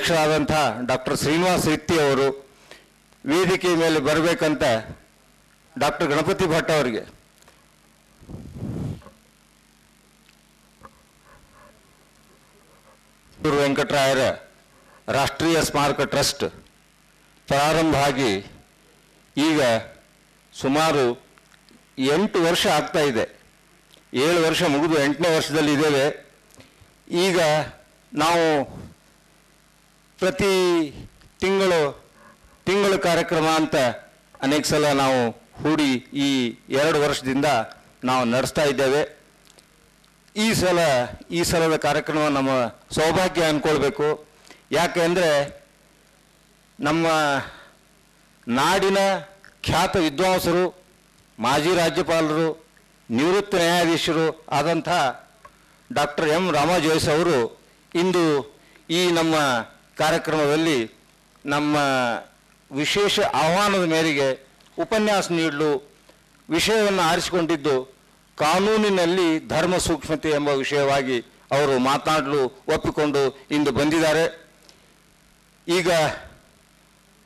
ಅಧ್ಯಕ್ಷರಾದಂಥ ಡಾಕ್ಟರ್ ಶ್ರೀನಿವಾಸ್ ರಿತ್ತಿ ಅವರು ವೇದಿಕೆ ಮೇಲೆ ಬರಬೇಕಂತ ಡಾಕ್ಟರ್ ಗಣಪತಿ ಭಟ್ ಅವರಿಗೆ ವೆಂಕಟರಾಯರ ರಾಷ್ಟ್ರೀಯ ಸ್ಮಾರಕ ಟ್ರಸ್ಟ್ ಪ್ರಾರಂಭ ಆಗಿ ಈಗ ಸುಮಾರು 8 ವರ್ಷ ಆಗ್ತಾ ಇದೆ. 7 ವರ್ಷ ಮುಗಿದು 8ನೇ ವರ್ಷದಲ್ಲಿ ಇದ್ದೇವೆ. ಈಗ ನಾವು ಪ್ರತಿ ತಿಂಗಳು ಕಾರ್ಯಕ್ರಮ ಅಂತ ಅನೇಕ ಸಲ ನಾವು ಹೂಡಿ ಈ 2 ವರ್ಷದಿಂದ ನಾವು ನಡೆಸ್ತಾ ಇದ್ದೇವೆ. ಈ ಸಲದ ಕಾರ್ಯಕ್ರಮ ನಮ್ಮ ಸೌಭಾಗ್ಯ ಅಂದ್ಕೊಳ್ಬೇಕು. ಯಾಕೆಂದರೆ ನಮ್ಮ ನಾಡಿನ ಖ್ಯಾತ ವಿದ್ವಾಂಸರು, ಮಾಜಿ ರಾಜ್ಯಪಾಲರು, ನಿವೃತ್ತ ನ್ಯಾಯಾಧೀಶರು ಆದಂಥ ಡಾಕ್ಟರ್ ಎಂ ರಾಮಜೋಯಿಸ್ ಅವರು ಇಂದು ಈ ನಮ್ಮ ಕಾರ್ಯಕ್ರಮದಲ್ಲಿ ನಮ್ಮ ವಿಶೇಷ ಆಹ್ವಾನದ ಮೇರೆಗೆ ಉಪನ್ಯಾಸ ನೀಡಲು ವಿಷಯವನ್ನು ಆರಿಸಿಕೊಂಡಿದ್ದು ಕಾನೂನಿನಲ್ಲಿ ಧರ್ಮ ಸೂಕ್ಷ್ಮತೆ ಎಂಬ ವಿಷಯವಾಗಿ ಅವರು ಮಾತನಾಡಲು ಒಪ್ಪಿಕೊಂಡು ಇಂದು ಬಂದಿದ್ದಾರೆ. ಈಗ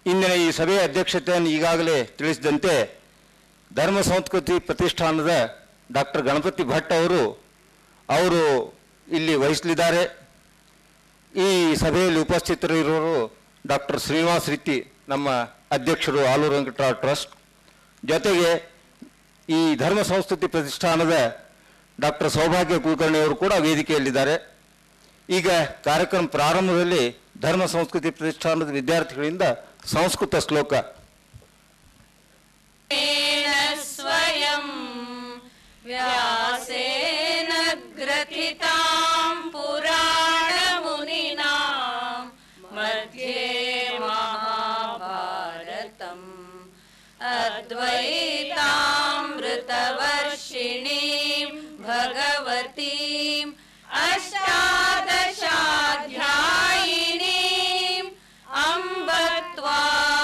ಇಂದಿನ ಈ ಸಭೆಯ ಅಧ್ಯಕ್ಷತೆಯನ್ನು ಈಗಾಗಲೇ ತಿಳಿಸಿದಂತೆ ಧರ್ಮ ಸಂಸ್ಕೃತಿ ಪ್ರತಿಷ್ಠಾನದ ಡಾಕ್ಟರ್ ಗಣಪತಿ ಭಟ್ ಅವರು ಇಲ್ಲಿ ವಹಿಸಲಿದ್ದಾರೆ. ಈ ಸಭೆಯಲ್ಲಿ ಉಪಸ್ಥಿತರಿರುವವರು ಡಾಕ್ಟರ್ ಶ್ರೀನಿವಾಸ್ ರಿತ್ತಿ, ನಮ್ಮ ಅಧ್ಯಕ್ಷರು ಆಲೂರು ವೆಂಕಟರಾವ್ ಟ್ರಸ್ಟ್. ಜೊತೆಗೆ ಈ ಧರ್ಮ ಸಂಸ್ಕೃತಿ ಪ್ರತಿಷ್ಠಾನದ ಡಾಕ್ಟರ್ ಸೌಭಾಗ್ಯ ಕುಲಕರ್ಣಿ ಅವರು ಕೂಡ ವೇದಿಕೆಯಲ್ಲಿದ್ದಾರೆ. ಈಗ ಕಾರ್ಯಕ್ರಮ ಪ್ರಾರಂಭದಲ್ಲಿ ಧರ್ಮ ಸಂಸ್ಕೃತಿ ಪ್ರತಿಷ್ಠಾನದ ವಿದ್ಯಾರ್ಥಿಗಳಿಂದ ಸಂಸ್ಕೃತ ಶ್ಲೋಕ. ಸ್ವಯಂ ವ್ಯಾಸೇನ ಗ್ರಥಿತಾಂ ಪುರಾಣ ಮುನಿನಾ ಮಧ್ಯೆ ಮಹಾಭಾರತಂ ಅದ್ವೈತಾಮೃತವರ್ಷಿಣೀಂ ಭಗವತೀಂ ಅಷ್ಟಾದಶಾಧ್ಯಾಯಿನೀಂ ಅಂಬ ತ್ವಾಮನುಸಂದದಾಮಿ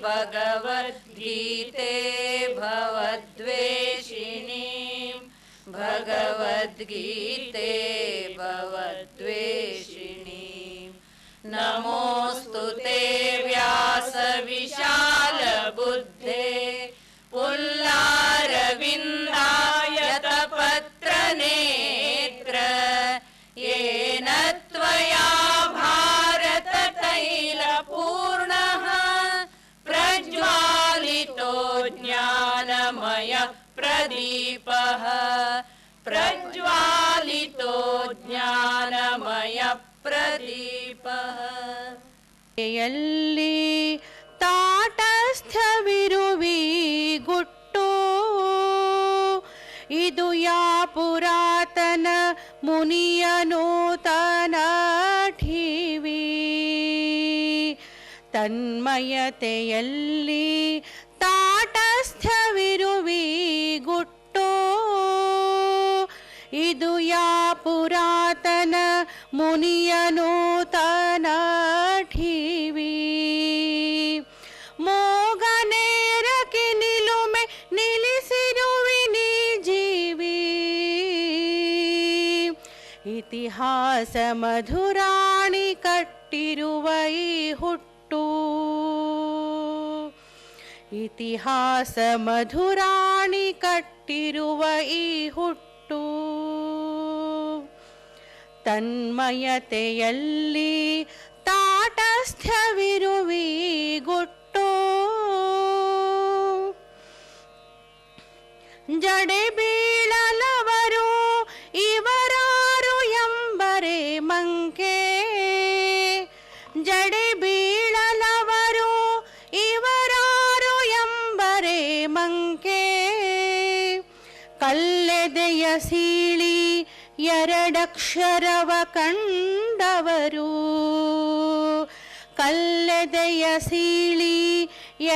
ಭಗವದ್ಗೀತೆ ಭವದ್ವೇಷಿಣೀಂ ಭಗವದ್ಗೀತೆ ಭವದ್ವೇಷಿಣೀಂ ನಮೋऽस्तु ते ವ್ಯಾಸ ವಿಶಾಲ ಬುದ್ಧೇ ಪುಲ್ಲಾರವಿಂದಾಯತ ಪತ್ರ ನೇತ್ರ ಯೇನ ತ್ವಯಾ ಭಾರತ ತೈಲ ಪೂರ್ಣಃ ಪ್ರಜ್ವಾಲಿತೋ ಜ್ಞಾನಮಯ ಪ್ರದೀಪಃ ಪ್ರಜ್ವಾಲಿತೋ ಜ್ಞಾನಮಯ ಪ್ರದೀಪಃ. ಯಲ್ಲಿ ತಾಟಸ್ಥವಿರುವಿ ಗುಟ್ಟು ಇದು ಯಾ ಪುರಾತನ ಮುನಿಯ ನೂತನ ಠೀವಿ ತನ್ಮಯತೆಯಲ್ಲಿ ತಾಟಸ್ಥವಿರುವಿ ಗುಟ್ಟು ಇದು ಯಾ ಪುರಾತನ ಮುನಿಯ ನೂತನ ಠೀವಿ ಮೋಗನೇರಕ್ಕೆ ನಿಲುಮೆ ನಿಲ್ಲಿಸಿರುವಿನಿ ಜೀವಿ ಇತಿಹಾಸ ಮಧುರಾಣಿ ಕಟ್ಟಿರುವ ಈ ಹುಟ್ಟು ಇತಿಹಾಸ ಮಧುರಾಣಿ ಕಟ್ಟಿರುವ ಈ ಹುಟ್ಟು ತನ್ಮಯತೆಯಲ್ಲಿ ತಾಟಸ್ಥವಿರುವಿ ಗುಟ್ಟು ಜಡೆ ಬೀಳಲವರು ಇವರಾರು ಎಂಬರೆ ಮಂಕೆ ಜಡೆ ಬೀಳಲವರು ಇವರಾರು ಎಂಬರೆ ಮಂಕೆ ಕಲ್ಲೆದೆಯ ಸೀಳಿ ಎರಡಕ್ಷರವ ಕಂಡವರು ಕಲ್ಲೆದೆಯ ಸೀಳಿ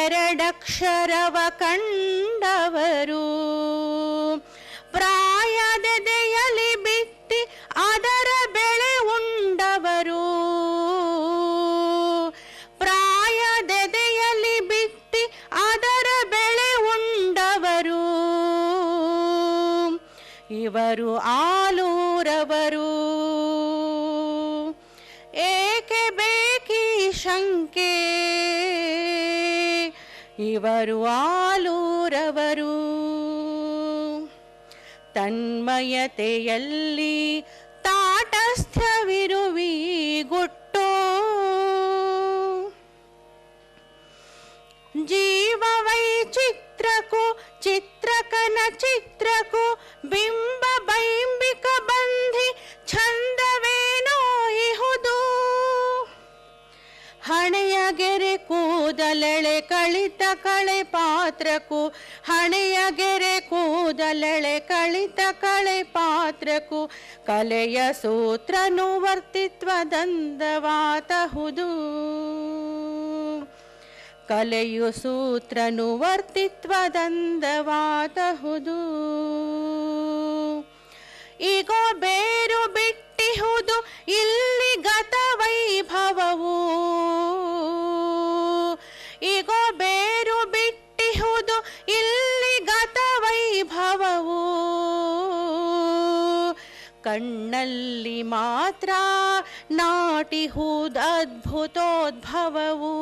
ಎರಡಕ್ಷರವ ಕಂಡವರು ಪ್ರಾಯದೆದೆಯಲಿ ಬಿಟ್ಟಿ ಅದರ ಬೆಳೆ ಉಂಡವರು ಪ್ರಾಯದೆದೆಯಲಿ ಬಿಟ್ಟಿ ಅದರ ಬೆಳೆ ಉಂಡವರು ಇವರು ಆಲೂರವರು ಶಂಕೆ ಇವರು ಆಲೂರವರು. ತನ್ಮಯತೆಯಲ್ಲಿ ತಾಟಸ್ಥ್ಯವಿರುವಿ ಗುಟ್ಟು. ಜೀವ ವೈಚಿತ್ರಕ್ಕೂ ಚಿತ್ರಕನ ಚಿತ್ರಕ್ಕೂ ಬಿಂಬ ಬೈಂಬಿಕ ಬಂಧಿ ಛಂದವೇನೋ ಇಹುದು. ಹಣೆಯ ಗೆರೆ ಕೂದಲೆಳೆ ಕಳಿತ ಕಳೆ ಪಾತ್ರಕ್ಕೂ ಹಣೆಯ ಗೆರೆ ಕೂದಲೆಳೆ ಕಳಿತ ಕಳೆ ಪಾತ್ರಕ್ಕೂ ಕಲೆಯ ಸೂತ್ರನು ವರ್ತಿತ್ವದಂದವಾತಹುದು. ಕಲೆಯು ಸೂತ್ರನು ವರ್ತಿತ್ವದಂದವಾತಹುದು. ಈಗೋ ಬೇರು ಬಿಟ್ಟಿಹುದು ಇಲ್ಲಿ ಗತ ವೈಭವವು. ಈಗೋ ಬೇರು ಬಿಟ್ಟಿಹುದು ಇಲ್ಲಿ ಗತ ವೈಭವವು. ಕಣ್ಣಲ್ಲಿ ಮಾತ್ರ ನಾಟಿಹುದು ಅದ್ಭುತೋದ್ಭವವು.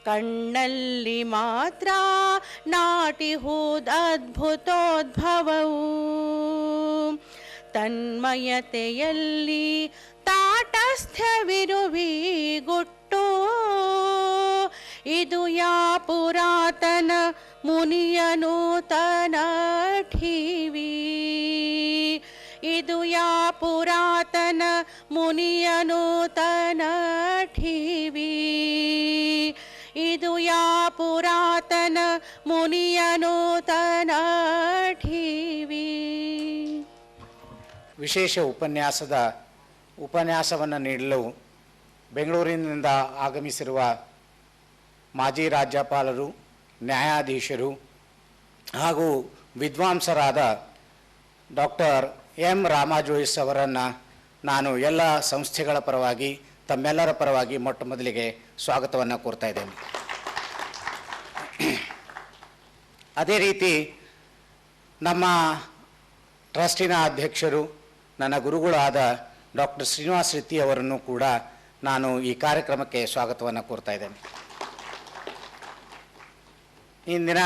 ಕಣ್ಣಲ್ಲಿ ಮಾತ್ರ ನಾಟಿಹುದು ಅದ್ಭುತೋದ್ಭವವು. ತನ್ಮಯತೆಯಲ್ಲಿ ತಾಟಸ್ಥ್ಯವಿರುವಿ ಗುಟ್ಟು. ಇದು ಯಾ ಪುರಾತನ ಮುನಿಯ ನೂತನ ಠೀವಿ. ಇದು ಯಾ ಪುರಾತನ ಮುನಿಯ ನೂತನ ಠೀವಿ. ಇದು ಯಾ ಪುರಾತನ ಮುನಿಯ ನೂತನ ಠೀವಿ. ವಿಶೇಷ ಉಪನ್ಯಾಸವನ್ನು ನೀಡಲು ಬೆಂಗಳೂರಿನಿಂದ ಆಗಮಿಸಿರುವ ಮಾಜಿ ರಾಜ್ಯಪಾಲರು, ನ್ಯಾಯಾಧೀಶರು ಹಾಗೂ ವಿದ್ವಾಂಸರಾದ ಡಾಕ್ಟರ್ ಎಂ ರಾಮಾ ಜೋಯಿಸ್ ಅವರನ್ನು ನಾನು ಎಲ್ಲ ಸಂಸ್ಥೆಗಳ ಪರವಾಗಿ ತಮ್ಮೆಲ್ಲರ ಪರವಾಗಿ ಮೊಟ್ಟ ಮೊದಲಿಗೆ ಸ್ವಾಗತವನ್ನು ಕೋರ್ತಾ ಇದ್ದೇನೆ. ಅದೇ ರೀತಿ ನಮ್ಮ ಟ್ರಸ್ಟಿನ ಅಧ್ಯಕ್ಷರು, ನನ್ನ ಗುರುಗಳಾದ ಡಾಕ್ಟರ್ ಶ್ರೀನಿವಾಸ್ ರಿತ್ತಿ ಅವರನ್ನು ಕೂಡ ನಾನು ಈ ಕಾರ್ಯಕ್ರಮಕ್ಕೆ ಸ್ವಾಗತವನ್ನು ಕೋರ್ತಾ ಇದ್ದೇನೆ. ಇಂದಿನ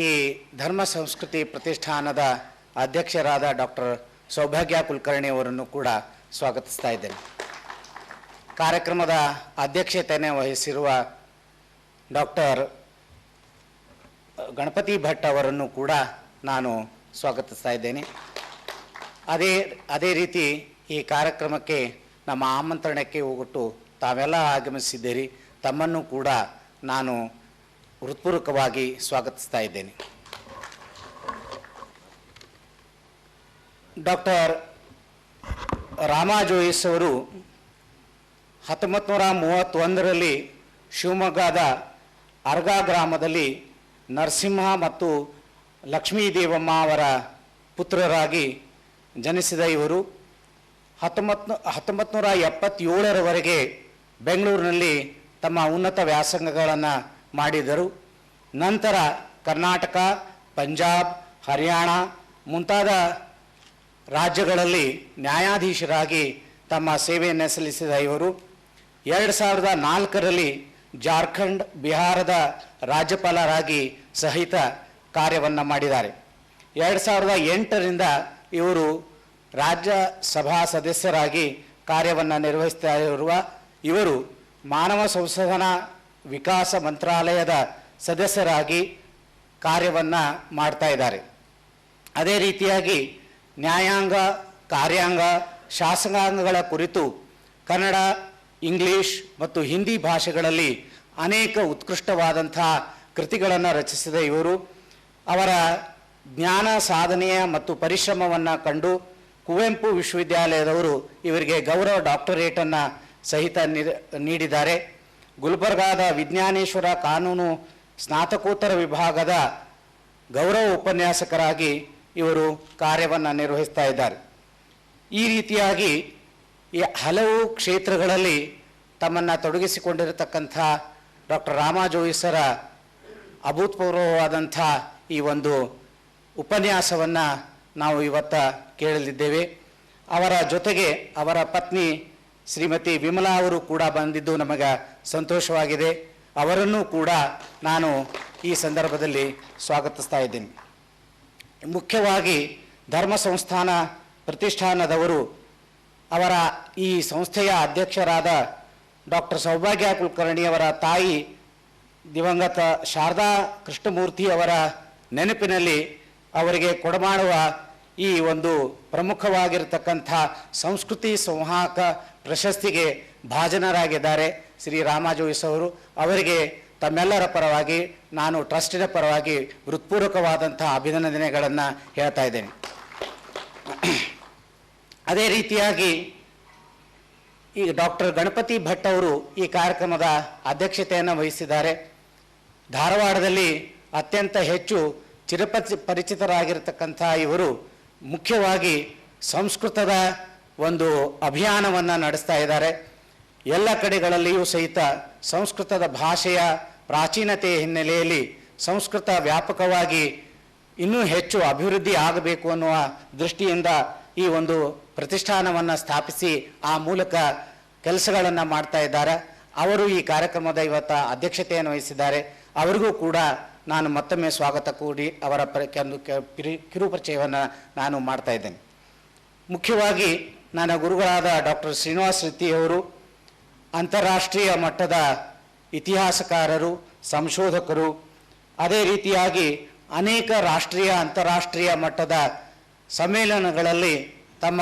ಈ ಧರ್ಮ ಸಂಸ್ಕೃತಿ ಪ್ರತಿಷ್ಠಾನದ ಅಧ್ಯಕ್ಷರಾದ ಡಾಕ್ಟರ್ ಸೌಭಾಗ್ಯ ಕುಲಕರ್ಣಿ ಅವರನ್ನು ಕೂಡ ಸ್ವಾಗತಿಸ್ತಾ ಇದ್ದೇನೆ. ಕಾರ್ಯಕ್ರಮದ ಅಧ್ಯಕ್ಷತೆಯನ್ನು ವಹಿಸಿರುವ ಡಾಕ್ಟರ್ ಗಣಪತಿ ಭಟ್ ಅವರನ್ನು ಕೂಡ ನಾನು ಸ್ವಾಗತಿಸ್ತಾ ಇದ್ದೇನೆ. ಅದೇ ರೀತಿ ಈ ಕಾರ್ಯಕ್ರಮಕ್ಕೆ ನಮ್ಮ ಆಮಂತ್ರಣಕ್ಕೆ ಹೋಗೊಟ್ಟು ತಾವೆಲ್ಲ ಆಗಮಿಸಿದ್ದೀರಿ. ತಮ್ಮನ್ನು ಕೂಡ ನಾನು ಹೃತ್ಪೂರ್ವಕವಾಗಿ ಸ್ವಾಗತಿಸ್ತಾ ಇದ್ದೇನೆ. ಡಾಕ್ಟರ್ ರಾಮಾ ಜೋಯಿಸ್ ಅವರು 1931ರಲ್ಲಿ ಶಿವಮೊಗ್ಗದ ಅರ್ಗಾ ಗ್ರಾಮದಲ್ಲಿ ನರಸಿಂಹ ಮತ್ತು ಲಕ್ಷ್ಮೀ ದೇವಮ್ಮ ಅವರ ಪುತ್ರರಾಗಿ ಜನಿಸಿದ ಇವರು 1977ರವರೆಗೆ ಬೆಂಗಳೂರಿನಲ್ಲಿ ತಮ್ಮ ಉನ್ನತ ವ್ಯಾಸಂಗಗಳನ್ನು ಮಾಡಿದರು. ನಂತರ ಕರ್ನಾಟಕ, ಪಂಜಾಬ್, ಹರಿಯಾಣ ಮುಂತಾದ ರಾಜ್ಯಗಳಲ್ಲಿ ನ್ಯಾಯಾಧೀಶರಾಗಿ ತಮ್ಮ ಸೇವೆಯನ್ನು ಸಲ್ಲಿಸಿದ ಇವರು 2004ರಲ್ಲಿ ಜಾರ್ಖಂಡ್, ಬಿಹಾರದ ರಾಜ್ಯಪಾಲರಾಗಿ ಸಹಿತ ಕಾರ್ಯವನ್ನು ಮಾಡಿದ್ದಾರೆ. 2008ರಿಂದ ಇವರು ರಾಜ್ಯಸಭಾ ಸದಸ್ಯರಾಗಿ ಕಾರ್ಯವನ್ನು ನಿರ್ವಹಿಸ್ತಾ ಇರುವ ಇವರು ಮಾನವ ಸಂಸಾಧನಾ ವಿಕಾಸ ಮಂತ್ರಾಲಯದ ಸದಸ್ಯರಾಗಿ ಕಾರ್ಯವನ್ನು ಮಾಡ್ತಾ ಇದ್ದಾರೆ. ಅದೇ ರೀತಿಯಾಗಿ ನ್ಯಾಯಾಂಗ, ಕಾರ್ಯಾಂಗ, ಶಾಸಕಾಂಗಗಳ ಕುರಿತು ಕನ್ನಡ, ಇಂಗ್ಲಿಷ್ ಮತ್ತು ಹಿಂದಿ ಭಾಷೆಗಳಲ್ಲಿ ಅನೇಕ ಉತ್ಕೃಷ್ಟವಾದಂಥ ಕೃತಿಗಳನ್ನು ರಚಿಸಿದ ಇವರು ಅವರ ಜ್ಞಾನ ಸಾಧನೆಯ ಮತ್ತು ಪರಿಶ್ರಮವನ್ನು ಕಂಡು ಕುವೆಂಪು ವಿಶ್ವವಿದ್ಯಾಲಯದವರು ಇವರಿಗೆ ಗೌರವ ಡಾಕ್ಟರೇಟನ್ನು ಸಹಿತ ನೀಡಿದ್ದಾರೆ. ಗುಲ್ಬರ್ಗಾದ ವಿಜ್ಞಾನೇಶ್ವರ ಕಾನೂನು ಸ್ನಾತಕೋತ್ತರ ವಿಭಾಗದ ಗೌರವ ಉಪನ್ಯಾಸಕರಾಗಿ ಇವರು ಕಾರ್ಯವನ್ನು ನಿರ್ವಹಿಸ್ತಾ ಇದ್ದಾರೆ. ಈ ರೀತಿಯಾಗಿ ಈ ಹಲವು ಕ್ಷೇತ್ರಗಳಲ್ಲಿ ತಮ್ಮನ್ನು ತೊಡಗಿಸಿಕೊಂಡಿರತಕ್ಕಂಥ ಡಾಕ್ಟರ್ ರಾಮಾ ಜೋಯಿಸರ ಅಭೂತಪೂರ್ವವಾದಂಥ ಈ ಒಂದು ಉಪನ್ಯಾಸವನ್ನು ನಾವು ಇವತ್ತು ಕೇಳಲಿದ್ದೇವೆ. ಅವರ ಜೊತೆಗೆ ಅವರ ಪತ್ನಿ ಶ್ರೀಮತಿ ವಿಮಲಾ ಅವರು ಕೂಡ ಬಂದಿದ್ದು ನಮಗೆ ಸಂತೋಷವಾಗಿದೆ. ಅವರನ್ನು ಕೂಡ ನಾನು ಈ ಸಂದರ್ಭದಲ್ಲಿ ಸ್ವಾಗತಿಸ್ತಾ ಇದ್ದೀನಿ. ಮುಖ್ಯವಾಗಿ ಧರ್ಮ ಸಂಸ್ಥಾನ ಪ್ರತಿಷ್ಠಾನದವರು ಅವರ ಈ ಸಂಸ್ಥೆಯ ಅಧ್ಯಕ್ಷರಾದ ಡಾಕ್ಟರ್ ಸೌಭಾಗ್ಯ ಕುಲಕರ್ಣಿಯವರ ತಾಯಿ ದಿವಂಗತ ಶಾರದಾ ಕೃಷ್ಣಮೂರ್ತಿ ಅವರ ನೆನಪಿನಲ್ಲಿ ಅವರಿಗೆ ಕೊಡಮಾಡುವ ಈ ಒಂದು ಪ್ರಮುಖವಾಗಿರತಕ್ಕಂಥ ಸಂಸ್ಕೃತಿ ಸಂವಾಹಕ ಪ್ರಶಸ್ತಿಗೆ ಭಾಜನರಾಗಿದ್ದಾರೆ ಶ್ರೀ ರಾಮಾಜೋಯಿಸ್ ಅವರು. ಅವರಿಗೆ ತಮ್ಮೆಲ್ಲರ ಪರವಾಗಿ ನಾನು ಟ್ರಸ್ಟಿನ ಪರವಾಗಿ ಹೃತ್ಪೂರ್ವಕವಾದಂಥ ಅಭಿನಂದನೆಗಳನ್ನು ಹೇಳ್ತಾ ಇದ್ದೇನೆ. ಅದೇ ರೀತಿಯಾಗಿ ಈ ಡಾಕ್ಟರ್ ಗಣಪತಿ ಭಟ್ ಅವರು ಈ ಕಾರ್ಯಕ್ರಮದ ಅಧ್ಯಕ್ಷತೆಯನ್ನು ವಹಿಸಿದ್ದಾರೆ. ಧಾರವಾಡದಲ್ಲಿ ಅತ್ಯಂತ ಹೆಚ್ಚು ಚಿರಪರಿಚಿತರಾಗಿರ್ತಕ್ಕಂಥ ಇವರು ಮುಖ್ಯವಾಗಿ ಸಂಸ್ಕೃತದ ಒಂದು ಅಭಿಯಾನವನ್ನು ನಡೆಸ್ತಾ ಇದ್ದಾರೆ. ಎಲ್ಲ ಕಡೆಗಳಲ್ಲಿಯೂ ಸಹಿತ ಸಂಸ್ಕೃತದ ಭಾಷೆಯ ಪ್ರಾಚೀನತೆಯ ಹಿನ್ನೆಲೆಯಲ್ಲಿ ಸಂಸ್ಕೃತ ವ್ಯಾಪಕವಾಗಿ ಇನ್ನೂ ಹೆಚ್ಚು ಅಭಿವೃದ್ಧಿ ಆಗಬೇಕು ಅನ್ನುವ ದೃಷ್ಟಿಯಿಂದ ಈ ಒಂದು ಪ್ರತಿಷ್ಠಾನವನ್ನು ಸ್ಥಾಪಿಸಿ ಆ ಮೂಲಕ ಕೆಲಸಗಳನ್ನು ಮಾಡ್ತಾ ಇದ್ದಾರೆ. ಅವರು ಈ ಕಾರ್ಯಕ್ರಮದ ಇವತ್ತು ಅಧ್ಯಕ್ಷತೆಯನ್ನು ವಹಿಸಿದ್ದಾರೆ. ಅವರಿಗೂ ಕೂಡ ನಾನು ಮತ್ತೊಮ್ಮೆ ಸ್ವಾಗತ ಕೂಡಿ ಅವರ ಕಿರುಪರಿಚಯವನ್ನು ನಾನು ಮಾಡ್ತಾ ಇದ್ದೇನೆ. ಮುಖ್ಯವಾಗಿ ನನ್ನ ಗುರುಗಳಾದ ಡಾಕ್ಟರ್ ಶ್ರೀನಿವಾಸ್ ರೆಡ್ಡಿಯವರು ಅಂತಾರಾಷ್ಟ್ರೀಯ ಮಟ್ಟದ ಇತಿಹಾಸಕಾರರು, ಸಂಶೋಧಕರು, ಅದೇ ರೀತಿಯಾಗಿ ಅನೇಕ ರಾಷ್ಟ್ರೀಯ ಅಂತಾರಾಷ್ಟ್ರೀಯ ಮಟ್ಟದ ಸಮ್ಮೇಳನಗಳಲ್ಲಿ ತಮ್ಮ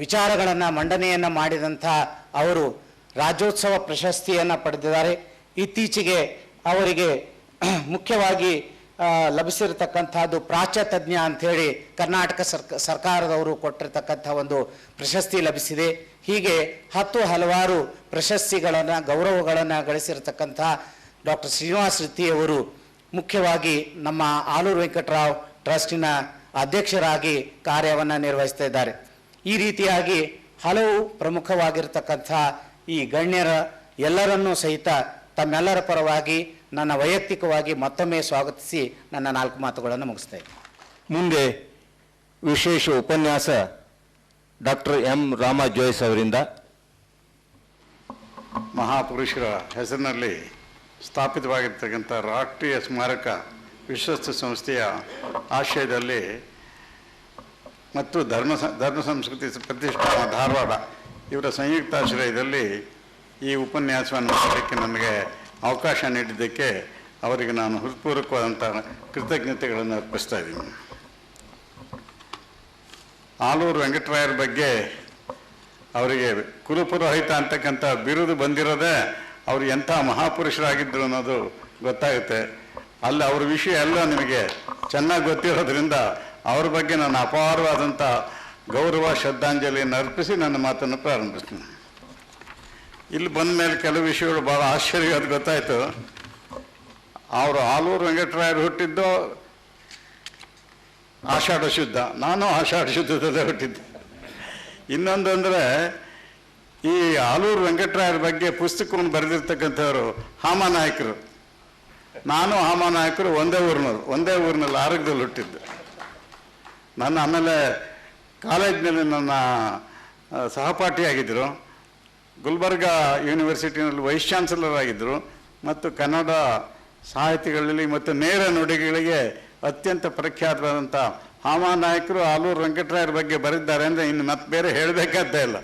ವಿಚಾರಗಳನ್ನು ಮಂಡನೆಯನ್ನು ಮಾಡಿದಂಥ ಅವರು ರಾಜ್ಯೋತ್ಸವ ಪ್ರಶಸ್ತಿಯನ್ನು ಪಡೆದಿದ್ದಾರೆ. ಇತ್ತೀಚೆಗೆ ಅವರಿಗೆ ಮುಖ್ಯವಾಗಿ ಲಭಿಸಿರತಕ್ಕಂಥದ್ದು ಪ್ರಾಚ್ಯ ತಜ್ಞ ಅಂಥೇಳಿ ಕರ್ನಾಟಕ ಸರ್ಕಾರದವರು ಕೊಟ್ಟಿರ್ತಕ್ಕಂಥ ಒಂದು ಪ್ರಶಸ್ತಿ ಲಭಿಸಿದೆ. ಹೀಗೆ ಹಲವಾರು ಪ್ರಶಸ್ತಿಗಳನ್ನು ಗೌರವಗಳನ್ನು ಗಳಿಸಿರತಕ್ಕಂಥ ಡಾಕ್ಟರ್ ಶ್ರೀನಿವಾಸ್ ರೆಡ್ಡಿಯವರು ಮುಖ್ಯವಾಗಿ ನಮ್ಮ ಆಲೂರು ವೆಂಕಟರಾವ್ ಟ್ರಸ್ಟಿನ ಅಧ್ಯಕ್ಷರಾಗಿ ಕಾರ್ಯವನ್ನು ನಿರ್ವಹಿಸ್ತಾ ಇದ್ದಾರೆ. ಈ ರೀತಿಯಾಗಿ ಹಲವು ಪ್ರಮುಖವಾಗಿರ್ತಕ್ಕಂಥ ಈ ಗಣ್ಯರ ಎಲ್ಲರನ್ನೂ ಸಹಿತ ತಮ್ಮೆಲ್ಲರ ಪರವಾಗಿ ನನ್ನ ವೈಯಕ್ತಿಕವಾಗಿ ಮತ್ತೊಮ್ಮೆ ಸ್ವಾಗತಿಸಿ ನನ್ನ 4 ಮಾತುಗಳನ್ನು ಮುಗಿಸ್ತಾ ಇದ್ದೀನಿ. ಮುಂದೆ ವಿಶೇಷ ಉಪನ್ಯಾಸ ಡಾಕ್ಟರ್ ಎಂ ರಾಮಾ ಜೋಯಿಸ್ ಅವರಿಂದ. ಮಹಾಪುರುಷರ ಹೆಸರಿನಲ್ಲಿ ಸ್ಥಾಪಿತವಾಗಿರ್ತಕ್ಕಂಥ ರಾಷ್ಟ್ರೀಯ ಸ್ಮಾರಕ ವಿಶ್ವಸ್ತ ಸಂಸ್ಥೆಯ ಆಶಯದಲ್ಲಿ ಮತ್ತು ಧರ್ಮ ಸಂಸ್ಕೃತಿ ಪ್ರತಿಷ್ಠಾನ ಧಾರವಾಡ ಇವರ ಸಂಯುಕ್ತಾಶ್ರಯದಲ್ಲಿ ಈ ಉಪನ್ಯಾಸವನ್ನು ಮಾಡಲಿಕ್ಕೆ ನನಗೆ ಅವಕಾಶ ನೀಡಿದ್ದಕ್ಕೆ ಅವರಿಗೆ ನಾನು ಹೃತ್ಪೂರ್ವಕವಾದಂಥ ಕೃತಜ್ಞತೆಗಳನ್ನು ಅರ್ಪಿಸ್ತಾ ಇದ್ದೀನಿ. ಆಲೂರು ವೆಂಕಟರಾಯರ ಬಗ್ಗೆ ಅವರಿಗೆ ಕುಲಪುರೋಹಿತ ಅಂತಕ್ಕಂಥ ಬಿರುದು ಬಂದಿರೋದೇ ಅವರು ಎಂಥ ಮಹಾಪುರುಷರಾಗಿದ್ದರು ಅನ್ನೋದು ಗೊತ್ತಾಗುತ್ತೆ. ಅಲ್ಲಿ ಅವ್ರ ವಿಷಯ ಎಲ್ಲ ನಿಮಗೆ ಚೆನ್ನಾಗಿ ಗೊತ್ತಿರೋದ್ರಿಂದ ಅವ್ರ ಬಗ್ಗೆ ನಾನು ಅಪಾರವಾದಂಥ ಗೌರವ ಶ್ರದ್ಧಾಂಜಲಿಯನ್ನು ಅರ್ಪಿಸಿ ನನ್ನ ಮಾತನ್ನು ಪ್ರಾರಂಭಿಸ್ತೀನಿ. ಇಲ್ಲಿ ಬಂದ ಮೇಲೆ ಕೆಲವು ವಿಷಯಗಳು ಭಾಳ ಆಶ್ಚರ್ಯ ಅದು ಗೊತ್ತಾಯಿತು. ಅವರು ಆಲೂರು ವೆಂಕಟರಾಯರು ಹುಟ್ಟಿದ್ದು ಆಷಾಢ ಶುದ್ಧ, ನಾನು ಆಷಾಢ ಶುದ್ಧದಲ್ಲೇ ಹುಟ್ಟಿದ್ದೆ. ಇನ್ನೊಂದು ಅಂದರೆ ಈ ಆಲೂರು ವೆಂಕಟರಾಯರ ಬಗ್ಗೆ ಪುಸ್ತಕವನ್ನು ಬರೆದಿರ್ತಕ್ಕಂಥವ್ರು ಹಾಮಾನಾಯಕರು. ನಾನು ಹಾಮಾನಾಯಕರು ಒಂದೇ ಊರಿನಲ್ಲಿ ಆರೋಗ್ಯದಲ್ಲಿ ಹುಟ್ಟಿದ್ದು. ನನ್ನ ಆಮೇಲೆ ಕಾಲೇಜಿನಲ್ಲಿ ನನ್ನ ಸಹಪಾಠಿಯಾಗಿದ್ದರು. ಗುಲ್ಬರ್ಗಾ ಯೂನಿವರ್ಸಿಟಿನಲ್ಲಿ ವೈಸ್ ಚಾನ್ಸಲರ್ ಆಗಿದ್ದರು ಮತ್ತು ಕನ್ನಡ ಸಾಹಿತಿಗಳಲ್ಲಿ ಮತ್ತು ನೇರ ನುಡಿಗಳಿಗೆ ಅತ್ಯಂತ ಪ್ರಖ್ಯಾತವಾದಂಥ ಹಾಮಾನಾಯಕರು ಆಲೂರು ವೆಂಕಟರಾಯರ ಬಗ್ಗೆ ಬರೆದಿದ್ದಾರೆ ಅಂದರೆ ಇನ್ನು ಮತ್ತೆ ಬೇರೆ ಹೇಳಬೇಕಾದ್ದೇ ಇಲ್ಲ.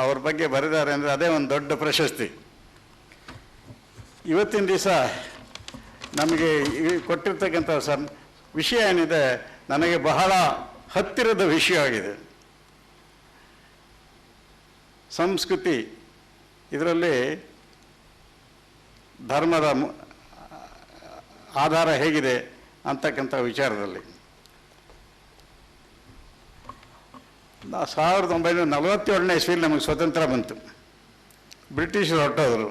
ಅವ್ರ ಬಗ್ಗೆ ಬರೆದಿದ್ದಾರೆ ಅಂದರೆ ಅದೇ ಒಂದು ದೊಡ್ಡ ಪ್ರಶಸ್ತಿ. ಇವತ್ತಿನ ದಿವಸ ನಮಗೆ ಕೊಟ್ಟಿರ್ತಕ್ಕಂಥ ವಿಷಯ ಏನಿದೆ ನನಗೆ ಬಹಳ ಹತ್ತಿರದ ವಿಷಯವಾಗಿದೆ. ಸಂಸ್ಕೃತಿ, ಇದರಲ್ಲಿ ಧರ್ಮದ ಆಧಾರ ಹೇಗಿದೆ ಅಂತಕ್ಕಂಥ ವಿಚಾರದಲ್ಲಿ 1947ನೇ ಇಸ್ವಿಯಲ್ಲಿ ನಮಗೆ ಸ್ವತಂತ್ರ ಬಂತು. ಬ್ರಿಟಿಷರು ಹೊರಟೋದ್ರು.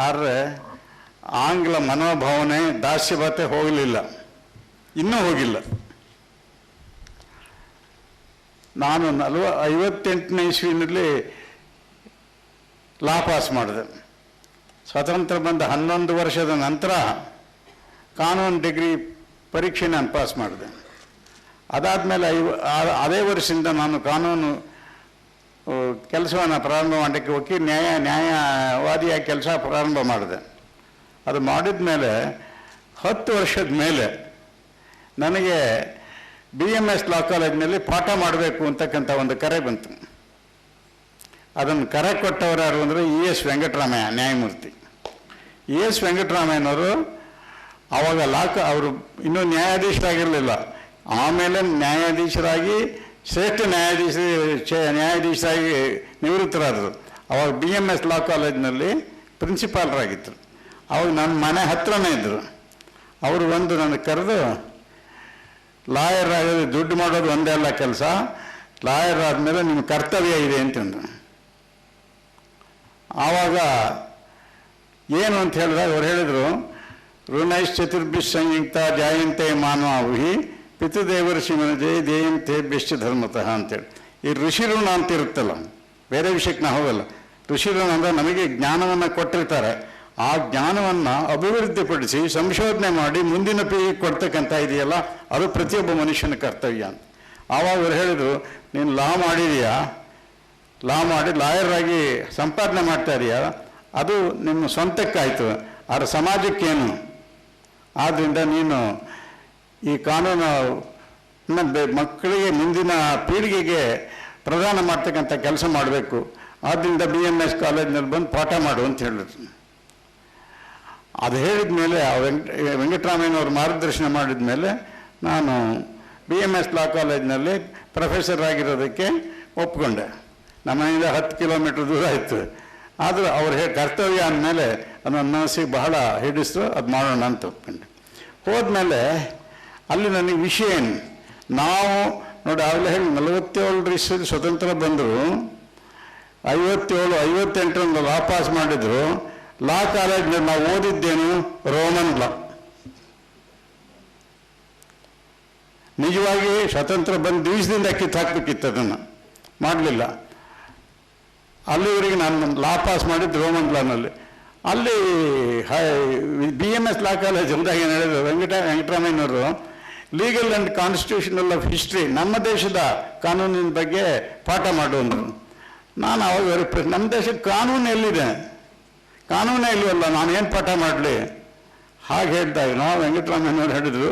ಆದರೆ ಆಂಗ್ಲ ಮನೋಭಾವನೆ ದಾಸ್ಯಭಾತೆ ಹೋಗಲಿಲ್ಲ, ಇನ್ನೂ ಹೋಗಿಲ್ಲ. ನಾನು 58ನೇ ಇಸ್ವಿನಲ್ಲಿ ಲಾ ಪಾಸ್ ಮಾಡಿದೆ. ಸ್ವಾತಂತ್ರ್ಯ ಬಂದ 11 ವರ್ಷದ ನಂತರ ಕಾನೂನು ಡಿಗ್ರಿ ಪರೀಕ್ಷೆ ನಾನು ಪಾಸ್ ಮಾಡಿದೆ. ಅದಾದಮೇಲೆ ಅದೇ ವರ್ಷದಿಂದ ನಾನು ಕಾನೂನು ಕೆಲಸವನ್ನು ಪ್ರಾರಂಭ ಮಾಡಲಿಕ್ಕೆ ವಕೀಲ ನ್ಯಾಯವಾದಿಯಾಗಿ ಕೆಲಸ ಪ್ರಾರಂಭ ಮಾಡಿದೆ. ಅದು ಮಾಡಿದ ಮೇಲೆ 10 ವರ್ಷದ ಮೇಲೆ ನನಗೆ BMS ಲಾ ಕಾಲೇಜಿನಲ್ಲಿ ಪಾಠ ಮಾಡಬೇಕು ಅಂತಕ್ಕಂಥ ಒಂದು ಕರೆ ಬಂತು. ಅದನ್ನು ಕರೆ ಕೊಟ್ಟವರು ಯಾರು ಅಂದರೆ ES ವೆಂಕಟರಾಮಯ್ಯ ನ್ಯಾಯಮೂರ್ತಿ. ES ವೆಂಕಟರಾಮಯ್ಯನವರು ಆವಾಗ ಅವರು ಇನ್ನೂ ನ್ಯಾಯಾಧೀಶರಾಗಿರಲಿಲ್ಲ. ಆಮೇಲೆ ನ್ಯಾಯಾಧೀಶರಾಗಿ ಶ್ರೇಷ್ಠ ನ್ಯಾಯಾಧೀಶರಾಗಿ ನಿವೃತ್ತರಾದರು. ಅವಾಗ BMS ಲಾ ಕಾಲೇಜಿನಲ್ಲಿ ಪ್ರಿನ್ಸಿಪಾಲ್ರಾಗಿದ್ದರು. ಅವಾಗ ನನ್ನ ಮನೆ ಹತ್ರನೇ ಇದ್ದರು. ಅವರು ನನ್ನ ಕರೆದು, ಲಾಯರ್ ಆಗೋದು ದುಡ್ಡು ಮಾಡೋದು ಒಂದೇ ಅಲ್ಲ ಕೆಲಸ, ಲಾಯರ್ ಆದಮೇಲೆ ನಿಮ್ಮ ಕರ್ತವ್ಯ ಇದೆ ಅಂತಂದ್ರು. ಆವಾಗ ಏನು ಅಂತ ಹೇಳಿದಾಗ ಅವ್ರು ಹೇಳಿದರು, ಋಣೈಶ್ ಚತುರ್ಭಿಶ್ ಸಂಯುಕ್ತ ಜಾಯಂತೆ ಮಾನವಾಹಿ ಪಿತೃದೇವರ್ಷಿ ಮನಜೆ ದೇಯಂತೆ ಬೆಸ್ಟ್ ಧರ್ಮತಃ ಅಂತೇಳಿ. ಈ ಋಷಿ ಋಣ ಅಂತ ಇರುತ್ತಲ್ಲ, ಬೇರೆ ವಿಷಯಕ್ಕೆ ನಾವು ಹೋಗಲ್ಲ. ಋಷಿ ಋಣ ಅಂದರೆ ನಮಗೆ ಜ್ಞಾನವನ್ನು ಕೊಟ್ಟಿರ್ತಾರೆ, ಆ ಜ್ಞಾನವನ್ನು ಅಭಿವೃದ್ಧಿಪಡಿಸಿ ಸಂಶೋಧನೆ ಮಾಡಿ ಮುಂದಿನ ಪೀಳಿಗೆ ಕೊಡ್ತಕ್ಕಂಥ ಇದೆಯಲ್ಲ, ಅದು ಪ್ರತಿಯೊಬ್ಬ ಮನುಷ್ಯನ ಕರ್ತವ್ಯ ಅಂತ. ಆವಾಗ ಅವ್ರು ಹೇಳಿದರು, ನೀನು ಲಾ ಮಾಡಿದೀಯಾ, ಲಾ ಮಾಡಿ ಲಾಯರ್ ಆಗಿ ಸಂಪಾದನೆ ಮಾಡ್ತಾ ಇದೆಯಾ, ಅದು ನಿಮ್ಮ ಸ್ವಂತಕ್ಕಾಯಿತು, ಆದರೆ ಸಮಾಜಕ್ಕೇನು? ಆದ್ದರಿಂದ ನೀನು ಈ ಕಾನೂನು ಮಕ್ಕಳಿಗೆ ಮುಂದಿನ ಪೀಳಿಗೆಗೆ ಪ್ರದಾನ ಮಾಡ್ತಕ್ಕಂಥ ಕೆಲಸ ಮಾಡಬೇಕು. ಆದ್ದರಿಂದ BMS ಕಾಲೇಜಿನಲ್ಲಿ ಬಂದು ಪಾಠ ಮಾಡು ಅಂತ ಹೇಳಿದ್ರು. ಅದು ಹೇಳಿದ ಮೇಲೆ ವೆಂಕಟರಾಮಯ್ಯನವರು ಮಾರ್ಗದರ್ಶನ ಮಾಡಿದ ಮೇಲೆ ನಾನು BMS ಲಾ ಕಾಲೇಜಿನಲ್ಲಿ ಪ್ರೊಫೆಸರ್ ಆಗಿರೋದಕ್ಕೆ ಒಪ್ಕೊಂಡೆ. ನಮ್ಮನೆಯಿಂದ 10 ಕಿಲೋಮೀಟರ್ ದೂರ ಇತ್ತು. ಆದರೂ ಅವ್ರು ಕರ್ತವ್ಯ ಅಂದಮೇಲೆ ಅದು ನನ್ನ ಮನಸ್ಸಿಗೆ ಬಹಳ ಹಿಡಿಸ್ತು. ಅದು ಮಾಡೋಣ ಅಂತ ಒಪ್ಕೊಂಡೆ. ಹೋದ್ಮೇಲೆ ಅಲ್ಲಿ ನನಗೆ ವಿಷಯ ಏನು, ನಾವು ನೋಡಿ ಆಗಲೇ ಹೇಳಿ 47 ಇಸ್ವಿಯಲ್ಲಿ ಸ್ವತಂತ್ರ ಬಂದರು, 58 ಲಾ ಪಾಸ್ ಮಾಡಿದ್ರು. ಲಾ ಕಾಲೇಜ್ನಲ್ಲಿ ನಾವು ಓದಿದ್ದೇನು, ರೋಮನ್ ಲಾ. ನಿಜವಾಗಿ ಸ್ವತಂತ್ರ ಬಂದ ದಿವಸದಿಂದ ಕಿತ್ತಾಕ್ಬೇಕಿತ್ತು, ಅದನ್ನು ಮಾಡಲಿಲ್ಲ. ಅಲ್ಲಿವರೆಗೆ ನಾನು ಲಾ ಪಾಸ್ ಮಾಡಿದ್ದು ರೋಮನ್ ಲಾನಲ್ಲಿ. ಅಲ್ಲಿ BMS ಲಾ ಕಾಲೇಜ್ ಅಂದಾಗ ಏನು ಹೇಳಿದ್ರು, ವೆಂಕಟರಾಮಯ್ಯನವರು legal and constitutional of history, ನಮ್ಮ ದೇಶದ ಕಾನೂನಿನ ಬಗ್ಗೆ ಪಾಠ ಮಾಡು ಅಂದರು. ನಾನು ಅವಾಗ ನಮ್ಮ ದೇಶಕ್ಕೆ ಕಾನೂನು ಎಲ್ಲಿದೆ, ಕಾನೂನೇ ಇಲ್ವಲ್ಲ, ನಾನೇನು ಪಾಠ ಮಾಡಲಿ? ಹಾಗೆ ಹೇಳಿದಾಗ ನಾವು ವೆಂಕಟರಾಮಯ್ಯನವರು ಹೇಳಿದರು,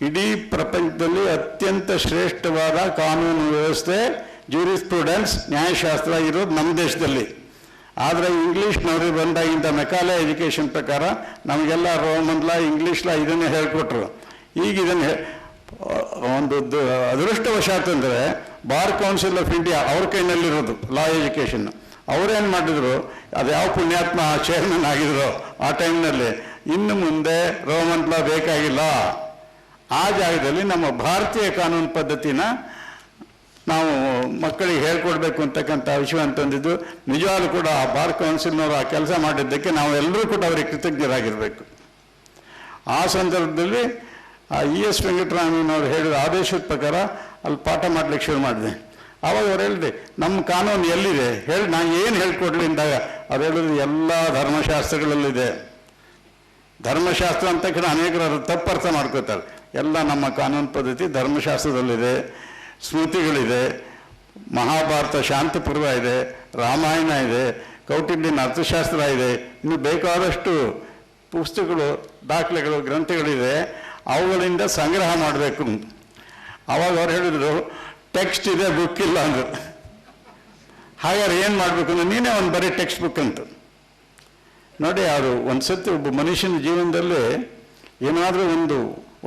ಇಡೀ ಪ್ರಪಂಚದಲ್ಲಿ ಅತ್ಯಂತ ಶ್ರೇಷ್ಠವಾದ ಕಾನೂನು ವ್ಯವಸ್ಥೆ ಜೂರಿಸ್ಪ್ರೂಡೆನ್ಸ್ ನ್ಯಾಯಶಾಸ್ತ್ರ ಇರೋದು ನಮ್ಮ ದೇಶದಲ್ಲಿ. ಆದರೆ ಇಂಗ್ಲೀಷ್ನವ್ರಿಗೆ ಬಂದಾಗಿಂತ ಮೆಕಾಲೆ ಎಜುಕೇಷನ್ ಪ್ರಕಾರ ನಮಗೆಲ್ಲ ರೋಮನ್ ಲಾ, ಇಂಗ್ಲೀಷ್ ಲಾ ಇದನ್ನೇ ಹೇಳಿಕೊಟ್ರು. ಈಗ ಇದನ್ನು ಒಂದು ಅದೃಷ್ಟವಶಾತ್ ಅಂದರೆ ಬಾರ್ ಕೌನ್ಸಿಲ್ ಆಫ್ ಇಂಡಿಯಾ ಅವ್ರ ಕೈನಲ್ಲಿರೋದು ಲಾ ಎಜುಕೇಷನ್. ಅವರೇನು ಮಾಡಿದ್ರು, ಅದು ಯಾವ ಪುಣ್ಯಾತ್ಮ ಚೇರ್ಮನ್ ಆಗಿದ್ರು ಆ ಟೈಮ್ನಲ್ಲಿ, ಇನ್ನು ಮುಂದೆ ರೋಮನ್ ಲಾ ಬೇಕಾಗಿಲ್ಲ, ಆ ಜಾಗದಲ್ಲಿ ನಮ್ಮ ಭಾರತೀಯ ಕಾನೂನು ಪದ್ಧತಿನ ನಾವು ಮಕ್ಕಳಿಗೆ ಹೇಳ್ಕೊಡ್ಬೇಕು ಅಂತಕ್ಕಂಥ ವಿಷಯ ಅಂತಂದಿದ್ದು. ನಿಜವಾಗ್ಲೂ ಕೂಡ ಆ ಬಾರ್ ಕೌನ್ಸಿಲ್ನವರು ಆ ಕೆಲಸ ಮಾಡಿದ್ದಕ್ಕೆ ನಾವು ಎಲ್ಲರೂ ಕೂಡ ಅವರಿಗೆ ಕೃತಜ್ಞರಾಗಿರಬೇಕು. ಆ ಸಂದರ್ಭದಲ್ಲಿ ಆ ES ವೆಂಕಟರಾಮಯ್ಯನವರು ಹೇಳಿದ ಆದೇಶದ ಪ್ರಕಾರ ಅಲ್ಲಿ ಪಾಠ ಮಾಡಲಿಕ್ಕೆ ಶುರು ಮಾಡಿದೆ. ಆವಾಗ ಅವ್ರು ಹೇಳಿದೆ, ನಮ್ಮ ಕಾನೂನು ಎಲ್ಲಿದೆ ಹೇಳಿ, ನಾನು ಏನು ಹೇಳ್ಕೊಡ್ಲಿ ಅಂದಾಗ ಅವ್ರು ಹೇಳಿದ್ರು, ಎಲ್ಲ ಧರ್ಮಶಾಸ್ತ್ರಗಳಲ್ಲಿದೆ. ಧರ್ಮಶಾಸ್ತ್ರ ಅಂತ ತಕ್ಷಣ ಅನೇಕರು ಅದು ತಪ್ಪರ್ಥ ಮಾಡ್ಕೋತಾರೆ. ಎಲ್ಲ ನಮ್ಮ ಕಾನೂನು ಪದ್ಧತಿ ಧರ್ಮಶಾಸ್ತ್ರದಲ್ಲಿದೆ, ಸ್ಮೃತಿಗಳಿದೆ, ಮಹಾಭಾರತ ಶಾಂತಿ ಪರ್ವ ಇದೆ, ರಾಮಾಯಣ ಇದೆ, ಕೌಟಿಲ್ಯನ ಅರ್ಥಶಾಸ್ತ್ರ ಇದೆ, ಇನ್ನು ಬೇಕಾದಷ್ಟು ಪುಸ್ತಕಗಳು, ದಾಖಲೆಗಳು, ಗ್ರಂಥಗಳಿದೆ. ಅವುಗಳಿಂದ ಸಂಗ್ರಹ ಮಾಡಬೇಕು. ಆವಾಗ ಅವ್ರು ಹೇಳಿದರು, ಟೆಕ್ಸ್ಟ್ ಇದೆ, ಬುಕ್ ಇಲ್ಲ ಅಂದರು. ಹಾಗಾದ್ರೆ ಏನು ಮಾಡಬೇಕು ಅಂದ್ರೆ, ನೀನೇ ಒಂದು ಬರೀ ಟೆಕ್ಸ್ಟ್ ಬುಕ್ ಅಂತ ನೋಡಿ. ಅವರು ಒಂದು ಸತಿ ಒಬ್ಬ ಮನುಷ್ಯನ ಜೀವನದಲ್ಲಿ ಏನಾದರೂ ಒಂದು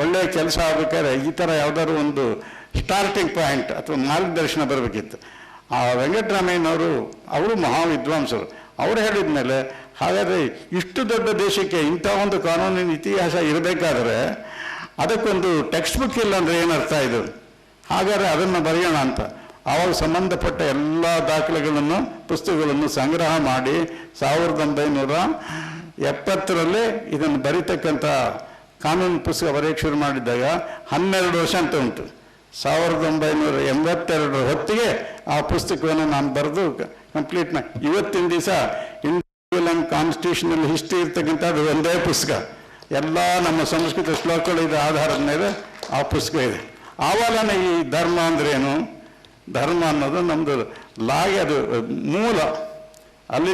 ಒಳ್ಳೆಯ ಕೆಲಸ ಆಗಬೇಕಾದ್ರೆ ಈ ಥರ ಯಾವುದಾದ್ರು ಒಂದು ಸ್ಟಾರ್ಟಿಂಗ್ ಪಾಯಿಂಟ್ ಅಥವಾ ಮಾರ್ಗದರ್ಶನ ಬರಬೇಕಿತ್ತು. ಆ ವೆಂಕಟರಾಮಯ್ಯನವರು ಅವರು ಮಹಾವಿದ್ವಾಂಸರು. ಅವರು ಹೇಳಿದ ಮೇಲೆ, ಹಾಗಾದರೆ ಇಷ್ಟು ದೊಡ್ಡ ದೇಶಕ್ಕೆ ಇಂಥ ಒಂದು ಕಾನೂನಿನ ಇತಿಹಾಸ ಇರಬೇಕಾದ್ರೆ ಅದಕ್ಕೊಂದು ಟೆಕ್ಸ್ಟ್ ಬುಕ್ ಇಲ್ಲ ಅಂದರೆ ಏನರ್ಥ ಇದು? ಹಾಗಾದರೆ ಅದನ್ನು ಬರೆಯೋಣ ಅಂತ. ಆವಾಗ ಸಂಬಂಧಪಟ್ಟ ಎಲ್ಲ ದಾಖಲೆಗಳನ್ನು, ಪುಸ್ತಕಗಳನ್ನು ಸಂಗ್ರಹ ಮಾಡಿ 1970ರಲ್ಲಿ ಇದನ್ನು ಬರೀತಕ್ಕಂಥ ಕಾನೂನು ಪುಸ್ತಕ ಬರೆಯೋಕ್ಕೆ ಶುರು ಮಾಡಿದ್ದಾಗ 12 ವರ್ಷ ಅಂತ ಉಂಟು. 1982 ಹೊತ್ತಿಗೆ ಆ ಪುಸ್ತಕವನ್ನು ನಾನು ಬರೆದು ಕಂಪ್ಲೀಟ್ ಮಾಡಿ, ಇವತ್ತಿನ ದಿವಸ ಇಂಡಿಯನ್ ಆ್ಯಂಡ್ ಕಾನ್ಸ್ಟಿಟ್ಯೂಷನಲ್ ಹಿಸ್ಟ್ರಿ ಇರ್ತಕ್ಕಂಥದ್ದು ಒಂದೇ ಪುಸ್ತಕ. ಎಲ್ಲ ನಮ್ಮ ಸಂಸ್ಕೃತ ಶ್ಲೋಕಗಳು ಇದರ ಆಧಾರದ ಮೇಲೆ ಆ ಪುಸ್ತಕ ಇದೆ. ಆವಾಗಲೇ ಈ ಧರ್ಮ ಅಂದ್ರೇನು, ಧರ್ಮ ಅನ್ನೋದು ನಮ್ಮದು ಲಾಗೆ ಅದು ಮೂಲ. ಅಲ್ಲಿ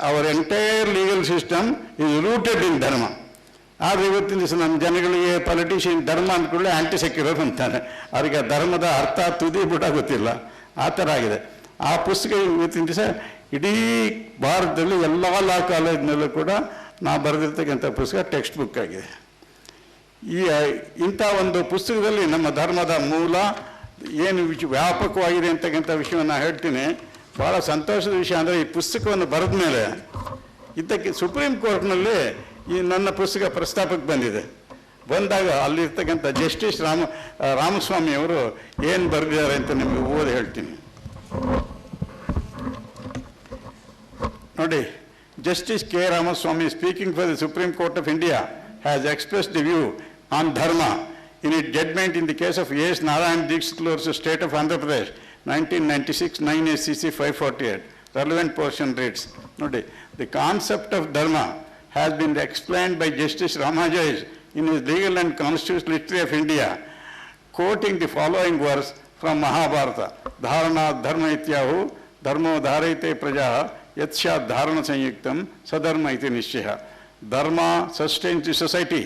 hour entire legal system is rooted ಇನ್ ಧರ್ಮ. ಆದರೆ ಇವತ್ತಿನ ದಿವಸ ನಮ್ಮ ಜನಗಳಿಗೆ ಪೊಲಿಟಿಷಿಯನ್ ಧರ್ಮ ಅಂದ್ಕೊಳ್ಳಿ ಆಂಟಿ ಸೆಕ್ಯುಲರ್ ಅಂತಾನೆ. ಅವರಿಗೆ ಧರ್ಮದ ಅರ್ಥ ತುದಿ ಬಿಡ ಗೊತ್ತಿಲ್ಲ, ಆ ಥರ ಆಗಿದೆ. ಆ ಪುಸ್ತಕ ಇವತ್ತಿನ ದಿವಸ ಇಡೀ ಭಾರತದಲ್ಲಿ ಎಲ್ಲ ಲಾ ಕಾಲೇಜಿನಲ್ಲೂ ಕೂಡ ನಾವು ಬರೆದಿರ್ತಕ್ಕಂಥ ಪುಸ್ತಕ ಟೆಕ್ಸ್ಟ್ ಬುಕ್ ಆಗಿದೆ. ಇಂಥ ಒಂದು ಪುಸ್ತಕದಲ್ಲಿ ನಮ್ಮ ಧರ್ಮದ ಮೂಲ ಏನು ವ್ಯಾಪಕವಾಗಿದೆ ಅಂತಕ್ಕಂಥ ವಿಷಯವನ್ನು ಹೇಳ್ತೀನಿ. ಭಾಳ ಸಂತೋಷದ ವಿಷಯ ಅಂದರೆ ಈ ಪುಸ್ತಕವನ್ನು ಬರೆದ ಮೇಲೆ ಇದಕ್ಕೆ ಸುಪ್ರೀಂ ಕೋರ್ಟ್ನಲ್ಲಿ ಈ ನನ್ನ ಪುಸ್ತಕ ಪ್ರಸ್ತಾಪಕ್ಕೆ ಬಂದಾಗ ಅಲ್ಲಿರ್ತಕ್ಕಂಥ ಜಸ್ಟಿಸ್ ರಾಮಸ್ವಾಮಿಯವರು ಏನು ಬರೆದಿದ್ದಾರೆ ಅಂತ ನಿಮಗೆ ಓದಿ ಹೇಳ್ತೀನಿ ನೋಡಿ. Justice K. Ramaswamy, speaking for the Supreme Court of India, has expressed the view on dharma in its judgment in the case of A.S. Narayan Dixit versus State of Andhra Pradesh, 1996, 9 SCC 548. Relevant portion reads, ನೋಡಿ, the concept of dharma has been explained by Justice Ramajay in his Legal and Constitutional History of India, quoting the following verse from Mahabharata, Dharana dharma ityahu dharmo dharayate praja yatsha dharana sanyuktam sadharma iti nishchaya. Dharma sustains the society,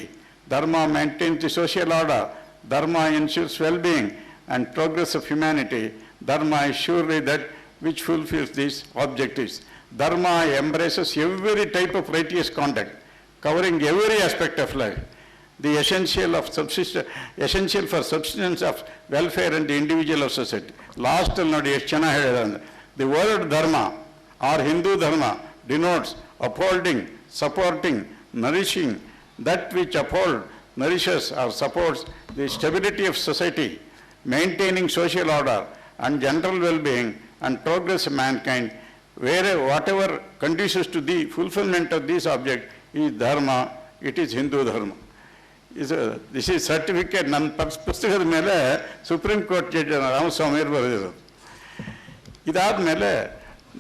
dharma maintains the social order, dharma ensures well-being and progress of humanity. Dharma is surely that which fulfills these objectives. Dharma embraces every type of righteous conduct, covering every aspect of life. The essential for subsistence of welfare and the individual of society. Last ನೋಡಿ ಎಷ್ಟು ಚೆನ್ನಾಗಿ ಹೇಳಿದ ಅಂದರೆ, the word dharma or Hindu dharma denotes upholding, supporting, nourishing that which upholds, nourishes or supports the stability of society, maintaining social order and general well-being and progress of mankind. Whatever conduces to the fulfillment of this object is dharma, it is Hindu dharma. This is certificate ನನ್ನ ಪುಸ್ತಕದ ಮೇಲೆ supreme court judge ರಾಮಸ್ವಾಮಿಯವರು ಬರೆದಿರೋದು. ಇದಾದ ಮೇಲೆ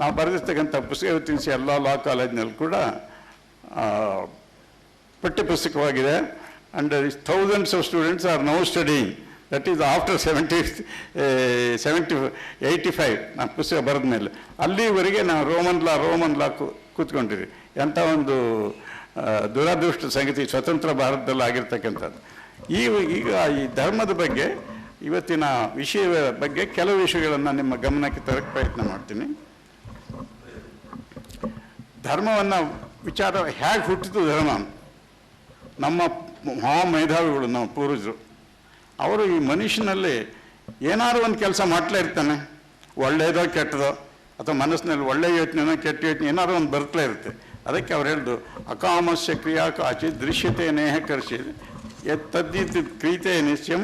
ನಾವು ಬರೆದಿರ್ತಕ್ಕಂಥ ಪುಸ್ತಕ ಇವತ್ತಿನ ಎಲ್ಲ law ಕಾಲೇಜಿನಲ್ಲಿ ಕೂಡ ಪಠ್ಯಪುಸ್ತಕವಾಗಿದೆ. And thousands of students are now studying. That is after 85 ನಾನು ಪುಸ್ತಕ ಬರೆದ ಮೇಲೆ. ಅಲ್ಲಿವರೆಗೆ ನಾವು ರೋಮನ್ ಲಾ ಕೂತ್ಕೊಂಡಿರಿ. ಎಂಥ ಒಂದು ದುರದೃಷ್ಟ ಸಂಗತಿ ಸ್ವತಂತ್ರ ಭಾರತದಲ್ಲಿ ಆಗಿರ್ತಕ್ಕಂಥದ್ದು. ಈಗ ಈ ಧರ್ಮದ ಬಗ್ಗೆ ಇವತ್ತಿನ ವಿಷಯದ ಬಗ್ಗೆ ಕೆಲವು ವಿಷಯಗಳನ್ನು ನಿಮ್ಮ ಗಮನಕ್ಕೆ ತರಕ್ಕೆ ಪ್ರಯತ್ನ ಮಾಡ್ತೀನಿ. ಧರ್ಮವನ್ನು ವಿಚಾರ ಹೇಗೆ ಹುಟ್ಟಿತು ಧರ್ಮ? ನಮ್ಮ ಮಹಾಮೇಧಾವಿಗಳು, ನಮ್ಮ ಪೂರ್ವಜರು, ಅವರು ಈ ಮನುಷ್ಯನಲ್ಲಿ ಏನಾದ್ರು ಒಂದು ಕೆಲಸ ಮಾಡ್ಲೇ ಇರ್ತಾನೆ. ಒಳ್ಳೆಯದೋ ಕೆಟ್ಟದೋ, ಅಥವಾ ಮನಸ್ಸಿನಲ್ಲಿ ಒಳ್ಳೆಯ ಯೋಚನೆನೋ ಕೆಟ್ಟ ಯೋಚನೆ ಏನಾದ್ರು ಒಂದು ಬರ್ತಲೇ ಇರುತ್ತೆ. ಅದಕ್ಕೆ ಅವ್ರು ಹೇಳ್ದು, ಅಕಾಮಸ್ಯ ಕ್ರಿಯಾ ಕಾಚಿ ದೃಶ್ಯತೆ ನೇಹ ಕರ್ಷಿ ತದ್ದಿತ್ ಕ್ರೀತೆ ನಿಶ್ಚಯಂ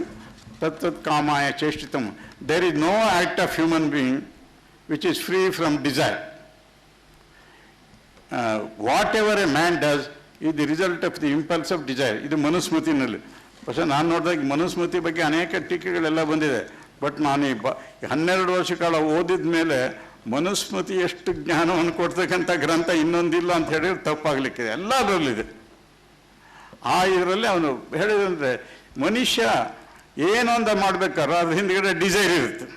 ತತ್ತತ್ ಕಾಮಾಯ ಚೇಷ್ಟಿತಂ. There is no act of human being which is free from desire. Whatever a man does is the result of the impulse of desire. ಇದು ಮನುಸ್ಮೃತಿನಲ್ಲಿ. പക്ഷേ ನಾನು ನೋಡಿದಾಗ ಮನುಸ್ಮೃತಿ ಬಗ್ಗೆ ಅನೇಕ ಟೀಕೆಗಳೆಲ್ಲ ಬಂದಿದೆ. ಬಟ್ ನಾನು ಈ 12 ವರ್ಷ ಕಾಲ ಓದಿದ ಮೇಲೆ ಮನುಸ್ಮೃತಿ ಎಷ್ಟು ಜ್ಞಾನವನ್ನು ಕೊಡ್ತಕ್ಕಂಥ ಗ್ರಂಥ ಇನ್ನೊಂದಿಲ್ಲ ಅಂತ ಹೇಳಿದ್ರೆ ತಪ್ಪಾಗಲಿಕ್ಕಿದೆ. ಎಲ್ಲ ಅದರಲ್ಲಿದೆ. ಆ ಇದರಲ್ಲಿ ಅವನು ಹೇಳಿದಂದರೆ, ಮನುಷ್ಯ ಏನೊಂದ ಮಾಡಬೇಕಾದ್ರೆ ಅದ್ರ ಹಿಂದ್ಗಡೆ ಡಿಸೈರ್ ಇರುತ್ತೆ.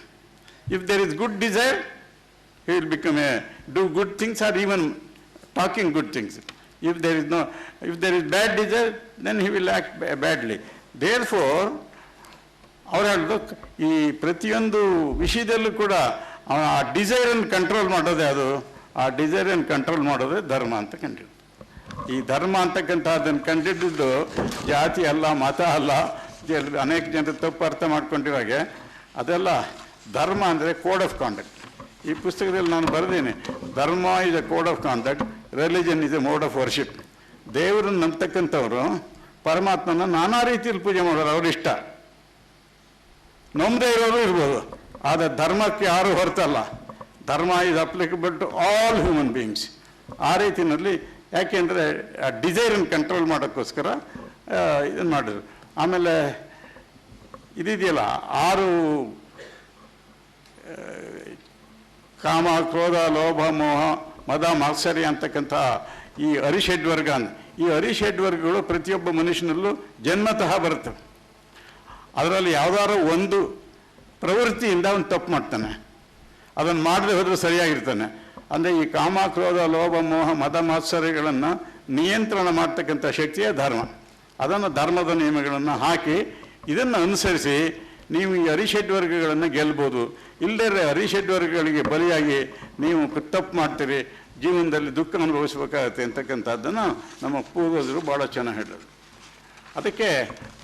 If there is good desire, he will become do good things or even talking good things. If there is bad desire, then he will act badly. Therefore, ಅವ್ರು ಹೇಳಿದ್ರು, ಈ ಪ್ರತಿಯೊಂದು ವಿಷಯದಲ್ಲೂ ಕೂಡ ಆ ಡಿಸೈರನ್ನು ಕಂಟ್ರೋಲ್ ಮಾಡೋದೇ ಆ ಡಿಸೈರನ್ನು ಕಂಟ್ರೋಲ್ ಮಾಡೋದೇ ಧರ್ಮ ಅಂತ ಕಂಡಿದ್ದು. ಈ ಧರ್ಮ ಅಂತಕ್ಕಂಥದ್ದನ್ನು ಕಂಡಿದ್ದು ಜಾತಿ ಅಲ್ಲ, ಮತ ಅಲ್ಲ. ಅನೇಕ ಜನರು ತಪ್ಪು ಅರ್ಥ ಮಾಡ್ಕೊಂಡಿರುವಾಗೆ ಅದೆಲ್ಲ ಧರ್ಮ ಅಂದರೆ ಕೋಡ್ ಆಫ್ ಕಾಂಡಕ್ಟ್. ಈ ಪುಸ್ತಕದಲ್ಲಿ ನಾನು ಬರೆದೇನೆ, ಧರ್ಮ is A code of conduct, religion is A mode of worship. ದೇವರನ್ನು ನಂಬ್ತಕ್ಕಂಥವ್ರು ಪರಮಾತ್ಮನ ನಾನಾ ರೀತಿಯಲ್ಲಿ ಪೂಜೆ ಮಾಡೋರು, ಅವ್ರ ಇಷ್ಟ. ನಂಬದೇ ಇರೋರು ಇರ್ಬೋದು, ಆದರೆ ಧರ್ಮಕ್ಕೆ ಯಾರು ಹೊರತಲ್ಲ. Dharma is applicable to all human beings. ಆ ರೀತಿಯಲ್ಲಿ ಯಾಕೆಂದರೆ ಆ ಡಿಸೈರನ್ನು ಕಂಟ್ರೋಲ್ ಮಾಡೋಕ್ಕೋಸ್ಕರ ಇದನ್ನು ಮಾಡಿದ್ರು. ಆಮೇಲೆ ಇದೆಯಲ್ಲ, 6 ಕಾಮ, ಕ್ರೋಧ, ಲೋಭ, ಮೋಹ, ಮದ, ಮಾತ್ಸರ್ಯ ಅಂತಕ್ಕಂಥ ಈ ಅರಿಷಡ್ವರ್ಗ. ಈ ಅರಿಷಡ್ವರ್ಗಗಳು ಪ್ರತಿಯೊಬ್ಬ ಮನುಷ್ಯನಲ್ಲೂ ಜನ್ಮತಃ ಬರುತ್ತೆ. ಅದರಲ್ಲಿ ಯಾವುದಾದ್ರು ಒಂದು ಪ್ರವೃತ್ತಿಯಿಂದ ಅವನು ತಪ್ಪು ಮಾಡ್ತಾನೆ, ಅದನ್ನು ಮಾಡದೆ ಹೋದರೆ ಸರಿಯಾಗಿರ್ತಾನೆ. ಅಂದರೆ ಈ ಕಾಮ, ಕ್ರೋಧ, ಲೋಭ, ಮೋಹ, ಮದ, ಮಾತ್ಸರ್ಯಗಳನ್ನು ನಿಯಂತ್ರಣ ಮಾಡ್ತಕ್ಕಂಥ ಶಕ್ತಿಯೇ ಧರ್ಮ. ಅದನ್ನು ಧರ್ಮದ ನಿಯಮಗಳನ್ನು ಹಾಕಿ ಇದನ್ನು ಅನುಸರಿಸಿ ನೀವು ಈ ಅರಿಷಡ್ವರ್ಗಗಳನ್ನು ಗೆಲ್ಬೋದು. ಇಲ್ಲದೇ ಅರಿಷಡ್ವರ್ಗಗಳಿಗೆ ಬಲಿಯಾಗಿ ನೀವು ತಪ್ಪು ಮಾಡ್ತೀರಿ, ಜೀವನದಲ್ಲಿ ದುಃಖ ಅನುಭವಿಸಬೇಕಾಗತ್ತೆ ಅಂತಕ್ಕಂಥದ್ದನ್ನು ನಮ್ಮ ಪೂರ್ವಜರು ಭಾಳ ಚೆನ್ನಾಗಿ ಹೇಳಿದರು. ಅದಕ್ಕೆ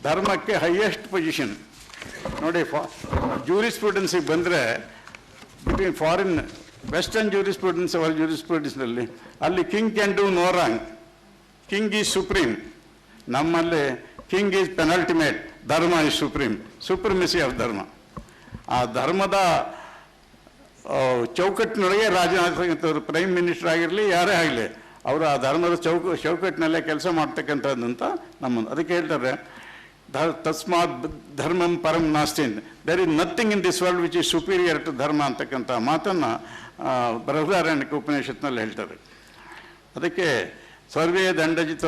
ಧರ್ಮಕ್ಕೆ ಹೈಯೆಸ್ಟ್ ಪೊಸಿಷನ್ ನೋಡಿ. ಜೂರಿಸ್ಪ್ರುಡೆನ್ಸಿಗೆ ಬಂದರೆ ಬಿಟ್ವೀನ್ ಫಾರಿನ್ ವೆಸ್ಟರ್ನ್ ಜೂರಿಸ್ಪ್ರುಡೆನ್ಸ್ ಅವರ ಜೂರಿಸ್ಪ್ರುಡೆನ್ಸ್ನಲ್ಲಿ ಅಲ್ಲಿ king can do no wrong, king is supreme. ನಮ್ಮಲ್ಲಿ king is penultimate, dharma is supreme, supremacy of dharma. ಆ ಧರ್ಮದ ಚೌಕಟ್ಟಿನೊಳಗೆ ರಾಜನಾಥರು ಪ್ರೈಮ್ ಮಿನಿಸ್ಟರ್ ಆಗಿರಲಿ ಯಾರೇ ಆಗಲಿ ಅವರು ಆ ಧರ್ಮದ ಚೌಕಟ್ಟಿನಲ್ಲೇ ಕೆಲಸ ಮಾಡ್ತಕ್ಕಂಥದ್ದಂತ ನಮ್ಮದು. ಅದಕ್ಕೆ ಹೇಳ್ತಾರೆ ತಸ್ಮಾತ್ ಧರ್ಮಂ ಪರಂ ನಾಸ್ತಿ, there is nothing in this world which is superior to dharma ಅಂತಕ್ಕಂಥ ಮಾತನ್ನು ಬೃಹದಾರಣ್ಯಕ ಉಪನಿಷತ್ನಲ್ಲಿ ಹೇಳ್ತಾರೆ. ಅದಕ್ಕೆ ಸರ್ವೇ ದಂಡಜಿತ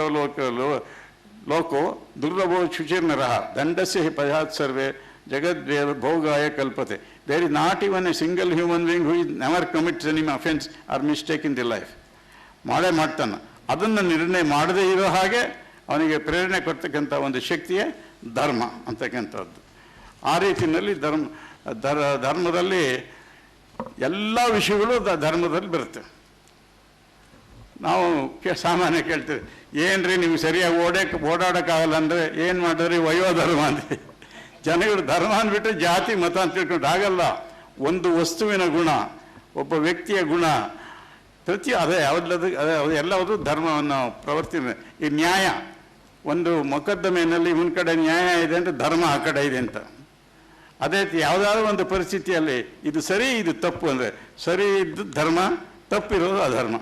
ಲೋಕೋ ದುರ್ಲಭೋ ಶುಚಿರ್ನರಃ ದಂಡಸ್ಯ ಹಿ ಪಯಾತ್ ಸರ್ವೇ ಜಗದ್ವೇ ಭೋಗಾಯ ಕಲ್ಪತೆ. There is not even a single human being who is never commits any offence or mistake in the life. ಮಾಡೇ ಮಾಡ್ತಾನೆ. ಅದನ್ನು ನಿರ್ಣಯ ಮಾಡದೇ ಇರೋ ಹಾಗೆ ಅವನಿಗೆ ಪ್ರೇರಣೆ ಕೊಡ್ತಕ್ಕಂಥ ಒಂದು ಶಕ್ತಿಯೇ ಧರ್ಮ ಅಂತಕ್ಕಂಥದ್ದು. ಆ ರೀತಿಯಲ್ಲಿ ಧರ್ಮದಲ್ಲಿ ಎಲ್ಲ ವಿಷಯಗಳು ಧರ್ಮದಲ್ಲಿ ಬರುತ್ತೆ. ನಾವು ಸಾಮಾನ್ಯ ಕೇಳ್ತೇವೆ, ಏನ್ರಿ ನೀವು ಸರಿಯಾಗಿ ಓಡಾಡೋಕ್ಕಾಗಲ್ಲ ಅಂದರೆ ಏನು ಮಾಡಿದ್ರಿ ವಯೋಧರ್ಮ ಅಂದರೆ. ಜನಗಳು ಧರ್ಮ ಅಂದ್ಬಿಟ್ರೆ ಜಾತಿ ಮತ ಅಂತ ತಿಳ್ಕೊಂಡು ಆಗಲ್ಲ. ಒಂದು ವಸ್ತುವಿನ ಗುಣ, ಒಬ್ಬ ವ್ಯಕ್ತಿಯ ಗುಣ, ಅದೇ ಎಲ್ಲವೂ ಧರ್ಮವನ್ನು ಪ್ರವರ್ತನೆ. ಈ ನ್ಯಾಯ, ಒಂದು ಮೊಕದ್ದಮೆಯಲ್ಲಿ ಇವನ ಕಡೆ ನ್ಯಾಯ ಇದೆ ಅಂದರೆ ಧರ್ಮ ಆ ಕಡೆ ಇದೆ ಅಂತ. ಅದೇ ರೀತಿ ಯಾವುದಾದ್ರೂ ಒಂದು ಪರಿಸ್ಥಿತಿಯಲ್ಲಿ ಇದು ಸರಿ ಇದು ತಪ್ಪು ಅಂದರೆ ಸರಿ ಇದ್ದು ಧರ್ಮ, ತಪ್ಪಿರೋದು ಅಧರ್ಮ.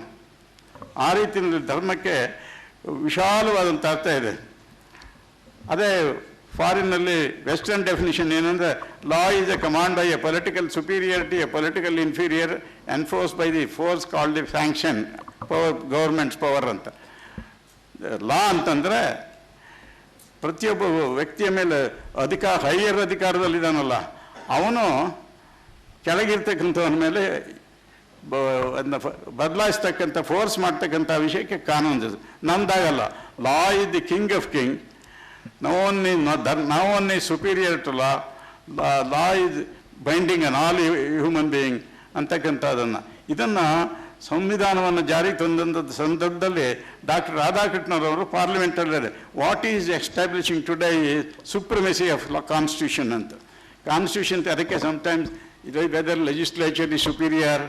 ಆ ರೀತಿಯಲ್ಲಿ ಧರ್ಮಕ್ಕೆ ವಿಶಾಲವಾದಂಥ ಅರ್ಥ ಇದೆ. ಅದೇ ಫಾರಿನ್ನಲ್ಲಿ ವೆಸ್ಟರ್ನ್ ಡೆಫಿನಿಷನ್ ಏನಂದರೆ law is a command by a political superiority, a political inferior enforce by the force called the sanction power, government's power ಅಂತ. ಲಾ ಅಂತಂದರೆ ಪ್ರತಿಯೊಬ್ಬ ವ್ಯಕ್ತಿಯ ಮೇಲೆ ಹೈಯರ್ ಅಧಿಕಾರದಲ್ಲಿದ್ದಾನಲ್ಲ ಅವನು ಕೆಳಗಿರ್ತಕ್ಕಂಥವನ ಮೇಲೆ ಅದನ್ನ ಬದಲಾಯಿಸ್ತಕ್ಕಂಥ ಫೋರ್ಸ್ ಮಾಡ್ತಕ್ಕಂಥ ವಿಷಯಕ್ಕೆ ಕಾನೂನು. ನಮ್ದಾಗಲ್ಲ. Law is the king of king, no one is superior to law, law is binding on all human being ಅಂತಕ್ಕಂಥದ್ದನ್ನು. ಇದನ್ನು ಸಂವಿಧಾನವನ್ನು ಜಾರಿಗೆ ತಂದಂಥ ಸಂದರ್ಭದಲ್ಲಿ ಡಾಕ್ಟರ್ ರಾಧಾಕೃಷ್ಣರವರು ಪಾರ್ಲಿಮೆಂಟಲ್ಲಿ what is establishing today is supremacy of constitution ಅಂತ. ಕಾನ್ಸ್ಟಿಟ್ಯೂಷನ್ ಅದಕ್ಕೆ sometimes whether legislature is superior,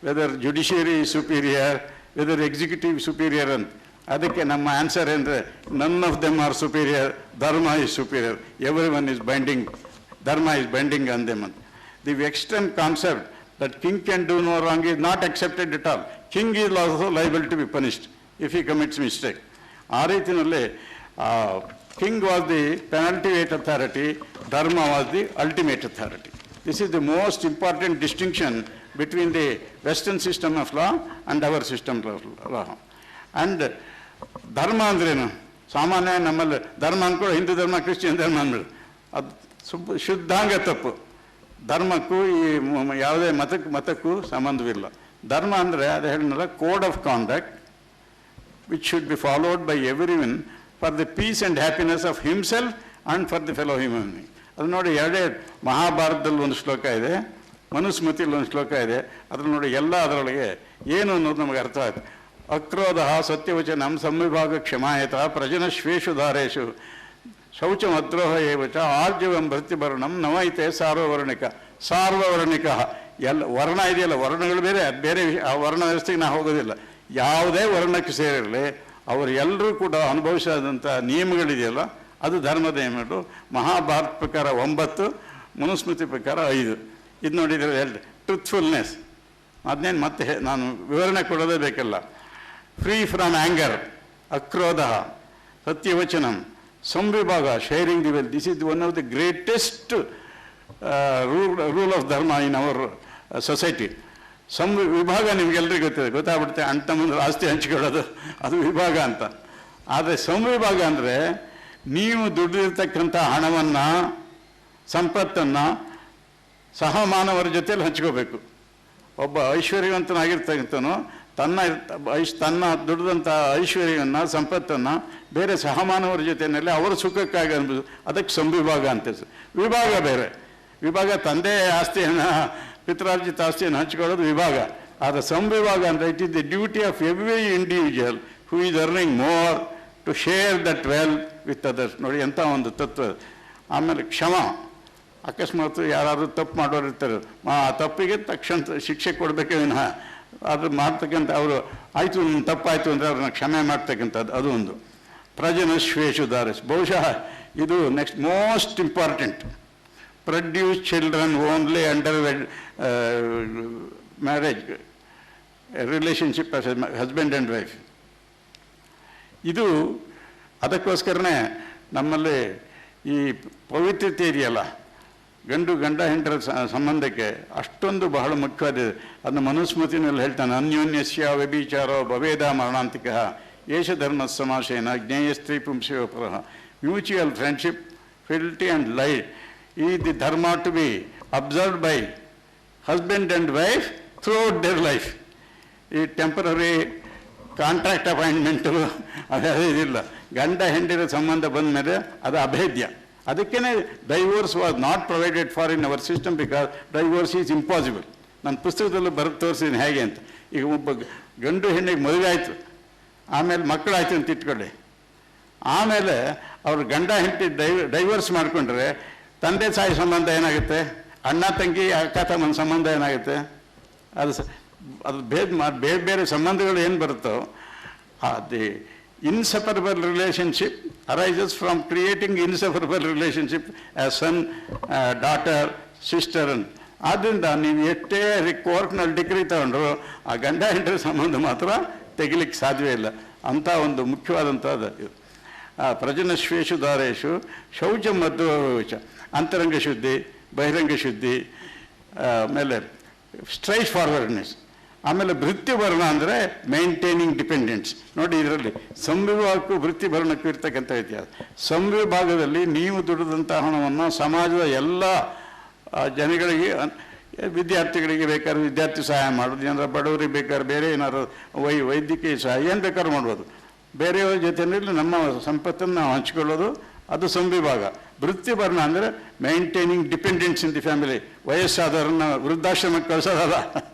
whether judiciary is superior, whether executive superior ಅಂತ. ಅದಕ್ಕೆ ನಮ್ಮ ಆನ್ಸರ್ ಅಂದರೆ none of them are superior, dharma is superior, every one is binding, ಧರ್ಮ is binding on them ಅಂತ. The western concept that king can do no wrong is not accepted at all. King is also liable to be punished if he commits mistake. ಆ ರೀತಿಯಲ್ಲಿ king was the penultimate authority, dharma was the ultimate authority. This is the most important distinction between the western system of law and our system of law. And ಧರ್ಮ ಅಂದ್ರೇನು? ಸಾಮಾನ್ಯ ನಮ್ಮಲ್ಲಿ ಧರ್ಮ ಅಂದ್ಕೊಂಡು ಹಿಂದೂ ಧರ್ಮ, Christian ಧರ್ಮ ಅಂದ್ಬಿಡು, ಅದು ಶುದ್ಧಾಂಗ ತಪ್ಪು. ಧರ್ಮಕ್ಕೂ ಈ ಯಾವುದೇ ಮತಕ್ಕೂ ಸಂಬಂಧವಿಲ್ಲ. ಧರ್ಮ ಅಂದರೆ ಅದು ಹೇಳಿದ್ನಲ್ಲ, code of conduct which should be followed by everyone for the peace and happiness of himself and for the fellow human being. ಅದು ನೋಡಿ, ಎರಡೇ ಮಹಾಭಾರತದಲ್ಲಿ ಒಂದು ಶ್ಲೋಕ ಇದೆ, ಮನುಸ್ಮೃತಿಯಲ್ಲಿ ಒಂದು ಶ್ಲೋಕ ಇದೆ. ಅದ್ರಲ್ಲಿ ನೋಡಿ ಎಲ್ಲ ಅದರೊಳಗೆ ಏನು ಅನ್ನೋದು ನಮಗೆ ಅರ್ಥ ಆಯ್ತು. ಅಕ್ರೋಧ ಸತ್ಯವಚನಂ ಸಂವಿಭಾಗ ಕ್ಷಮಾಯತ ಪ್ರಜನಶ್ವೇಷು ಧಾರೇಶು ಶೌಚಂ ಅದ್ರೋಹ ಏವಚ ಆರ್ಜವಂ ಭೃತ್ಯಭರಣಂ ನವೈತೆ ಸಾರ್ವವರ್ಣಿಕ. ಸಾರ್ವವರ್ಣಿಕ ಎಲ್ಲ ವರ್ಣ ಇದೆಯಲ್ಲ, ವರ್ಣಗಳು ಬೇರೆ, ಅದು ಬೇರೆ ವಿಷಯ. ಆ ವರ್ಣ ವ್ಯವಸ್ಥೆಗೆ ನಾವು ಹೋಗೋದಿಲ್ಲ. ಯಾವುದೇ ವರ್ಣಕ್ಕೆ ಸೇರಿರಲಿ ಅವರು ಎಲ್ಲರೂ ಕೂಡ ಅನುಭವಿಸಿದಂಥ ನಿಯಮಗಳಿದೆಯಲ್ಲ, ಅದು ಧರ್ಮದ ನಿಯಮಗಳು. ಮಹಾಭಾರತ ಪ್ರಕಾರ 9, ಮನುಸ್ಮೃತಿ ಪ್ರಕಾರ 5. ಇದು ನೋಡಿದರೆ ಹೇಳಿ ಟ್ರೂತ್ಫುಲ್ನೆಸ್, ಅದನ್ನೇನು ಮತ್ತೆ ನಾನು ವಿವರಣೆ ಕೊಡೋದೇ ಬೇಕಲ್ಲ. ಫ್ರೀ ಫ್ರಮ್ ಆ್ಯಂಗರ್, ಅಕ್ರೋಧ, ಸತ್ಯವಚನಂ, ಸಂವಿಭಾಗ, sharing the wealth. This is one of the greatest rule of dharma in our society. ವಿಭಾಗ ನಿಮಗೆಲ್ಲರಿಗೂ ಗೊತ್ತಾಗ್ಬಿಡುತ್ತೆ, ಅಣ್ಣ ತಮ್ಮಂದ್ರೆ ಆಸ್ತಿ ಹಂಚ್ಕೊಳ್ಳೋದು ಅದು ವಿಭಾಗ ಅಂತ. ಆದರೆ ಸಂವಿಭಾಗ ಅಂದರೆ ನೀವು ದುಡ್ಡಿರ್ತಕ್ಕಂಥ ಹಣವನ್ನು, ಸಂಪತ್ತನ್ನು ಸಹ ಮಾನವರ ಜೊತೆಯಲ್ಲಿ ಹಂಚ್ಕೋಬೇಕು. ಒಬ್ಬ ಐಶ್ವರ್ಯವಂತನಾಗಿರ್ತಕ್ಕಂಥನು ತನ್ನ ದುಡಿದಂಥ ಐಶ್ವರ್ಯವನ್ನು ಸಂಪತ್ತನ್ನು ಬೇರೆ ಸಹಮಾನವರ ಜೊತೆಯಲ್ಲಿ ಅವರ ಸುಖಕ್ಕಾಗಿ ಅನ್ಬೋದು. ಅದಕ್ಕೆ ಸಂವಿಭಾಗ ಅಂತ. ವಿಭಾಗ ಬೇರೆ. ವಿಭಾಗ ತಂದೆ ಆಸ್ತಿಯನ್ನು, ಪಿತ್ರಾರ್ಜಿತ ಆಸ್ತಿಯನ್ನು ಹಂಚ್ಕೊಳ್ಳೋದು ವಿಭಾಗ. ಆದರೆ ಸಂವಿಭಾಗ ಅಂದರೆ it is the duty of every individual who is earning more to share that wealth with others. ನೋಡಿ ಎಂಥ ಒಂದು ತತ್ವ. ಆಮೇಲೆ ಕ್ಷಮ. ಅಕಸ್ಮಾತ್ ಯಾರಾದರೂ ತಪ್ಪು ಮಾಡೋರು ಇರ್ತಾರೆ, ಆ ತಪ್ಪಿಗೆ ತಕ್ಷಣ ಶಿಕ್ಷೆ ಕೊಡಬೇಕೇ ವಿನಃ ಅದು ಮಾಡ್ತಕ್ಕಂಥ ಅವರು ಆಯಿತು ತಪ್ಪಾಯಿತು ಅಂದರೆ ಅವ್ರನ್ನ ಕ್ಷಮೆ ಮಾಡ್ತಕ್ಕಂಥದ್ದು ಅದು ಒಂದು. ಪ್ರಜನಶ್ವೇಷು ದಾರಸ್. ಬಹುಶಃ ಇದು next most important. Produce children only under marriage relationship husband and wife. ಇದು ಅದಕ್ಕೋಸ್ಕರನೇ ನಮ್ಮಲ್ಲಿ ಈ ಪವಿತ್ರತೆ ಇದೆಯಲ್ಲ, ಗಂಡ ಹೆಂಡರ ಸಂಬಂಧಕ್ಕೆ ಅಷ್ಟೊಂದು ಬಹಳ ಮುಖ್ಯವಾದಿದೆ. ಅದನ್ನು ಮನುಸ್ಮೃತಿನಲ್ಲಿ ಹೇಳ್ತಾನೆ, ಅನ್ಯೋನ್ಯಸ್ಯ ವ್ಯಭಿಚಾರೋ ಭವೇದ ಮರಣಾಂತಿಕ ಏಷ ಧರ್ಮ ಸಮಾಶೇನ ಜ್ಞೇಯ ಸ್ತ್ರೀ ಪುಂಸೋಪರ. Mutual friendship, fealty and life is the dharma to be observed by husband and wife throughout their life. ಈ ಟೆಂಪರರಿ ಕಾಂಟ್ರಾಕ್ಟ್ ಅಪಾಯಿಂಟ್ಮೆಂಟು ಅದಿಲ್ಲ. ಗಂಡ ಹೆಂಡಿರ ಸಂಬಂಧ ಬಂದ ಮೇಲೆ ಅದು ಅಭೇದ್ಯ. ಅದಕ್ಕೇ divorce was not provided for in our system because divorce is impossible. ನನ್ನ ಪುಸ್ತಕದಲ್ಲೂ ಬರೆದು ತೋರಿಸಿದ್ದೀನಿ ಹೇಗೆ ಅಂತ. ಈಗ ಒಬ್ಬ ಗಂಡು ಹೆಣ್ಣಿಗೆ ಮದುವೆ ಆಯಿತು, ಆಮೇಲೆ ಮಕ್ಕಳಾಯ್ತು ಅಂತ ಇಟ್ಕೊಳ್ಳಿ. ಆಮೇಲೆ ಅವರು ಗಂಡ ಹೆಂಡತಿ ಡೈವರ್ಸ್ ಮಾಡಿಕೊಂಡ್ರೆ ತಂದೆ ತಾಯಿ ಸಂಬಂಧ ಏನಾಗುತ್ತೆ, ಅಣ್ಣ ತಂಗಿ ಅಕ್ಕ ತಮ್ಮನ ಸಂಬಂಧ ಏನಾಗುತ್ತೆ, ಅದು ಬೇರೆ ಬೇರೆ ಸಂಬಂಧಗಳು ಏನು ಬರುತ್ತೋ the inseparable relationship arises from creating inseparable relationship as son, daughter, sister. ಆದ್ದರಿಂದ ನೀವು ಎಷ್ಟೇ ಕೋರ್ಟ್ನಲ್ಲಿ ಡಿಗ್ರಿ ತಗೊಂಡ್ರು ಆ ಗಂಡ ಹೆಂಡರ ಸಂಬಂಧ ಮಾತ್ರ ತೆಗಿಲಿಕ್ಕೆ ಸಾಧ್ಯವೇ ಇಲ್ಲ. ಅಂಥ ಒಂದು ಮುಖ್ಯವಾದಂಥದ್ದು. ಪ್ರಜನಶ್ವೇಷು ದಾರೇಶು ಶೌಚ ಮಧ್ವಚ. ಅಂತರಂಗ ಶುದ್ಧಿ, ಬಹಿರಂಗ ಶುದ್ಧಿ, ಆಮೇಲೆ ಸ್ಟ್ರೈಟ್ ಫಾರ್ವರ್ಡ್ನೆಸ್. ಆಮೇಲೆ ವೃತ್ತಿಭರಣ ಅಂದರೆ ಮೇಂಟೈನಿಂಗ್ ಡಿಪೆಂಡೆನ್ಸ್. ನೋಡಿ, ಇದರಲ್ಲಿ ಸಂವಿಭಾಗಕ್ಕೂ ವೃತ್ತಿಭರಣಕ್ಕೂ ಇರ್ತಕ್ಕಂಥ ವ್ಯತ್ಯಾಸ. ಸಂವಿಭಾಗದಲ್ಲಿ ನೀವು ದುಡಿದಂಥ ಹಣವನ್ನು ಸಮಾಜದ ಎಲ್ಲ ಜನಗಳಿಗೆ, ವಿದ್ಯಾರ್ಥಿಗಳಿಗೆ ಬೇಕಾದ್ರೆ ವಿದ್ಯಾರ್ಥಿ ಸಹಾಯ ಮಾಡೋದು, ಏನಾರು ಬಡವರಿಗೆ ಬೇಕಾದ್ರೆ ಬೇರೆ ಏನಾರು ವೈದ್ಯಕೀಯ ಸಹಾಯ ಏನು ಬೇಕಾದ್ರೂ ಮಾಡ್ಬೋದು. ಬೇರೆಯವ್ರ ಜೊತೆಯಲ್ಲಿ ನಮ್ಮ ಸಂಪತ್ತನ್ನು ನಾವು ಹಂಚ್ಕೊಳ್ಳೋದು, ಅದು ಸಂವಿಭಾಗ. ವೃತ್ತಿಭರಣ ಅಂದರೆ maintaining dependents in the family. ವಯಸ್ಸಾದವ್ರನ್ನ ವೃದ್ಧಾಶ್ರಮಕ್ಕೆ ಕಳಿಸೋದಲ್ಲ,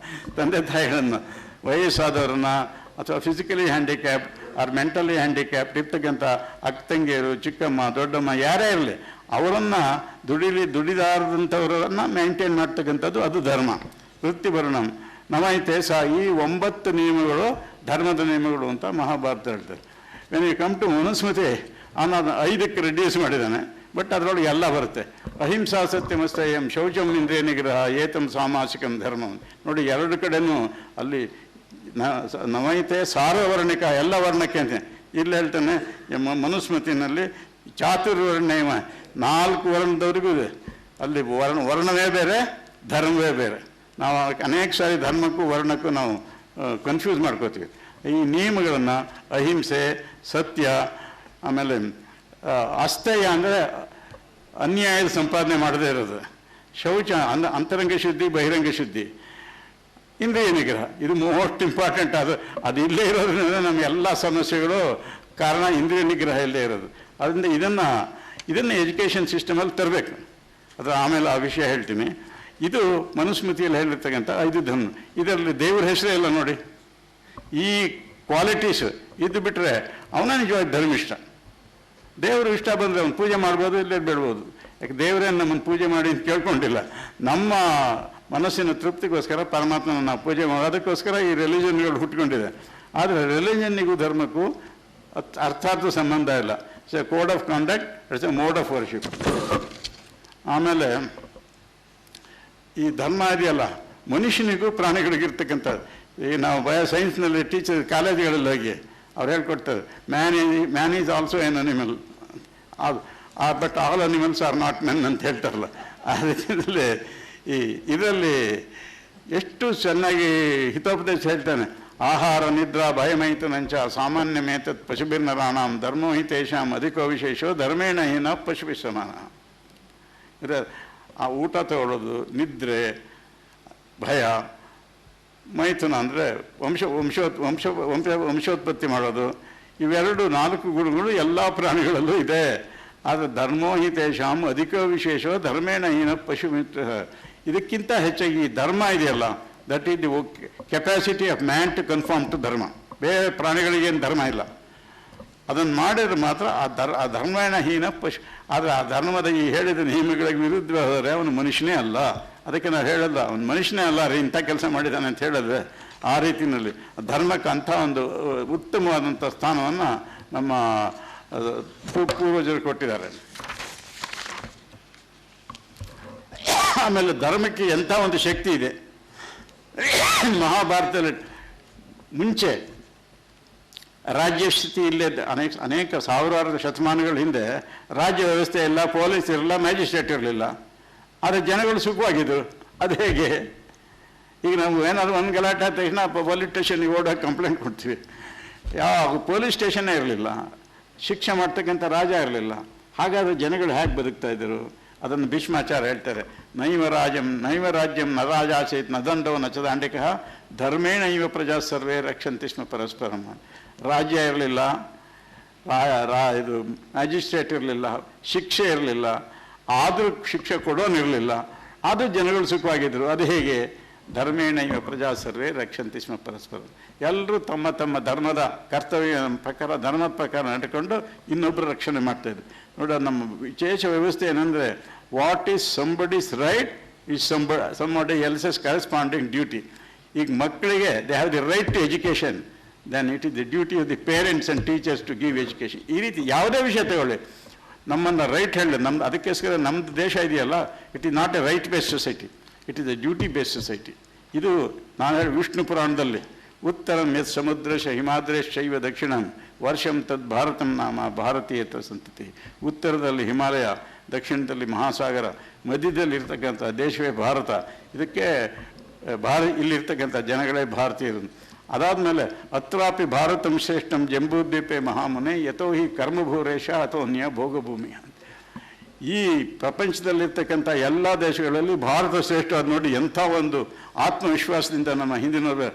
ತಂದೆ ತಾಯಿಗಳನ್ನು ವಯಸ್ಸಾದವ್ರನ್ನ ಅಥವಾ physically handicapped or mentally handicapped ಇರ್ತಕ್ಕಂಥ ಅಕ್ಕ ತಂಗಿಯರು, ಚಿಕ್ಕಮ್ಮ, ದೊಡ್ಡಮ್ಮ ಯಾರೇ ಇರಲಿ ಅವರನ್ನು ದುಡಿದಾರದಂಥವರನ್ನು ಮೇಂಟೈನ್ ಮಾಡ್ತಕ್ಕಂಥದ್ದು ಅದು ಧರ್ಮ. ವೃತ್ತಿಭರಣ ನಮೈತೆ ಸಹ ಈ 9 ನಿಯಮಗಳು ಧರ್ಮದ ನಿಯಮಗಳು ಅಂತ ಮಹಾಭಾರತ ಹೇಳ್ತಾರೆ. When you come to Manusmriti ಅನ್ನೋದು 5ಕ್ಕೆ ರಿಡ್ಯೂಸ್ ಮಾಡಿದ್ದಾನೆ. ಬಟ್ ಅದರೊಳಗೆ ಎಲ್ಲ ಬರುತ್ತೆ. ಅಹಿಂಸಾ ಸತ್ಯಮಸ್ತಯಂ ಶೌಚಂ ಇಂದ್ರಿಯ ನಿಗ್ರಹ ಏತಂ ಸಾಮಾಸಿಕಂ ಧರ್ಮಂ. ನೋಡಿ, 2 ಕಡೆನೂ ಅಲ್ಲಿ ನವೈತೆ ಸಾರ್ವರ್ಣಿಕ, ಎಲ್ಲ ವರ್ಣಕ್ಕೆ ಅಂತ ಇಲ್ಲಿ ಹೇಳ್ತಾನೆ. ಮನುಸ್ಮೃತಿನಲ್ಲಿ ಚಾತುರ್ವರ್ಣಯಮ 4 ವರ್ಣದವರೆಗೂ ಇದೆ. ಅಲ್ಲಿ ವರ್ಣವೇ ಬೇರೆ, ಧರ್ಮವೇ ಬೇರೆ. ನಾವು ಅನೇಕ ಸಾರಿ ಧರ್ಮಕ್ಕೂ ವರ್ಣಕ್ಕೂ ನಾವು ಕನ್ಫ್ಯೂಸ್ ಮಾಡ್ಕೋತೀವಿ. ಈ ನಿಯಮಗಳನ್ನು ಅಹಿಂಸೆ, ಸತ್ಯ, ಆಮೇಲೆ ಅಸ್ತೇಯ ಅಂದರೆ ಅನ್ಯಾಯದ ಸಂಪಾದನೆ ಮಾಡದೇ ಇರೋದು, ಶೌಚ ಅಂತರಂಗ ಶುದ್ಧಿ, ಬಹಿರಂಗ ಶುದ್ಧಿ, ಇಂದ್ರಿಯ ನಿಗ್ರಹ, ಇದು ಮೋಸ್ಟ್ ಇಂಪಾರ್ಟೆಂಟ್. ಅದು ಇಲ್ಲೇ ಇರೋದ್ರಿಂದ ನಮ್ಮ ಎಲ್ಲ ಸಮಸ್ಯೆಗಳು ಕಾರಣ ಇಂದ್ರಿಯ ನಿಗ್ರಹ ಇಲ್ಲೇ ಇರೋದು. ಅದರಿಂದ ಇದನ್ನು ಎಜುಕೇಷನ್ ಸಿಸ್ಟಮಲ್ಲಿ ತರಬೇಕು. ಅದರ ಆಮೇಲೆ ಆ ವಿಷಯ ಹೇಳ್ತೀನಿ. ಇದು ಮನುಸ್ಮೃತಿಯಲ್ಲಿ ಹೇಳಿರ್ತಕ್ಕಂಥ 5 ಧರ್ಮ. ಇದರಲ್ಲಿ ದೇವ್ರ ಹೆಸರೇ ಇಲ್ಲ ನೋಡಿ. ಈ ಕ್ವಾಲಿಟೀಸ್ ಇದು ಬಿಟ್ಟರೆ ಅವನ ನಿಜವಾಗಿ ಧರ್ಮಿಷ್ಠ. ದೇವರು ಇಷ್ಟ ಬಂದರೆ ಅವನು ಪೂಜೆ ಮಾಡ್ಬೋದು, ಇಲ್ಲೇ ಬಿಡ್ಬೋದು. ಯಾಕೆ ದೇವರೇನು ನಮ್ಮನ್ನು ಪೂಜೆ ಮಾಡಿ ಅಂತ ಕೇಳ್ಕೊಂಡಿಲ್ಲ. ನಮ್ಮ ಮನಸ್ಸಿನ ತೃಪ್ತಿಗೋಸ್ಕರ ಪರಮಾತ್ಮನ ನಾವು ಪೂಜೆ ಮಾಡೋದಕ್ಕೋಸ್ಕರ ಈ ರಿಲಿಜನ್ಗಳು ಹುಟ್ಕೊಂಡಿದೆ. ಆದರೆ ರಿಲಿಜನ್ನಿಗೂ ಧರ್ಮಕ್ಕೂ ಅರ್ಥಾರ್ಥ ಸಂಬಂಧ ಇಲ್ಲ. It's A code of conduct, it's A mode of worship. ಆಮೇಲೆ ಈ ಧರ್ಮ ಇದೆಯಲ್ಲ, ಮನುಷ್ಯನಿಗೂ ಪ್ರಾಣಿಗಳಿಗಿರ್ತಕ್ಕಂಥದ್ದು. ಈಗ ನಾವು ಸೈನ್ಸ್ನಲ್ಲಿ ಟೀಚರ್ ಕಾಲೇಜುಗಳಲ್ಲಿ ಹೋಗಿ ಅವ್ರು ಹೇಳ್ಕೊಡ್ತಾರೆ, man is also N animal, but all animals are not men ಅಂತ ಹೇಳ್ತಾರಲ್ಲ. ಆ ರೀತಿಯಲ್ಲಿ ಇದರಲ್ಲಿ ಎಷ್ಟು ಚೆನ್ನಾಗಿ ಹಿತೋಪದೇಶ ಹೇಳ್ತಾನೆ. ಆಹಾರ ನಿದ್ರಾ ಭಯಮೈತುನಂಚ ಸಾಮಾನ್ಯ ಮೇತತ್ ಪಶುಭಿರ್ನರಾಣಾಂ ಧರ್ಮೋ ಹಿ ತೇಷಾಂ ಅಧಿಕೋ ವಿಶೇಷೋ ಧರ್ಮೇಣ ಹೀನ ಪಶುಭಿ ಸಮಾನ. ಆ ಊಟ ತಗೊಳ್ಳೋದು, ನಿದ್ರೆ, ಭಯ, ಮೈಥುನ ಅಂದರೆ ವಂಶೋತ್ಪತ್ತಿ ಮಾಡೋದು, ಇವೆರಡು 4 ಗುಣಗಳು ಎಲ್ಲ ಪ್ರಾಣಿಗಳಲ್ಲೂ ಇದೆ. ಆದರೆ ಧರ್ಮೋ ಹಿ ತೇಷಾಂ ಅಧಿಕ ವಿಶೇಷ ಧರ್ಮೇಣ ಹೀನ ಪಶುಮಿತ್ರ. ಇದಕ್ಕಿಂತ ಹೆಚ್ಚಾಗಿ ಧರ್ಮ ಇದೆಯಲ್ಲ, that is the capacity of man to conform to dharma. ಬೇರೆ ಪ್ರಾಣಿಗಳಿಗೇನು ಧರ್ಮ ಇಲ್ಲ. ಅದನ್ನು ಮಾಡಿದ್ರೆ ಮಾತ್ರ ಆ ಧರ್ಮೇಣ ಹೀನ ಪಶು. ಆದರೆ ಆ ಧರ್ಮದ ಈ ಹೇಳಿದ ನಿಯಮಗಳಿಗೆ ವಿರುದ್ಧವಾದರೆ ಅವನು ಮನುಷ್ಯನೇ ಅಲ್ಲ. ಅದಕ್ಕೆ ನಾವು ಹೇಳಲ್ಲ ಅವನು ಮನುಷ್ಯನೇ ಅಲ್ಲ ರೀ, ಇಂಥ ಕೆಲಸ ಮಾಡಿದ್ದಾನೆ ಅಂತ ಹೇಳಿದ್ರೆ ಆ ರೀತಿಯಲ್ಲಿ ಧರ್ಮಕ್ಕೆ ಅಂಥ ಒಂದು ಉತ್ತಮವಾದಂಥ ಸ್ಥಾನವನ್ನು ನಮ್ಮ ಪೂರ್ವಜರು ಕೊಟ್ಟಿದ್ದಾರೆ. ಆಮೇಲೆ ಧರ್ಮಕ್ಕೆ ಎಂಥ ಒಂದು ಶಕ್ತಿ ಇದೆ. ಮಹಾಭಾರತದಲ್ಲಿ ಮುಂಚೆ ರಾಜ್ಯ ಸ್ಥಿತಿ ಇಲ್ಲೇ ಅನೇಕ ಸಾವಿರಾರು ಶತಮಾನಗಳ ಹಿಂದೆ ರಾಜ್ಯ ವ್ಯವಸ್ಥೆ ಇಲ್ಲ, ಪೊಲೀಸ್ ಇರಲಿಲ್ಲ, ಮ್ಯಾಜಿಸ್ಟ್ರೇಟ್ ಇರಲಿಲ್ಲ. ಆದರೆ ಜನಗಳು ಸುಖವಾಗಿದ್ದರು. ಅದು ಹೇಗೆ? ಈಗ ನಾವು ಏನಾದರೂ ಒಂದು ಗಲಾಟೆ ಆದ ತಕ್ಷಣ ಪೊಲೀಸ್ ಸ್ಟೇಷನ್ಗೆ ಓಡೋಕೆ ಕಂಪ್ಲೇಂಟ್ ಕೊಡ್ತೀವಿ. ಯಾವ ಪೊಲೀಸ್ ಸ್ಟೇಷನ್ನೇ ಇರಲಿಲ್ಲ, ಶಿಕ್ಷೆ ಮಾಡ್ತಕ್ಕಂಥ ರಾಜ ಇರಲಿಲ್ಲ. ಹಾಗಾದರೆ ಜನಗಳು ಹೇಗೆ ಬದುಕ್ತಾ ಇದ್ದರು? ಅದನ್ನು ಭೀಷ್ಮಾಚಾರ್ಯ ಹೇಳ್ತಾರೆ, ನೈವ ರಾಜ್ಯಂ ನ ರಾಜಾಸೇತ್ ನ ದಂಡೋ ನ ಚ ದಾಂಡಿಕಃ ಧರ್ಮೇಣ ಇವ ಪ್ರಜಾ ಸರ್ವೇ ರಕ್ಷಂತಿ ಸ್ಮ ಪರಸ್ಪರಂ. ರಾಜ್ಯ ಇರಲಿಲ್ಲ, ಇದು ಮ್ಯಾಜಿಸ್ಟ್ರೇಟ್ ಇರಲಿಲ್ಲ, ಶಿಕ್ಷೆ ಇರಲಿಲ್ಲ, ಆದರೂ ಶಿಕ್ಷೆ ಕೊಡೋನಿರಲಿಲ್ಲ, ಆದರೂ ಜನಗಳು ಸುಖವಾಗಿದ್ದರು. ಅದು ಹೇಗೆ? ಧರ್ಮೇಣ ಇವ ಪ್ರಜಾ ಸರ್ವೇ ರಕ್ಷಂತಿ ಸ್ಮ ಪರಸ್ಪರಂ. ಎಲ್ಲರೂ ತಮ್ಮ ತಮ್ಮ ಧರ್ಮದ ಕರ್ತವ್ಯ ಪ್ರಕಾರ, ಧರ್ಮದ ಪ್ರಕಾರ ನಡ್ಕೊಂಡು ಇನ್ನೊಬ್ಬರು ರಕ್ಷಣೆ ಮಾಡ್ತಾಯಿದ್ರು. ನೋಡಿ, ನಮ್ಮ ವಿಶೇಷ ವ್ಯವಸ್ಥೆ ಏನಂದರೆ, what is somebody's right is somebody else's corresponding duty. ಈಗ ಮಕ್ಕಳಿಗೆ they have the right to education, then it is the duty of the parents and teachers to give education. ಈ ರೀತಿ ಯಾವುದೇ ವಿಷಯ ತಗೊಳ್ಳಿ, ನಮ್ಮನ್ನು ರೈಟ್ ಹೇಳಿ, ನಮ್ದು ಅದಕ್ಕೋಸ್ಕರ ನಮ್ಮದು ದೇಶ ಇದೆಯಲ್ಲ, it is not A right based society, it is A duty based society. ಇದು ನಾನು ಹೇಳಿ ವಿಷ್ಣು ಪುರಾಣದಲ್ಲಿ ಉತ್ತರಂ ಯತ್ ಸಮುದ್ರಶ ಹಿಮಾದ್ರೇಶೈವ ದಕ್ಷಿಣಂ ವರ್ಷಂ ತದ್ ಭಾರತಂ ನಾಮ ಭಾರತೀಯತ ಸಂತತಿ. ಉತ್ತರದಲ್ಲಿ ಹಿಮಾಲಯ, ದಕ್ಷಿಣದಲ್ಲಿ ಮಹಾಸಾಗರ, ಮಧ್ಯದಲ್ಲಿ ಇರ್ತಕ್ಕಂಥ ದೇಶವೇ ಭಾರತ. ಇದಕ್ಕೆ ಇಲ್ಲಿರ್ತಕ್ಕಂಥ ಜನಗಳೇ ಭಾರತೀಯರು. ಅದಾದಮೇಲೆ ಅತ್ರಾಪಿ ಭಾರತಂ ಶ್ರೇಷ್ಠಂ ಜಂಬೂದ್ವೀಪೆ ಮಹಾಮುನೆ ಯಥೋ ಹಿ ಕರ್ಮಭೂರೇಶ ಅಥೋನ್ಯ ಭೋಗಭೂಮಿ. ಈ ಪ್ರಪಂಚದಲ್ಲಿರ್ತಕ್ಕಂಥ ಎಲ್ಲ ದೇಶಗಳಲ್ಲಿ ಭಾರತ ಶ್ರೇಷ್ಠ. ಅದು ನೋಡಿ, ಎಂಥ ಒಂದು ಆತ್ಮವಿಶ್ವಾಸದಿಂದ ನಮ್ಮ ಹಿಂದಿನವರು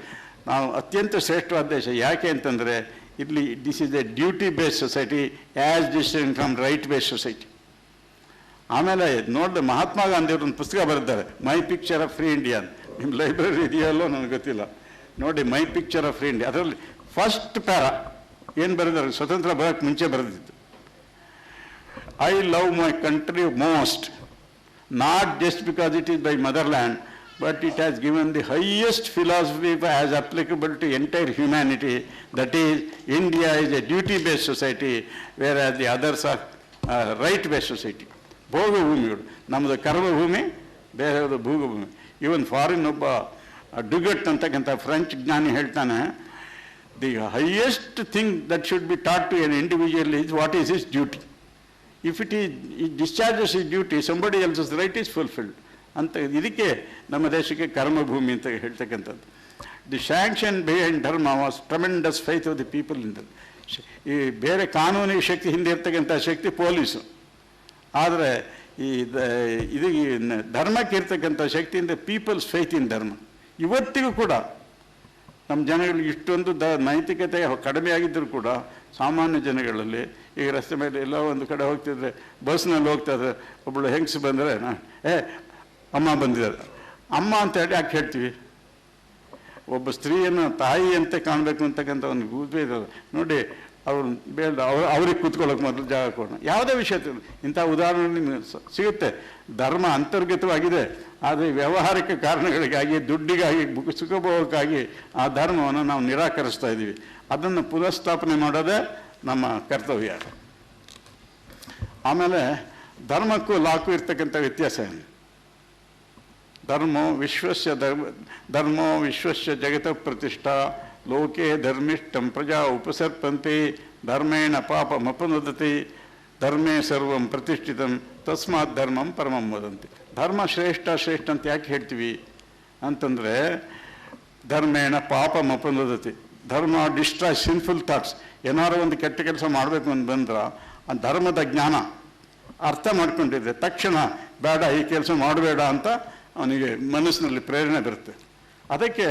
ನಾವು ಅತ್ಯಂತ ಶ್ರೇಷ್ಠವಾದ ದೇಶ. ಯಾಕೆ ಅಂತಂದರೆ ಇಲ್ಲಿ this is A duty based society as distinct from right based society. ಆಮೇಲೆ ನೋಡಿದ್ರೆ ಮಹಾತ್ಮ ಗಾಂಧಿಯವರು ಒಂದು ಪುಸ್ತಕ ಬರೆದಿದ್ದಾರೆ, ಮೈ ಪಿಕ್ಚರ್ ಆಫ್ ಫ್ರೀ ಇಂಡಿಯಾ ಅಂತ. ನಿಮ್ಮ ಲೈಬ್ರರಿ ಇದೆಯಲ್ಲೋ ನನಗೆ ಗೊತ್ತಿಲ್ಲ. ನೋಡಿ, ಮೈ ಪಿಕ್ಚರ್ ಆಫ್ ಫ್ರೀ ಇಂಡಿಯಾ, ಅದರಲ್ಲಿ ಫಸ್ಟ್ ಪ್ಯಾರ ಏನು ಬರೆದಿದ್ದಾರೆ, ಸ್ವತಂತ್ರ ಬರೋಕ್ಕೆ ಮುಂಚೆ ಬರೆದಿದ್ದು, I love my country most, not just because it is by motherland, but it has given the highest philosophy as applicable to entire humanity. That is, India is a duty-based society, whereas the others are right-based society. ಭೋಗಭೂಮಿಗಳು ನಮ್ಮದು ಕರ್ಮಭೂಮಿ, ಬೇರೆಯದು ಭೋಗಭೂಮಿ. Even foreign ಒಬ್ಬ ಡುಗಟ್ ಅಂತಕ್ಕಂಥ French ಜ್ಞಾನಿ ಹೇಳ್ತಾನೆ, the highest thing that should be taught to an individual is what is his duty. If it discharges his duty, somebody else's right is fulfilled ಅಂತ. ಇದಕ್ಕೆ ನಮ್ಮ ದೇಶಕ್ಕೆ ಕರ್ಮಭೂಮಿ ಅಂತ ಹೇಳ್ತಕ್ಕಂಥದ್ದು. The sanction behind dharma was tremendous faith of the people in the. ಈ ಬೇರೆ ಕಾನೂನಿ ಶಕ್ತಿ ಹಿಂದೆ ಇರ್ತಕ್ಕಂಥ ಶಕ್ತಿ ಪೊಲೀಸು, ಆದರೆ ಇದು ಧರ್ಮಕ್ಕೆ ಇರ್ತಕ್ಕಂಥ ಶಕ್ತಿಯಿಂದ ಪೀಪಲ್ಸ್ ಫೈತ್ ಇನ್ ಧರ್ಮ. ಇವತ್ತಿಗೂ ಕೂಡ ನಮ್ಮ ಜನಗಳು ಇಷ್ಟೊಂದು ನೈತಿಕತೆ ಕಡಿಮೆ ಆಗಿದ್ದರೂ ಕೂಡ ಸಾಮಾನ್ಯ ಜನಗಳಲ್ಲಿ ಈಗ ರಸ್ತೆ ಮೇಲೆ ಎಲ್ಲ ಒಂದು ಕಡೆ ಹೋಗ್ತಿದ್ರೆ, ಬಸ್ನಲ್ಲಿ ಹೋಗ್ತಾಯಿದ್ರೆ ಒಬ್ಬಳು ಹೆಂಗಸು ಬಂದರೆ ಅಮ್ಮ ಬಂದಿದ್ದಾರೆ, ಅಮ್ಮ ಅಂತ ಹೇಳಿ ಯಾಕೆ ಹೇಳ್ತೀವಿ? ಒಬ್ಬ ಸ್ತ್ರೀಯನ್ನು ತಾಯಿ ಅಂತ ಕಾಣಬೇಕು ಅಂತಕ್ಕಂಥ ಒಂದು ಗುರುತು ಇದೆ ನೋಡಿ. ಅವ್ರು ಬೇಡ, ಅವ್ರಿಗೆ ಕೂತ್ಕೊಳ್ಳೋಕೆ ಮೊದಲು ಜಾಗ ಕೊಡೋಣ. ಯಾವುದೇ ವಿಷಯ ಇಂಥ ಉದಾಹರಣೆ ನಿಮಗೆ ಸಿಗುತ್ತೆ. ಧರ್ಮ ಅಂತರ್ಗತವಾಗಿದೆ, ಆದರೆ ವ್ಯಾವಹಾರಿಕ ಕಾರಣಗಳಿಗಾಗಿ, ದುಡ್ಡಿಗಾಗಿ, ಸುಖಭೋಗಕ್ಕಾಗಿ ಆ ಧರ್ಮವನ್ನು ನಾವು ನಿರಾಕರಿಸ್ತಾ ಇದ್ದೀವಿ. ಅದನ್ನು ಪುನಃಸ್ಥಾಪನೆ ಮಾಡೋದೇ ನಮ್ಮ ಕರ್ತವ್ಯ. ಆಮೇಲೆ ಧರ್ಮಕ್ಕೂ ಲಾಕು ಇರ್ತಕ್ಕಂಥ ವ್ಯತ್ಯಾಸ ಏನು? ಧರ್ಮೋ ವಿಶ್ವಸ್ಯ ಜಗತ ಪ್ರತಿಷ್ಠಾ ಲೋಕೆ ಧರ್ಮಿಷ್ಠಂ ಪ್ರಜಾ ಉಪಸರ್ಪಂತೆ ಧರ್ಮೇಣ ಪಾಪಮಪನುದತಿ ಧರ್ಮೇ ಸರ್ವಂ ಪ್ರತಿಷ್ಠಿತಂ ತಸ್ಮಾತ್ ಧರ್ಮಂ ಪರಮಂ ವದಂತಿ. ಧರ್ಮ ಶ್ರೇಷ್ಠ ಅಂತ ಯಾಕೆ ಹೇಳ್ತೀವಿ ಅಂತಂದರೆ, ಧರ್ಮೇಣ ಪಾಪಮಪನುದತಿ. ಧರ್ಮ ಡಿಸ್ಟ್ರಾಯ್ ಸಿನ್ಫುಲ್ ಥಾಟ್ಸ್. ಏನಾರು ಒಂದು ಕೆಟ್ಟ ಕೆಲಸ ಮಾಡಬೇಕು ಅಂತ ಬಂದ್ರೆ ಆ ಧರ್ಮದ ಜ್ಞಾನ ಅರ್ಥ ಮಾಡ್ಕೊಂಡಿದ್ರೆ ತಕ್ಷಣ ಬೇಡ ಈ ಕೆಲಸ ಮಾಡಬೇಡ ಅಂತ ಅವನಿಗೆ ಮನಸ್ಸಿನಲ್ಲಿ ಪ್ರೇರಣೆ ಬರುತ್ತೆ. ಅದಕ್ಕೆ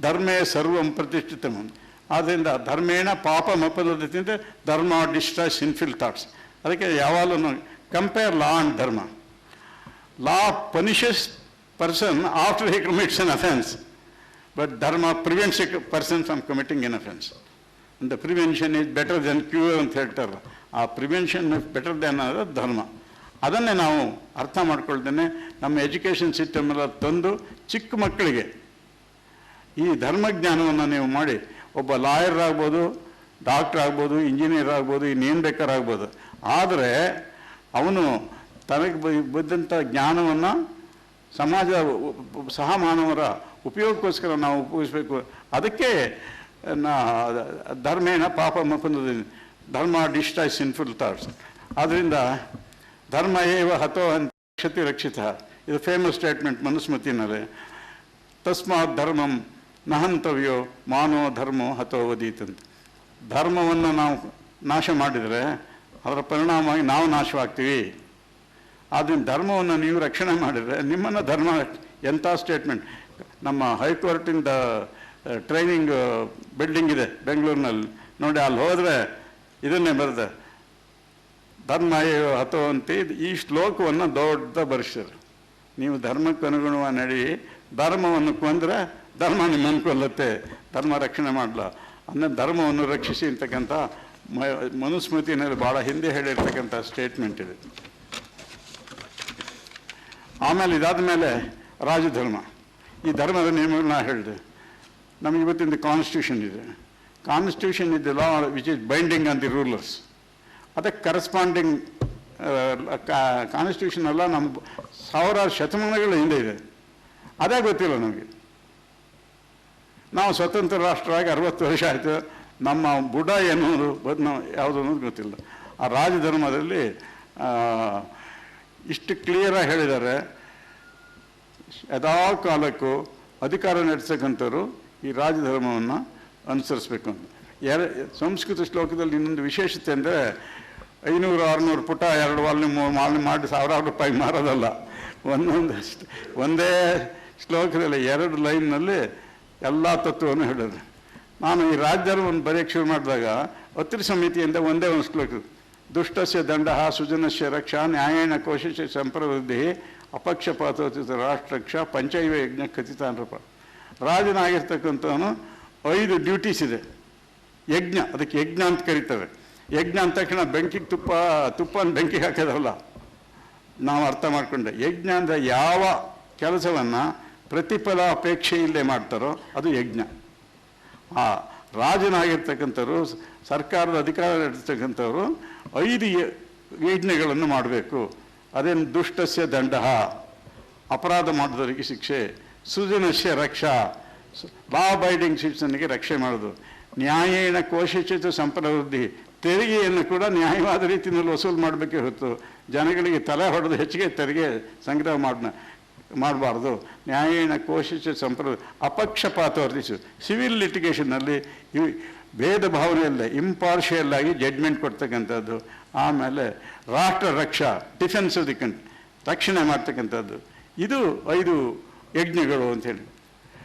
ಧರ್ಮೇ ಸರ್ವಂ ಪ್ರತಿಷ್ಠಿತಂ. ಆದ್ದರಿಂದ ಧರ್ಮೇಣ ಪಾಪಂ ಅಪನೋದತಿ ಅಂದರೆ ಧರ್ಮ ಡಿಸ್ಟ್ರಾಯ್ ಸಿನ್ಫಿಲ್ ಥಾಟ್ಸ್. ಅದಕ್ಕೆ ಯಾವಾಗಲೂ compare law and dharma. Law punishes person after he commits an offence, but dharma prevents a person from committing an offence. And the prevention is better than cure ಅಂತ ಹೇಳ್ತಾರಲ್ಲ, ಆ ಪ್ರಿವೆನ್ಷನ್ ಬೆಟರ್ ದೆನ್ ಅನ್ನೋದು ಧರ್ಮ. ಅದನ್ನೇ ನಾವು ಅರ್ಥ ಮಾಡ್ಕೊಳ್ತೇನೆ ನಮ್ಮ ಎಜುಕೇಷನ್ ಸಿಸ್ಟಮ್ ಎಲ್ಲ ತಂದು ಚಿಕ್ಕ ಮಕ್ಕಳಿಗೆ ಈ ಧರ್ಮಜ್ಞಾನವನ್ನು ನೀವು ಮಾಡಿ, ಒಬ್ಬ ಲಾಯರ್ ಆಗ್ಬೋದು, ಡಾಕ್ಟರ್ ಆಗ್ಬೋದು, ಇಂಜಿನಿಯರ್ ಆಗ್ಬೋದು, ಇನ್ನೇನು ಬೇಕಾರಾಗ್ಬೋದು. ಆದರೆ ಅವನು ತನಗೆ ಬಂದಂಥ ಜ್ಞಾನವನ್ನು ಸಮಾಜದ ಸಹ ಮಾನವರ ಉಪಯೋಗಕ್ಕೋಸ್ಕರ ನಾವು ಉಪಯೋಗಿಸಬೇಕು. ಅದಕ್ಕೆ ಧರ್ಮೇಣ ಪಾಪ ಮಪನೋದಿ, ಧರ್ಮ ಡಿಸ್ಟ್ರಾಯ್ ಸಿನ್ಫುಲ್ ಥಾಟ್ಸ್. ಆದ್ದರಿಂದ ಧರ್ಮ ಏವ ಹತೋ ಅಂತ ರಕ್ಷತಿ ರಕ್ಷಿತ, ಇದು ಫೇಮಸ್ ಸ್ಟೇಟ್ಮೆಂಟ್ ಮನುಸ್ಮೃತಿನಲ್ಲಿ. ತಸ್ಮಾತ್ ಧರ್ಮಂ ನಹಂತವ್ಯೋ ಮಾನೋ ಧರ್ಮೋ ಹತೋ ವದೀತಂತೆ. ಧರ್ಮವನ್ನು ನಾವು ನಾಶ ಮಾಡಿದರೆ ಅದರ ಪರಿಣಾಮವಾಗಿ ನಾವು ನಾಶವಾಗ್ತೀವಿ. ಆದ್ದರಿಂದ ಧರ್ಮವನ್ನು ನೀವು ರಕ್ಷಣೆ ಮಾಡಿದರೆ ನಿಮ್ಮನ್ನು ಧರ್ಮ, ಎಂಥ ಸ್ಟೇಟ್ಮೆಂಟ್. ನಮ್ಮ ಹೈಕೋರ್ಟಿಂದ ಟ್ರೈನಿಂಗ್ ಬಿಲ್ಡಿಂಗ್ ಇದೆ ಬೆಂಗಳೂರಿನಲ್ಲಿ ನೋಡಿ, ಅಲ್ಲಿ ಹೋದರೆ ಇದನ್ನೇ ಬರೆದೆ, ಧರ್ಮ ಹತೋ ಅಂತ ಈ ಶ್ಲೋಕವನ್ನು ದೊಡ್ಡ ಬರೆಸ್ತಾರೆ. ನೀವು ಧರ್ಮಕ್ಕೆ ಅನುಗುಣವಾಗಿ ನಡಿ, ಧರ್ಮವನ್ನು ಕೊಂದರೆ ಧರ್ಮ ನಿಮ್ಮನ್ನು ಕೊಲ್ಲುತ್ತೆ, ಧರ್ಮ ರಕ್ಷಣೆ ಮಾಡಲ್ಲ. ಅಂದರೆ ಧರ್ಮವನ್ನು ರಕ್ಷಿಸಿ ಅಂತಕ್ಕಂಥ ಮನುಸ್ಮೃತಿನಲ್ಲಿ ಭಾಳ ಹಿಂದೆ ಹೇಳಿರ್ತಕ್ಕಂಥ ಸ್ಟೇಟ್ಮೆಂಟ್ ಇದೆ. ಆಮೇಲೆ ಇದಾದ ಮೇಲೆ ರಾಜಧರ್ಮ, ಈ ಧರ್ಮದ ನಿಯಮಗಳನ್ನ ಹೇಳಿದೆ. ನಮಗೆ ಇವತ್ತಿನ ಕಾನ್ಸ್ಟಿಟ್ಯೂಷನ್ ಇದೆ. Constitution is the law which is binding on the rulers. ಅದಕ್ಕೆ ಕರೆಸ್ಪಾಂಡಿಂಗ್ ಕಾನ್ಸ್ಟಿಟ್ಯೂಷನ್ ಎಲ್ಲ ನಮ್ಮ ಸಾವಿರಾರು ಶತಮಾನಗಳ ಹಿಂದೆ ಇದೆ. ಅದೇ ಗೊತ್ತಿಲ್ಲ ನಮಗೆ. ನಾವು ಸ್ವತಂತ್ರ ರಾಷ್ಟ್ರವಾಗಿ 60 ವರ್ಷ ಆಯಿತು. ನಮ್ಮ ಬುಡ ಏನೋದು ಯಾವುದು ಅನ್ನೋದು ಗೊತ್ತಿಲ್ಲ. ಆ ರಾಜಧರ್ಮದಲ್ಲಿ ಇಷ್ಟು ಕ್ಲಿಯರಾಗಿ ಹೇಳಿದ್ದಾರೆ, ಯಥಾ ಕಾಲಕ್ಕೂ ಅಧಿಕಾರ ನಡೆಸಕ್ಕಂಥವ್ರು ಈ ರಾಜಧರ್ಮವನ್ನು ಅನುಸರಿಸಬೇಕು ಅಂತ. ಸಂಸ್ಕೃತ ಶ್ಲೋಕದಲ್ಲಿ ಇನ್ನೊಂದು ವಿಶೇಷತೆ ಅಂದರೆ 500-600 ಪುಟ 2 ವಾಲ್ಯೂಮ್ ಮಾಡಿ ಸಾವಿರಾರು ರೂಪಾಯಿ ಮಾರೋದಲ್ಲ. ಒಂದೇ ಶ್ಲೋಕದಲ್ಲಿ 2 ಲೈನ್ನಲ್ಲಿ ಎಲ್ಲ ತತ್ವವನ್ನು ಹೇಳಿದ್ರು. ನಾನು ಈ ರಾಜಧರ್ಮವನ್ನು ಬರೆಯೋಕ್ಕೆ ಶುರು ಮಾಡಿದಾಗ ಅತ್ರಿ ಸಮಿತಿಯಿಂದ ಒಂದೇ ಒಂದು ಶ್ಲೋಕ, ದುಷ್ಟಸ್ಯ ದಂಡ ಸುಜನಸ್ಯ ರಕ್ಷಾ ನ್ಯಾಯೇನ ಕೋಶಸ್ಯ ಸಂಪ್ರವೃದ್ಧಿ ಅಪಕ್ಷಪಾತೋಚಿತ ರಾಷ್ಟ್ರಕ್ಷ ಪಂಚೈವ ಯಜ್ಞ ಕಥಿತ ಅನ್ರಪ್ಪ. ರಾಜನಾಗಿರ್ತಕ್ಕಂಥವನು 5 ಡ್ಯೂಟೀಸ್ ಇದೆ. ಯಜ್ಞ, ಅದಕ್ಕೆ ಯಜ್ಞ ಅಂತ ಕರೀತಾರೆ. ಯಜ್ಞ ಅಂದ ತಕ್ಷಣ ಬೆಂಕಿಗೆ ತುಪ್ಪನ ಬೆಂಕಿಗೆ ಹಾಕೋದಲ್ಲ, ನಾವು ಅರ್ಥ ಮಾಡಿಕೊಂಡೆ. ಯಜ್ಞ ಅಂದರೆ ಯಾವ ಕೆಲಸವನ್ನು ಪ್ರತಿಫಲ ಅಪೇಕ್ಷೆ ಇಲ್ಲದೆ ಮಾಡ್ತಾರೋ ಅದು ಯಜ್ಞ. ಆ ರಾಜನಾಗಿರ್ತಕ್ಕಂಥವ್ರು, ಸರ್ಕಾರದ ಅಧಿಕಾರ ನಡೆಸ್ತಕ್ಕಂಥವ್ರು 5 ಯಜ್ಞಗಳನ್ನು ಮಾಡಬೇಕು. ಅದೇನು ದುಷ್ಟಸ್ಯ ದಂಡ, ಅಪರಾಧ ಮಾಡಿದವರಿಗೆ ಶಿಕ್ಷೆ, ಸುಜನಸ್ಯ ರಕ್ಷಾ, ಲಾ ಅಬೈಡಿಂಗ್ ಸಿಟಿಸನ್ಗೆ ರಕ್ಷೆ ಮಾಡೋದು, ನ್ಯಾಯೇನ ಕೋಶಚಿತ ಸಂಪ್ರವೃದ್ಧಿ, ತೆರಿಗೆಯನ್ನು ಕೂಡ ನ್ಯಾಯವಾದ ರೀತಿಯಲ್ಲಿ ವಸೂಲು ಮಾಡಬೇಕೇ ಹೊತ್ತು ಜನಗಳಿಗೆ ತಲೆ ಹೊಡೆದು ಹೆಚ್ಚಿಗೆ ತೆರಿಗೆ ಸಂಗ್ರಹ ಮಾಡಬಾರ್ದು. ನ್ಯಾಯೇನ ಕೋಶಿತ ಅಪಕ್ಷಪಾತ ವರ್ತಿಸು. ಸಿವಿಲ್ ಲಿಟಿಗೇಷನ್ನಲ್ಲಿ ಭೇದ ಭಾವನೆಯಲ್ಲೇ ಇಂಪಾರ್ಷಿಯಲ್ ಆಗಿ ಜಡ್ಜ್ಮೆಂಟ್ ಕೊಡ್ತಕ್ಕಂಥದ್ದು. ಆಮೇಲೆ ರಾಷ್ಟ್ರ ರಕ್ಷಾ, ಡಿಫೆನ್ಸ್ ಆಫ್ ದಿ ಕಂಟ್ರಿ, ರಕ್ಷಣೆ ಮಾಡ್ತಕ್ಕಂಥದ್ದು. ಇದು 5 ಯಜ್ಞಗಳು ಅಂಥೇಳಿ.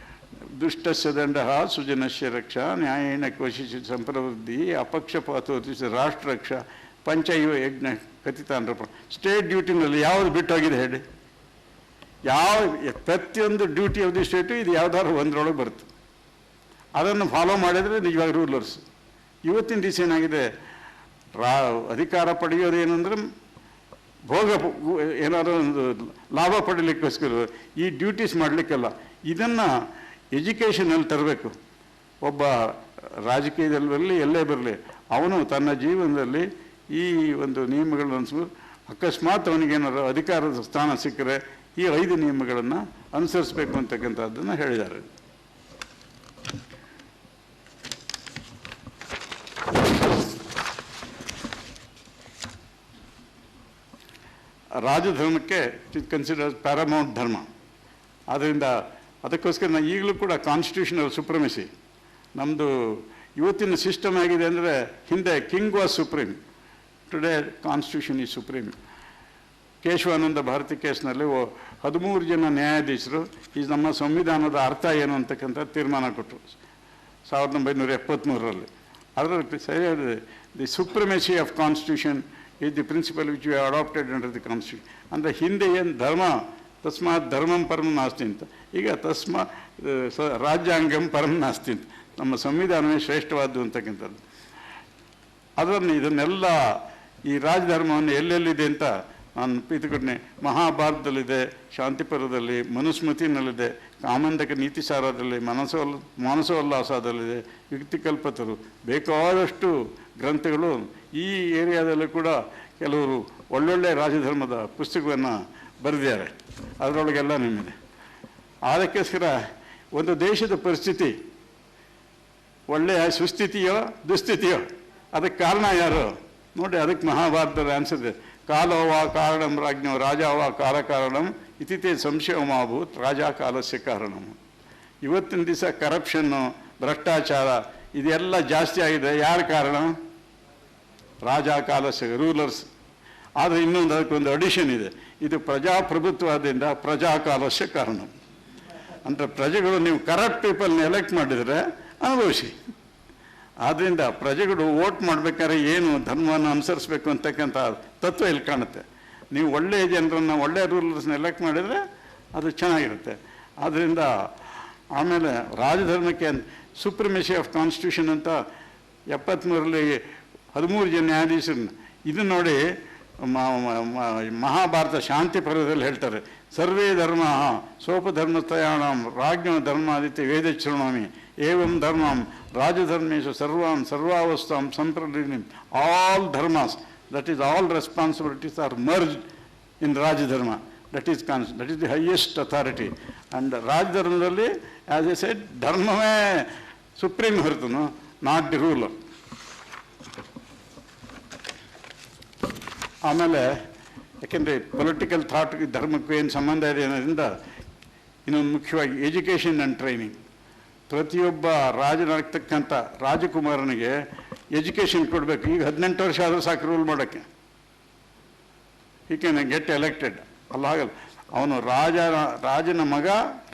ದುಷ್ಟಸ್ಯ ದಂಡ ಸುಜನಸ್ಯ ರಕ್ಷಾ ನ್ಯಾಯೇನ ಕೋಶಿತ ಸಂಪ್ರವೃದ್ಧಿ ಅಪಕ್ಷಪಾತ ವರ್ತಿಸು ರಾಷ್ಟ್ರ ರಕ್ಷಾ ಪಂಚೈವ ಯಜ್ಞ ಕಥಿತ ಅನ್ರಪ್ಪ. ಸ್ಟೇಟ್ ಡ್ಯೂಟಿನಲ್ಲಿ ಯಾವುದು ಬಿಟ್ಟೋಗಿದೆ ಹೇಳಿ? ಪ್ರತಿಯೊಂದು ಡ್ಯೂಟಿ ಆಫ್ ದಿ ಸ್ಟೇಟು ಇದು ಯಾವ್ದಾದ್ರು ಒಂದರೊಳಗೆ ಬರುತ್ತೆ. ಅದನ್ನು ಫಾಲೋ ಮಾಡಿದರೆ ನಿಜವಾಗ ರೂಲರ್ಸ್. ಇವತ್ತಿನ ದಿವಸ ಏನಾಗಿದೆ, ಅಧಿಕಾರ ಪಡೆಯೋದೇನು ಅಂದರೆ ಏನಾದರೂ ಒಂದು ಲಾಭ ಪಡೀಲಿಕ್ಕೋಸ್ಕರ ಈ ಡ್ಯೂಟೀಸ್ ಮಾಡಲಿಕ್ಕಲ್ಲ. ಇದನ್ನು ಎಜುಕೇಷನಲ್ಲಿ ತರಬೇಕು. ಒಬ್ಬ ರಾಜಕೀಯದಲ್ಲಿ ಬರಲಿ, ಎಲ್ಲೇ ಬರಲಿ, ಅವನು ತನ್ನ ಜೀವನದಲ್ಲಿ ಈ ಒಂದು ನಿಯಮಗಳನ್ನು ಅಕಸ್ಮಾತ್ ಅವನಿಗೇನಾದ್ರು ಅಧಿಕಾರದ ಸ್ಥಾನ ಸಿಕ್ಕರೆ ಈ 5 ನಿಯಮಗಳನ್ನು ಅನುಸರಿಸಬೇಕು ಅಂತಕ್ಕಂಥದ್ದನ್ನು ಹೇಳಿದ್ದಾರೆ. ರಾಜಧರ್ಮಕ್ಕೆ ಕನ್ಸಿಡರ್ ಪ್ಯಾರಮೌಂಟ್ ಧರ್ಮ. ಆದ್ದರಿಂದ ಅದಕ್ಕೋಸ್ಕರ ಈಗಲೂ ಕೂಡ ಕಾನ್ಸ್ಟಿಟ್ಯೂಷನಲ್ ಸುಪ್ರಮೆಸಿ ನಮ್ಮದು ಇವತ್ತಿನ ಸಿಸ್ಟಮ್ ಆಗಿದೆ. ಅಂದರೆ ಹಿಂದೆ king was supreme, today constitution is supreme. Kesavananda Bharati ಕೇಸ್ನಲ್ಲಿ 13 ಜನ ನ್ಯಾಯಾಧೀಶರು ಈ ನಮ್ಮ ಸಂವಿಧಾನದ ಅರ್ಥ ಏನು ಅಂತಕ್ಕಂಥ ತೀರ್ಮಾನ ಕೊಟ್ಟರು 1973ರಲ್ಲಿ. ಅದರಲ್ಲಿ ಸರಿಯಾದ the supremacy of constitution is the principle which we adopted under the constitution. ಅಂದರೆ ಹಿಂದೆ ಏನು ಧರ್ಮ ತಸ್ಮಾತ್ ಧರ್ಮಂ ಪರಂ ನಾಸ್ತಿ ಅಂತ, ಈಗ ರಾಜ್ಯಾಂಗಂ ಪರಂ ನಾಸ್ತಿ ಅಂತ, ನಮ್ಮ ಸಂವಿಧಾನವೇ ಶ್ರೇಷ್ಠವಾದ್ದು ಅಂತಕ್ಕಂಥದ್ದು. ಇದನ್ನೆಲ್ಲ ಈ ರಾಜಧರ್ಮವನ್ನು ಎಲ್ಲೆಲ್ಲಿದೆ ಅಂತ ನಾನು ಇದುಕೊಟ್ಟೆ. ಮಹಾಭಾರತದಲ್ಲಿದೆ, ಶಾಂತಿಪುರದಲ್ಲಿ, ಮನುಸ್ಮೃತಿನಲ್ಲಿದೆ, ಕಾಮಂದಕ ನೀತಿಸಾರದಲ್ಲಿ, ಮಾನಸೋಲ್ಲಾಸದಲ್ಲಿದೆ, ಯುಕ್ತಿಕಲ್ಪತರು, ಬೇಕಾದಷ್ಟು ಗ್ರಂಥಗಳು ಈ ಏರಿಯಾದಲ್ಲೂ ಕೂಡ ಕೆಲವರು ಒಳ್ಳೊಳ್ಳೆ ರಾಜಧರ್ಮದ ಪುಸ್ತಕವನ್ನು ಬರೆದಿದ್ದಾರೆ. ಅದರೊಳಗೆಲ್ಲ ನಿಮ್ಮಿದೆ. ಅದಕ್ಕೋಸ್ಕರ ಒಂದು ದೇಶದ ಪರಿಸ್ಥಿತಿ ಒಳ್ಳೆಯ ಸುಸ್ಥಿತಿಯೋ ದುಸ್ಥಿತಿಯೋ ಅದಕ್ಕೆ ಕಾರಣ ಯಾರು ನೋಡಿ. ಅದಕ್ಕೆ ಮಹಾಭಾರತದ ಆನ್ಸರ್ ಇದೆ. ಕಾಲೋವಾ ಕಾರಣಂ ರಾಜ್ಞೋ ರಾಜಾವಾ ಕಾಲಕಾರಣಂ ಇತಿತೆ ಸಂಶಯಮಾಭೂತ್ ರಾಜಾ ಕಾಲಸ್ಯ ಕಾರಣಂ. ಇವತ್ತಿನ ದಿವಸ ಕರಪ್ಷನ್ನು, ಭ್ರಷ್ಟಾಚಾರ ಇದೆಲ್ಲ ಜಾಸ್ತಿ ಆಗಿದೆ. ಯಾರ ಕಾರಣ? ರಾಜಾ ಕಾಲಸ್ಯ, ರೂಲರ್ಸ್. ಆದರೆ ಇನ್ನೊಂದು ಅದಕ್ಕೊಂದು ಅಡಿಷನ್ ಇದೆ, ಇದು ಪ್ರಜಾಪ್ರಭುತ್ವದಿಂದ ಪ್ರಜಾ ಕಾಲಸ್ಯ ಕಾರಣ. ಅಂದರೆ ಪ್ರಜೆಗಳು ನೀವು ಕರಪ್ಟ್ ಪೀಪಲ್ನ ಎಲೆಕ್ಟ್ ಮಾಡಿದರೆ ಅನುಭವಿಸಿ. ಆದ್ದರಿಂದ ಪ್ರಜೆಗಳು ವೋಟ್ ಮಾಡಬೇಕಾದ್ರೆ ಏನು ಧರ್ಮವನ್ನು ಅನುಸರಿಸಬೇಕು ಅಂತಕ್ಕಂಥ ತತ್ವ ಇಲ್ಲಿ ಕಾಣುತ್ತೆ. ನೀವು ಒಳ್ಳೆಯ ಜನರನ್ನು, ಒಳ್ಳೆಯ ರೂಲರ್ಸ್ನ ಎಲೆಕ್ಟ್ ಮಾಡಿದರೆ ಅದು ಚೆನ್ನಾಗಿರುತ್ತೆ. ಆದ್ದರಿಂದ ಆಮೇಲೆ ರಾಜಧರ್ಮಕ್ಕೆ ಸುಪ್ರಿಮೆಸಿ ಆಫ್ ಕಾನ್ಸ್ಟಿಟ್ಯೂಷನ್ ಅಂತ 73ರಲ್ಲಿ 13 ಜನ ನ್ಯಾಯಾಧೀಶರನ್ನ ಇದು ನೋಡಿ ಮಹಾಭಾರತ ಶಾಂತಿ ಪರ್ವದಲ್ಲಿ ಹೇಳ್ತಾರೆ. ಸರ್ವೇ ಧರ್ಮ ಸೋಪಧರ್ಮತ್ರಯಾಣಂ ರಾಜ್ಞೋ ಧರ್ಮಾದಿತ್ಯ ವೇದ ಶೃಣೋಮಿ ಏವಂ ಧರ್ಮಂ ರಾಜಧರ್ಮೇಶು ಸರ್ವಾವಸ್ಥಾಂ ಸಂಪ್ರದಿನಿ. All dharmas, that is all responsibilities are merged in rajadharma. That is the highest authority. And ರಾಜಧರ್ಮದಲ್ಲಿ ಆ್ಯಸ್ ಎ ಸೆಡ್ ಧರ್ಮವೇ ಸುಪ್ರೀಂ ಹೊರತನು, ನಾಟ್ ದಿ ರೂಲರ್. ಆಮೇಲೆ ಯಾಕೆಂದರೆ ಪೊಲಿಟಿಕಲ್ ಥಾಟ್ಗೆ ಧರ್ಮಕ್ಕೂ ಏನು ಸಂಬಂಧ ಇದೆ ಅನ್ನೋದ್ರಿಂದ ಇನ್ನೊಂದು ಮುಖ್ಯವಾಗಿ ಎಜುಕೇಷನ್ ಆ್ಯಂಡ್ ಟ್ರೈನಿಂಗ್. ಪ್ರತಿಯೊಬ್ಬ ರಾಜನಾಗ್ತಕ್ಕಂಥ ರಾಜಕುಮಾರನಿಗೆ ಎಜುಕೇಷನ್ ಕೊಡಬೇಕು. ಈಗ 18 ವರ್ಷ ಆದರೂ ಸಾಕು ರೂಲ್ ಮಾಡೋಕ್ಕೆ. He can get elected. ಅಲ್ಲ ಆಗಲ್ಲ. ಅವನು ರಾಜನ ಮಗ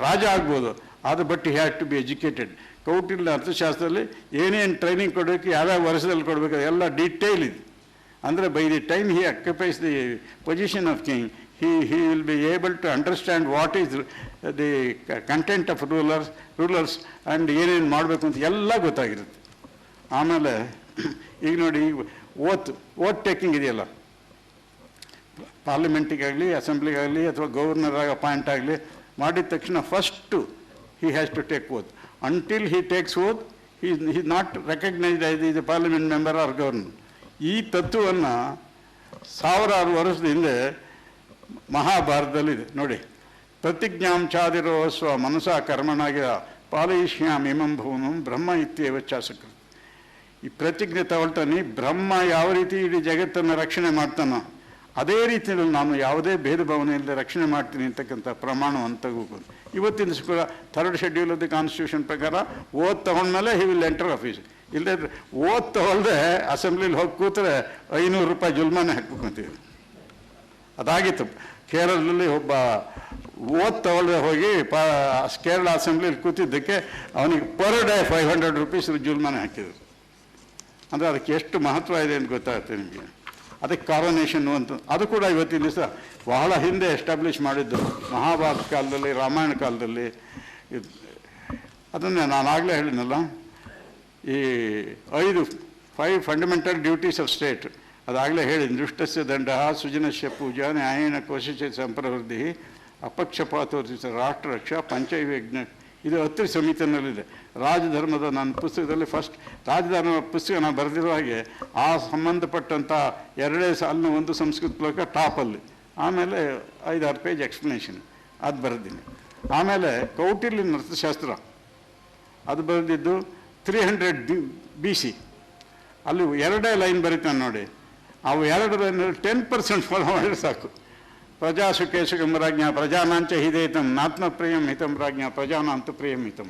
ರಾಜ ಆಗ್ಬೋದು, ಅದು but he had to be educated. Kautilya ಅರ್ಥಶಾಸ್ತ್ರದಲ್ಲಿ ಏನೇನು ಟ್ರೈನಿಂಗ್ ಕೊಡಬೇಕು, ಯಾವ್ಯಾವ ವರ್ಷದಲ್ಲಿ ಕೊಡಬೇಕು, ಎಲ್ಲ ಡೀಟೇಲ್ ಇದೆ. ಅಂದರೆ by the time he occupies the position of king, he will be able to understand what is the content of rulers and ಏನೇನು ಮಾಡಬೇಕು ಅಂತ ಎಲ್ಲ ಗೊತ್ತಾಗಿರುತ್ತೆ. ಆಮೇಲೆ ಈಗ ನೋಡಿ, ಓಟ್ ಟೇಕಿಂಗ್ ಇದೆಯಲ್ಲ, ಪಾರ್ಲಿಮೆಂಟಿಗಾಗಲಿ, ಅಸೆಂಬ್ಲಿಗಾಗಲಿ ಅಥವಾ ಗವರ್ನರ್ ಅಪಾಯಿಂಟ್ ಆಗಲಿ ಮಾಡಿದ ತಕ್ಷಣ first he has to take oath. Until he takes oath, he is not recognized as the parliament member or governor. ಈ ತತ್ವವನ್ನು 1000 ವರ್ಷದ ಹಿಂದೆ ಮಹಾಭಾರತದಲ್ಲಿದೆ ನೋಡಿ. ಪ್ರತಿಜ್ಞಾಂ ಚಾದಿರೋ ಸ್ವ ಮನಸ ಕರ್ಮಣಾಗ ಪಾಲಯಿಷ್ಯಾಮ್ ಇಮಂ ಭೂಮಂ ಬ್ರಹ್ಮ ಇತ್ಯೇವ ಚಾಸಕೃತ್. ಈ ಪ್ರತಿಜ್ಞೆ ತಗೊಳ್ತಾನೆ, ಬ್ರಹ್ಮ ಯಾವ ರೀತಿ ಇಡೀ ಜಗತ್ತನ್ನು ರಕ್ಷಣೆ ಮಾಡ್ತಾನೋ ಅದೇ ರೀತಿಯಲ್ಲಿ ನಾನು ಯಾವುದೇ ಭೇದ ಭಾವನೆ ಇಲ್ಲದೆ ರಕ್ಷಣೆ ಮಾಡ್ತೀನಿ ಅಂತಕ್ಕಂಥ ಪ್ರಮಾಣವನ್ನು ತಗೋಬೋದು. ಇವತ್ತಿನ ಕೂಡ 3rd schedule of the constitution ಪ್ರಕಾರ ಓದ್ ತಗೊಂಡ್ಮೇಲೆ ಹಿ ವಿಲ್ ಎಂಟರ್ ಆಫೀಸ್. ಇಲ್ಲದೆ ಓದ್ ತಗೊಳ್ದೆ ಅಸೆಂಬ್ಲಿಲಿ ಹೋಗಿ ಕೂತ್ರೆ 500 ರೂಪಾಯಿ ಜುಲ್ಮಾನೆ ಹಾಕ್ಬೇಕಂತೀವಿ. ಅದಾಗಿತ್ತು ಕೇರಳದಲ್ಲಿ. ಒಬ್ಬ ಓದ್ ತಗೊಳ್ದೆ ಹೋಗಿ ಕೇರಳ ಅಸೆಂಬ್ಲಿಲಿ ಕೂತಿದ್ದಕ್ಕೆ ಅವನಿಗೆ ಪರ್ ಡೇ 500 ರೂಪೀಸ್ ಜುಲ್ಮಾನೆ ಹಾಕಿದ್ರು. ಅಂದರೆ ಅದಕ್ಕೆ ಎಷ್ಟು ಮಹತ್ವ ಇದೆ ಅಂತ ಗೊತ್ತಾಗುತ್ತೆ ನಿಮಗೆ. ಅದಕ್ಕೆ ಕಾರೋನೇಷನ್ನು ಅಂತ, ಅದು ಕೂಡ ಇವತ್ತಿನ ದಿವಸ ಬಹಳ ಹಿಂದೆ ಎಸ್ಟಾಬ್ಲಿಷ್ ಮಾಡಿದ್ದು ಮಹಾಭಾರತ ಕಾಲದಲ್ಲಿ, ರಾಮಾಯಣ ಕಾಲದಲ್ಲಿ. ಅದನ್ನೇ ನಾನು ಆಗಲೇ ಹೇಳಿದ್ನಲ್ಲ, ಈ 5 ಫಂಡಮೆಂಟಲ್ ಡ್ಯೂಟೀಸ್ ಆಫ್ ಸ್ಟೇಟ್, ಅದಾಗಲೇ ಹೇಳಿದ. ದೃಷ್ಟಸ್ಯ ದಂಡ, ಸುಜನಸ್ಯ ಪೂಜಾ, ನ್ಯಾಯೇನ ಕೋಶಸ್ಯ ಸಂಪ್ರವೃದ್ಧಿ, ಅಪಕ್ಷಪಾತೋರ್ಜಿತ ರಾಷ್ಟ್ರ ರಕ್ಷಾ, ಪಂಚೈವ್ಯಜ್ಞ. ಇದು ಅತ್ರಿ ಸಂಹಿತೆಯಲ್ಲಿದೆ. ರಾಜಧರ್ಮದ ನನ್ನ ಪುಸ್ತಕದಲ್ಲಿ ಫಸ್ಟ್ ರಾಜಧರ್ಮ ಪುಸ್ತಕ ನಾನು ಬರೆದಿರೋ ಹಾಗೆ ಆ ಸಂಬಂಧಪಟ್ಟಂಥ 2 ಸಾಲಿನ ಒಂದು ಸಂಸ್ಕೃತ ಶ್ಲೋಕ ಟಾಪಲ್ಲಿ, ಆಮೇಲೆ 5-6 ಪೇಜ್ ಎಕ್ಸ್ಪ್ಲನೇಷನ್ ಅದು ಬರೆದಿನಿ. ಆಮೇಲೆ ಕೌಟಿಲ್ಯನ ಅರ್ಥಶಾಸ್ತ್ರ ಅದು ಬರೆದಿದ್ದು 300 BC. ಅಲ್ಲಿ 2 ಲೈನ್ ಬರೀತಾನೆ ನೋಡಿ. ಅವು 2 ಲೈನಲ್ಲಿ 10% ಫಾಲೋ ಮಾಡಿದ್ರೆ ಸಾಕು. ಪ್ರಜಾ ಸುಖೇಶಕಂ ರಾಜ್ಞ ಪ್ರಜಾನಾಂಚ ಹಿತೇತಂ ನಾತ್ಮಪ್ರಿಯಂ ಹಿತಂ ರಾಜ್ಞ ಪ್ರಜಾನಾಂತ ಪ್ರಿಯಂ ಹಿತಂ.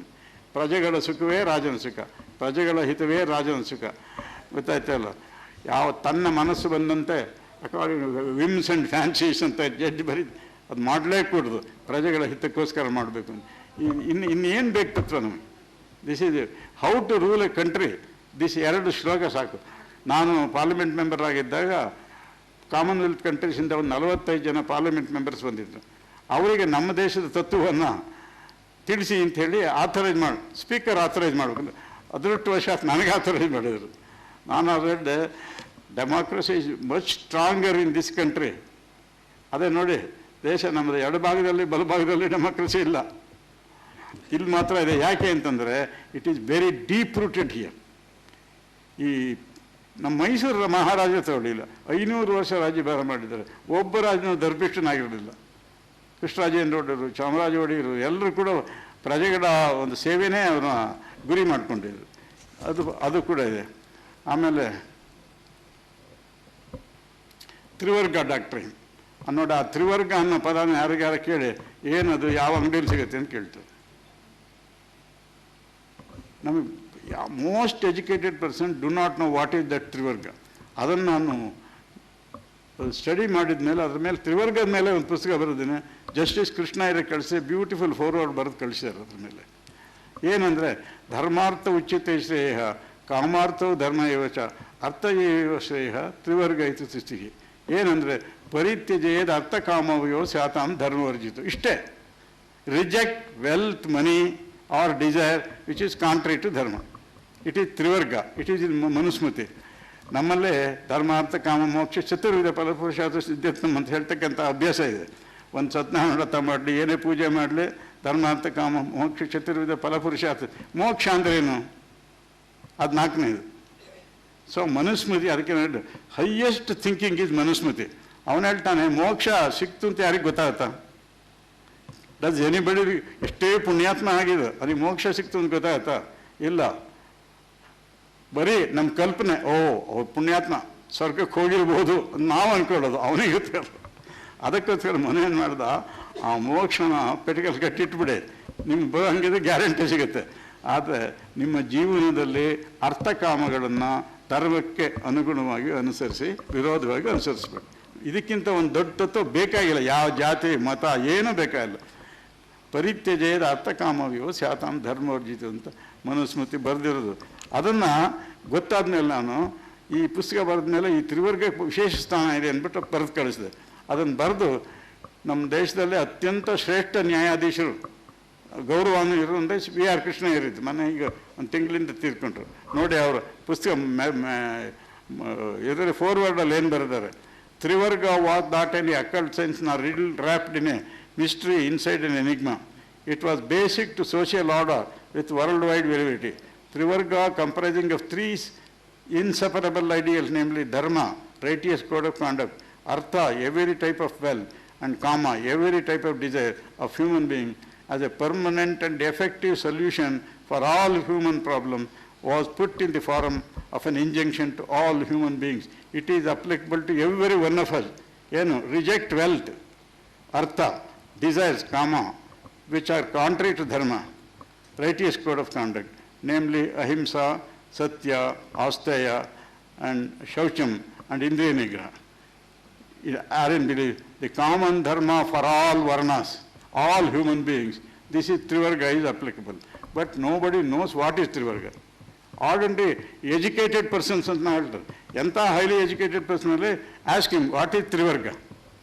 ಪ್ರಜೆಗಳ ಸುಖವೇ ರಾಜನ ಸುಖ, ಪ್ರಜೆಗಳ ಹಿತವೇ ರಾಜನ ಸುಖ. ಗೊತ್ತಾಯ್ತಲ್ಲ. ಯಾವ ತನ್ನ ಮನಸ್ಸು ಬಂದಂತೆ ಅಕಾರ್ಡಿಂಗ್ ವಿಮ್ಸ್ ಆ್ಯಂಡ್ ಫ್ಯಾನ್ಸೀಸ್ ಅಂತ ಜಡ್ಜ್ ಬರೀ ಅದು ಮಾಡಲೇ ಕೂಡದು, ಪ್ರಜೆಗಳ ಹಿತಕ್ಕೋಸ್ಕರ ಮಾಡಬೇಕು ಅಂತ. ಇನ್ನೇನು ಬೇಕು ತತ್ವ ನಮಗೆ? This is how to rule a country. This 2 shloka ಸಾಕು. ನಾನು ಪಾರ್ಲಿಮೆಂಟ್ ಮೆಂಬರ್ ಆಗಿದ್ದಾಗ ಕಾಮನ್ವೆಲ್ತ್ ಕಂಟ್ರೀಸಿಂದ ಒಂದು 45 ಜನ ಪಾರ್ಲಿಮೆಂಟ್ ಮೆಂಬರ್ಸ್ ಬಂದಿದ್ದರು. ಅವರಿಗೆ ನಮ್ಮ ದೇಶದ ತತ್ವವನ್ನು ತಿಳಿಸಿ ಅಂಥೇಳಿ ಆಥರೈಸ್ ಮಾಡಿ, ಸ್ಪೀಕರ್ ಆಥರೈಸ್ ಮಾಡಬೇಕು. ಅದೃಷ್ಟವಶಾತ್ ನನಗೆ ಆಥರೈಸ್ ಮಾಡಿದರು. ನಾನು red democracy is much stronger in this country. ಅದೇ ನೋಡಿ, ದೇಶ ನಮ್ಮದು ಎಡಭಾಗದಲ್ಲಿ ಬಲಭಾಗದಲ್ಲಿ ಡೆಮಾಕ್ರಸಿ ಇಲ್ಲ, ಇಲ್ಲಿ ಮಾತ್ರ ಇದೆ. ಯಾಕೆ ಅಂತಂದರೆ it is very deep rooted here. ಈ ನಮ್ಮ ಮೈಸೂರು ಮಹಾರಾಜ ತಗೊಳ್ಳಿಲ್ಲ, 500 ವರ್ಷ ರಾಜ್ಯಭಾರ ಮಾಡಿದ್ದಾರೆ. ಒಬ್ಬ ರಾಜನ ದರ್ಭಿಷ್ಠನಾಗಿರಲಿಲ್ಲ. ಕೃಷ್ಣರಾಜೇಂದ್ರ ಒಡೆಯರು, ಚಾಮರಾಜ ಒಡೆಯರು ಎಲ್ಲರೂ ಕೂಡ ಪ್ರಜೆಗಳ ಒಂದು ಸೇವೆನೇ ಅವನ್ನ ಗುರಿ ಮಾಡಿಕೊಂಡಿದ್ರು. ಅದು ಕೂಡ ಇದೆ. ಆಮೇಲೆ ತ್ರಿವರ್ಗ ಡಾಕ್ಟ್ರಿನ್ ಅನ್ನೋದು, ಆ ತ್ರಿವರ್ಗ ಅನ್ನೋ ಪದನ ಯಾರಿಗಾರ ಕೇಳಿ ಏನದು, ಯಾವ ಅಂಗಡಿಯಲ್ಲಿ ಸಿಗುತ್ತೆ ಅಂತ ಕೇಳ್ತಾರೆ. ನಮಗೆ most educated person do not know what is that trivarga. ಅದನ್ನು ನಾನು ಸ್ಟಡಿ ಮಾಡಿದ ಮೇಲೆ ಅದ್ರ ಮೇಲೆ ತ್ರಿವರ್ಗದ ಮೇಲೆ ಒಂದು ಪುಸ್ತಕ ಬರೆದಿನಿ. ಜಸ್ಟಿಸ್ ಕೃಷ್ಣ ಇರೇ ಕಳಿಸಿ ಬ್ಯೂಟಿಫುಲ್ ಫಾರ್ವರ್ಡ್ ಬರೆದು ಕಳಿಸಿದ್ದಾರೆ. ಅದ್ರ ಮೇಲೆ ಏನಂದರೆ, ಧರ್ಮಾರ್ಥ ಉಚ್ಯತೆ ಶ್ರೇಯ ಕಾಮಾರ್ಥವು ಧರ್ಮ ಏವಚ ಅರ್ಥ ಏವ ಶ್ರೇಯ ತ್ರಿವರ್ಗ ಇತಿ ಸೃಷ್ಟಿಗೆ. ಏನಂದರೆ, ಪರಿತ್ಯಜೇದ ಅರ್ಥ ಕಾಮವಯೋ ಸ್ಯಾತಾಂ ಧರ್ಮವರ್ಜಿತು. ಇಷ್ಟೇ. Reject wealth, money or desire which is contrary to dharma. It is trivarga, it is in Manusmriti. ನಮ್ಮಲ್ಲೇ ಧರ್ಮಾರ್ಥ ಕಾಮ ಮೋಕ್ಷ ಚತುರ್ವಿಧ ಫಲಪುರುಷಾರ್ಥ ಸಿದ್ಧಾರ್ಥಂ ಅಂತ ಹೇಳ್ತಕ್ಕಂಥ ಅಭ್ಯಾಸ ಇದೆ. ಒಂದು ಸತ್ಯನಾರಾಯಣ ವ್ರತ ಮಾಡಲಿ, ಏನೇ ಪೂಜೆ ಮಾಡಲಿ, ಧರ್ಮಾರ್ಥ ಕಾಮ ಮೋಕ್ಷ ಚತುರ್ವಿಧ ಫಲಪುರುಷಾರ್ಥ. ಮೋಕ್ಷ ಅಂದ್ರೇನು? ಅದು 4ನೇದು. ಸೊ ಮನುಸ್ಮೃತಿ, ಅದಕ್ಕೆ ಹೈಯೆಸ್ಟ್ ಥಿಂಕಿಂಗ್ ಈಸ್ ಮನುಸ್ಮೃತಿ. ಅವನು ಹೇಳ್ತಾನೆ, ಮೋಕ್ಷ ಸಿಕ್ತು ಅಂತ ಯಾರಿಗೆ ಗೊತ್ತಾಗುತ್ತಾ? Does anybody? ಎಷ್ಟೇ ಪುಣ್ಯಾತ್ಮ ಆಗಿದೆ, ಅದಕ್ಕೆ ಮೋಕ್ಷ ಸಿಕ್ತು ಅಂತ ಗೊತ್ತಾಗುತ್ತಾ? ಇಲ್ಲ. ಬರೀ ನಮ್ಮ ಕಲ್ಪನೆ, ಅವ್ರು ಪುಣ್ಯಾತ್ಮ ಸ್ವರ್ಗಕ್ಕೆ ಹೋಗಿರ್ಬೋದು ನಾವು ಅಂದ್ಕೊಳ್ಳೋದು, ಅವನಿಗೆ ಗೊತ್ತಿರೋದು. ಅದಕ್ಕೋಸ್ಕರ ಮನೇನು ಮಾಡ್ದ, ಆ ಮೋಕ್ಷನ ಪೆಟ್ಟಿಗೆಲ್ಲಿ ಕಟ್ಟಿಟ್ಬಿಡಿ, ನಿಮ್ಗೆ ಬರೋಂಗಿದ್ರೆ ಗ್ಯಾರಂಟಿ ಸಿಗುತ್ತೆ. ಆದರೆ ನಿಮ್ಮ ಜೀವನದಲ್ಲಿ ಅರ್ಥಕಾಮಗಳನ್ನು ಧರ್ಮಕ್ಕೆ ಅನುಗುಣವಾಗಿ ಅನುಸರಿಸಿ, ವಿರೋಧವಾಗಿ ಅನುಸರಿಸ್ಬೇಕು. ಇದಕ್ಕಿಂತ ಒಂದು ದೊಡ್ಡ ತತ್ವ ಬೇಕಾಗಿಲ್ಲ. ಯಾವ ಜಾತಿ ಮತ ಏನೂ ಬೇಕಾಗಿಲ್ಲ. ಪರಿತ್ಯಜೇದ ಅರ್ಥಕಾಮವ್ಯೋ ಸ್ಯಾತಾಂ ಧರ್ಮವರ್ಜಿತು ಅಂತ ಮನುಸ್ಮೃತಿ ಬರೆದಿರೋದು. ಅದನ್ನು ಗೊತ್ತಾದ ಮೇಲೆ ನಾನು ಈ ಪುಸ್ತಕ ಬರೆದ ಮೇಲೆ ಈ ತ್ರಿವರ್ಗಕ್ಕೆ ವಿಶೇಷ ಸ್ಥಾನ ಇದೆ ಅಂದ್ಬಿಟ್ಟು ಬರೆದು ಕಳಿಸಿದೆ. ಅದನ್ನು ಬರೆದು ನಮ್ಮ ದೇಶದಲ್ಲೇ ಅತ್ಯಂತ ಶ್ರೇಷ್ಠ ನ್ಯಾಯಾಧೀಶರು ಗೌರವವನ್ನು ಇರುವಂತೆ ವಿ.ಆರ್. ಕೃಷ್ಣ ಇರಿದ್ದು. ಮೊನ್ನೆ ಈಗ ಒಂದು ತಿಂಗಳಿಂದ ತೀರ್ಕೊಂಡ್ರು. ನೋಡಿ ಅವರ ಪುಸ್ತಕ ಇದರಲ್ಲಿ ಫಾರ್ವರ್ಡಲ್ಲಿ ಏನು ಬರೆದಾರೆ, trivarga was not any occult science nor riddle wrapped in a mystery inside an enigma. It was basic to social order with worldwide validity. Trivarga, comprising of 3 inseparable ideals, namely dharma, righteous code of conduct, artha, every type of wealth, and kama, every type of desire of human being, as a permanent and effective solution for all human problems, was put in the form of an injunction to all human beings. It is applicable to every one of us. Reject wealth, artha, desires, kama, which are contrary to dharma, righteous code of conduct, namely ahimsa, satya, asteya, and shaucham, and indriya nigraha. Are in belief the common dharma for all varnas, all human beings. This is Trivarga is applicable. But nobody knows what is Trivarga. Ordinary educated persons ಅಂತ ಹೇಳ್ತಾರೆ. ಎಂಥ highly educated person ಅಲ್ಲಿ ask him what is Trivarga.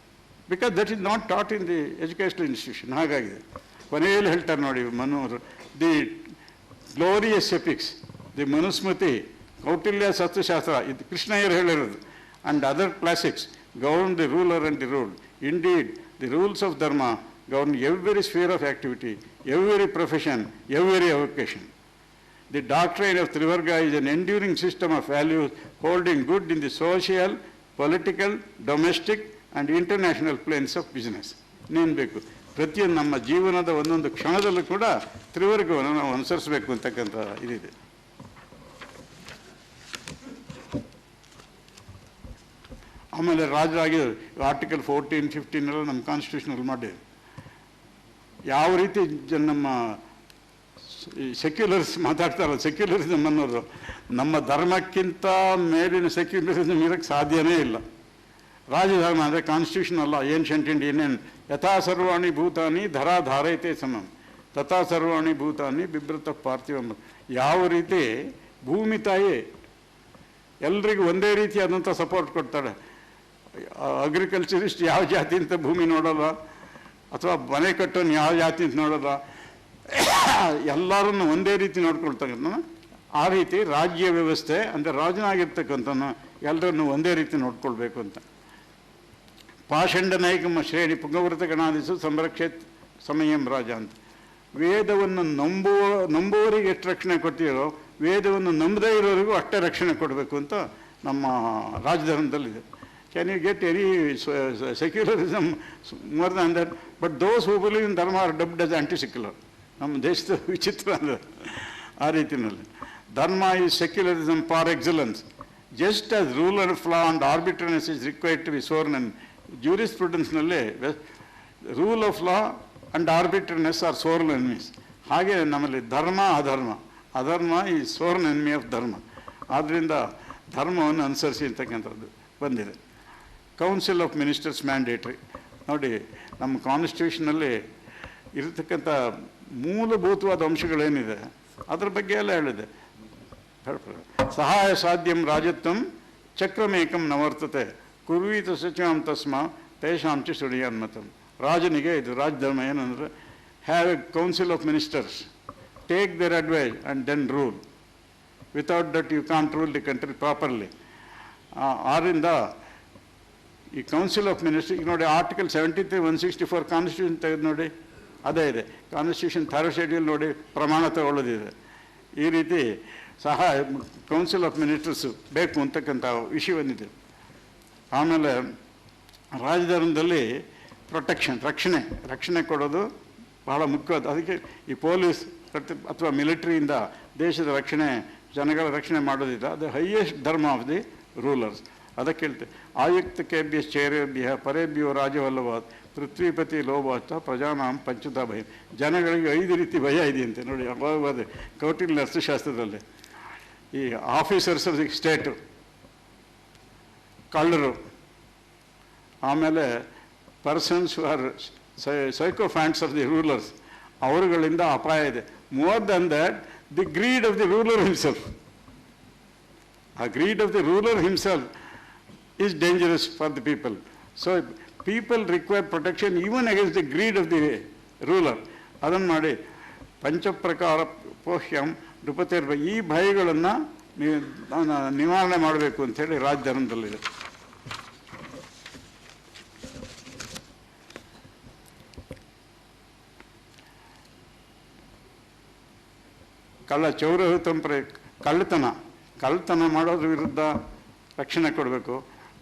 Because that is not taught in the educational institution. ಹಾಗಾಗಿದೆ. ಕೊನೆಯಲ್ಲಿ ಹೇಳ್ತಾರೆ ನೋಡಿ ಮನೋರು, the glorious epics, the Manusmriti, Kautilya ಸತ್ವಶಾಸ್ತ್ರ, ಇದು ಕೃಷ್ಣಯ್ಯರು ಹೇಳಿರೋದು, and other classics govern the ruler and the ruled. Indeed, the rules of dharma govern every sphere of activity, every profession, every avocation. The doctrine of Trivarga is an enduring system of values holding good in the social, political, domestic, and international planes of business. ಇನ್ನೇನು ಬೇಕು? ಪ್ರತಿಯೊಂದು ನಮ್ಮ ಜೀವನದ ಒಂದೊಂದು ಕ್ಷಣದಲ್ಲೂ ಕೂಡ ತ್ರಿವರ್ಗವನ್ನು ನಾವು ಅನುಸರಿಸಬೇಕು ಅಂತಕ್ಕಂಥ ಇದಿದೆ. ಆಮೇಲೆ ರಾಜರಾಗಿ ಆರ್ಟಿಕಲ್ 14, 15 ಎಲ್ಲ ನಮ್ಮ ಕಾನ್ಸ್ಟಿಟ್ಯೂಷನಲ್ಲಿ ಮಾಡಿದೆ. ಯಾವ ರೀತಿ ನಮ್ಮ ಸೆಕ್ಯುಲರ್ಸ್ ಮಾತಾಡ್ತಾರಲ್ಲ, ಸೆಕ್ಯುಲರಿಸಮ್ ಅನ್ನೋದು ನಮ್ಮ ಧರ್ಮಕ್ಕಿಂತ ಮೇಲಿನ ಸೆಕ್ಯುಲರಿಸಮ್ ಇರೋಕ್ಕೆ ಸಾಧ್ಯನೇ ಇಲ್ಲ. ರಾಜಧರ್ಮ ಅಂದರೆ ಕಾನ್ಸ್ಟಿಟ್ಯೂಷನ್ ಅಲ್ಲ, ಏನ್ಷಂಟ್ ಇಂಡಿಯನ್. ಯಥಾ ಸರ್ವಾಣಿ ಭೂತಾನಿ ಧರಾ ಧಾರೈತೆ ಸಮಂ ತಥಾ ಸರ್ವಾಣಿ ಭೂತಾನಿ ಬಿಭ್ರತ ಪಾರ್ಥಿವಂ. ಯಾವ ರೀತಿ ಭೂಮಿ ತಾಯಿ ಎಲ್ರಿಗೂ ಒಂದೇ ರೀತಿಯಾದಂಥ ಸಪೋರ್ಟ್ ಕೊಡ್ತಾಳೆ. ಅಗ್ರಿಕಲ್ಚರಿಸ್ಟ್ ಯಾವ ಜಾತಿ ಅಂತ ಭೂಮಿ ನೋಡೋಲ್ಲ, ಅಥವಾ ಮನೆ ಕಟ್ಟೋನು ಯಾವ ಜಾತಿ ಅಂತ ನೋಡೋಲ್ಲ, ಎಲ್ಲರನ್ನು ಒಂದೇ ರೀತಿ ನೋಡ್ಕೊಳ್ತಕ್ಕಂಥ ಆ ರೀತಿ ರಾಜ್ಯ ವ್ಯವಸ್ಥೆ ಅಂದರೆ ರಾಜನಾಗಿರ್ತಕ್ಕಂಥ ಎಲ್ಲರನ್ನು ಒಂದೇ ರೀತಿ ನೋಡ್ಕೊಳ್ಬೇಕು ಅಂತ. ಪಾಷಂಡ ನೈಕಮ ಶ್ರೇಣಿ ಪುಂಗವೃತ ಗಣಾದಿಸು ಸಂರಕ್ಷಿತ್ ಸಮಯಂ ರಾಜ ಅಂತ. ವೇದವನ್ನು ನಂಬುವವರಿಗೆ ಎಷ್ಟು ರಕ್ಷಣೆ ಕೊಡ್ತೀರೋ ವೇದವನ್ನು ನಂಬದೇ ಇರೋರಿಗೂ ಅಷ್ಟೇ ರಕ್ಷಣೆ ಕೊಡಬೇಕು ಅಂತ ನಮ್ಮ ರಾಜಧರ್ಮದಲ್ಲಿದೆ. Can you get any secularism more than that? But those who believe in dharma are dubbed as anti secular. ನಮ್ಮ ದೇಶದ ವಿಚಿತ್ರ ಅಂದರೆ ಆ ರೀತಿಯಲ್ಲಿ dharma is secularism par excellence. Just as rule of law and arbitrariness is required to be sworn in ಜ್ಯೂರಿಸ್ಪ್ರುಡೆನ್ಸ್ನಲ್ಲಿ rule of law and arbitrariness are sworn enemies. ಹಾಗೆ ನಮ್ಮಲ್ಲಿ ಧರ್ಮ ಅಧರ್ಮ ಈ ಸೋರ್ನ್ ಎನ್ಮಿ ಆಫ್ ಧರ್ಮ. ಆದ್ದರಿಂದ ಧರ್ಮವನ್ನು ಅನುಸರಿಸಿ ಅಂತಕ್ಕಂಥದ್ದು ಬಂದಿದೆ. Council of ministers mandatory. ನೋಡಿ, ನಮ್ಮ ಕಾನ್ಸ್ಟಿಟ್ಯೂಷನಲ್ಲಿ ಇರತಕ್ಕಂಥ ಮೂಲಭೂತವಾದ ಅಂಶಗಳೇನಿದೆ ಅದ್ರ ಬಗ್ಗೆ ಎಲ್ಲ ಹೇಳಿದೆ. ಸಹಾಯ ಸಾಧ್ಯಂ ರಾಜತ್ವಂ ಚಕ್ರಮೇಕಂ ನವರ್ತತೆ ಕುರ್ವೀತ ಸಚಿವಾಂ ತಸ್ಮ ತೇಷಾಂಚ ಸುಡಿಯನ್ಮತಂ. ರಾಜನಿಗೆ ಇದು ರಾಜಧರ್ಮ ಏನಂದರೆ have a council of ministers, take their advice and then rule. Without that you can't rule the country properly. ಆದ್ದರಿಂದ ಈ ಕೌನ್ಸಿಲ್ ಆಫ್ ಮಿನಿಸ್ಟರ್ ಈಗ ನೋಡಿ, ಆರ್ಟಿಕಲ್ 73, 164 ಕಾನ್ಸ್ಟಿಟ್ಯೂಷನ್ ತೆಗೆದು ನೋಡಿ, ಅದೇ ಇದೆ. ಕಾನ್ಸ್ಟಿಟ್ಯೂಷನ್ ಥರ್ಡ್ ಶೆಡ್ಯೂಲ್ ನೋಡಿ, ಪ್ರಮಾಣ ತಗೊಳ್ಳೋದಿದೆ. ಈ ರೀತಿ ಕೌನ್ಸಿಲ್ ಆಫ್ ಮಿನಿಸ್ಟರ್ಸು ಬೇಕು ಅಂತಕ್ಕಂಥ ವಿಷಯವನ್ನಿದೆ. ಆಮೇಲೆ ರಾಜಧರ್ಮದಲ್ಲಿ ಪ್ರೊಟೆಕ್ಷನ್, ರಕ್ಷಣೆ ಕೊಡೋದು ಬಹಳ ಮುಖ್ಯವಾದ. ಅದಕ್ಕೆ ಈ ಪೊಲೀಸ್ ಅಥವಾ ಮಿಲಿಟರಿಯಿಂದ ದೇಶದ ರಕ್ಷಣೆ, ಜನಗಳ ರಕ್ಷಣೆ ಮಾಡೋದಿಲ್ಲ. ಅದು ಹೈಯೆಸ್ಟ್ ಧರ್ಮ ಆಫ್ ದಿ ರೂಲರ್ಸ್. ಅದಕ್ಕೆ ಹೇಳ್ತೆ ಆಯುಕ್ತಕೇಭ್ಯ ಚೇರೇಭ್ಯ ಪರೇಭ್ಯೋ ರಾಜವಲ್ಲವಾದ್ ಪೃಥ್ವಿಪತಿ ಲೋಭಾಷ್ಟ ಪ್ರಜಾನಾಂ ಪಂಚುತ ಭಯ. ಜನಗಳಿಗೆ 5 ರೀತಿ ಭಯ ಇದೆಯಂತೆ ನೋಡಿ. ಅವಾಗ ಕೌಟಿಲ್ಯ ಅರ್ಥಶಾಸ್ತ್ರದಲ್ಲಿ ಈ ಆಫೀಸರ್ಸ್ ಆಫ್ ದಿ ಸ್ಟೇಟು, ಕಳ್ಳರು, ಆಮೇಲೆ persons who are sycophants of the rulers, ಅವರುಗಳಿಂದ ಅಪಾಯ ಇದೆ. More than that the greed of the ruler himself. ಆ greed of the ruler himself is dangerous for the people. So people require protection even against the greed of the ruler. ಅದನ್ನು ಮಾಡಿ ಪಂಚಪ್ರಕಾರ ಪೋಹ್ಯಂ ನೃಪತಿರ್ಭ, ಈ ಭಯಗಳನ್ನು ನಿವಾರಣೆ ಮಾಡಬೇಕು ಅಂಥೇಳಿ ರಾಜಧರ್ಮದಲ್ಲಿದೆ. ಚೌರಹುತಂಪ್ರೆ ಕಳ್ಳತನ ಮಾಡೋದ್ರ ವಿರುದ್ಧ ರಕ್ಷಣೆ ಕೊಡಬೇಕು.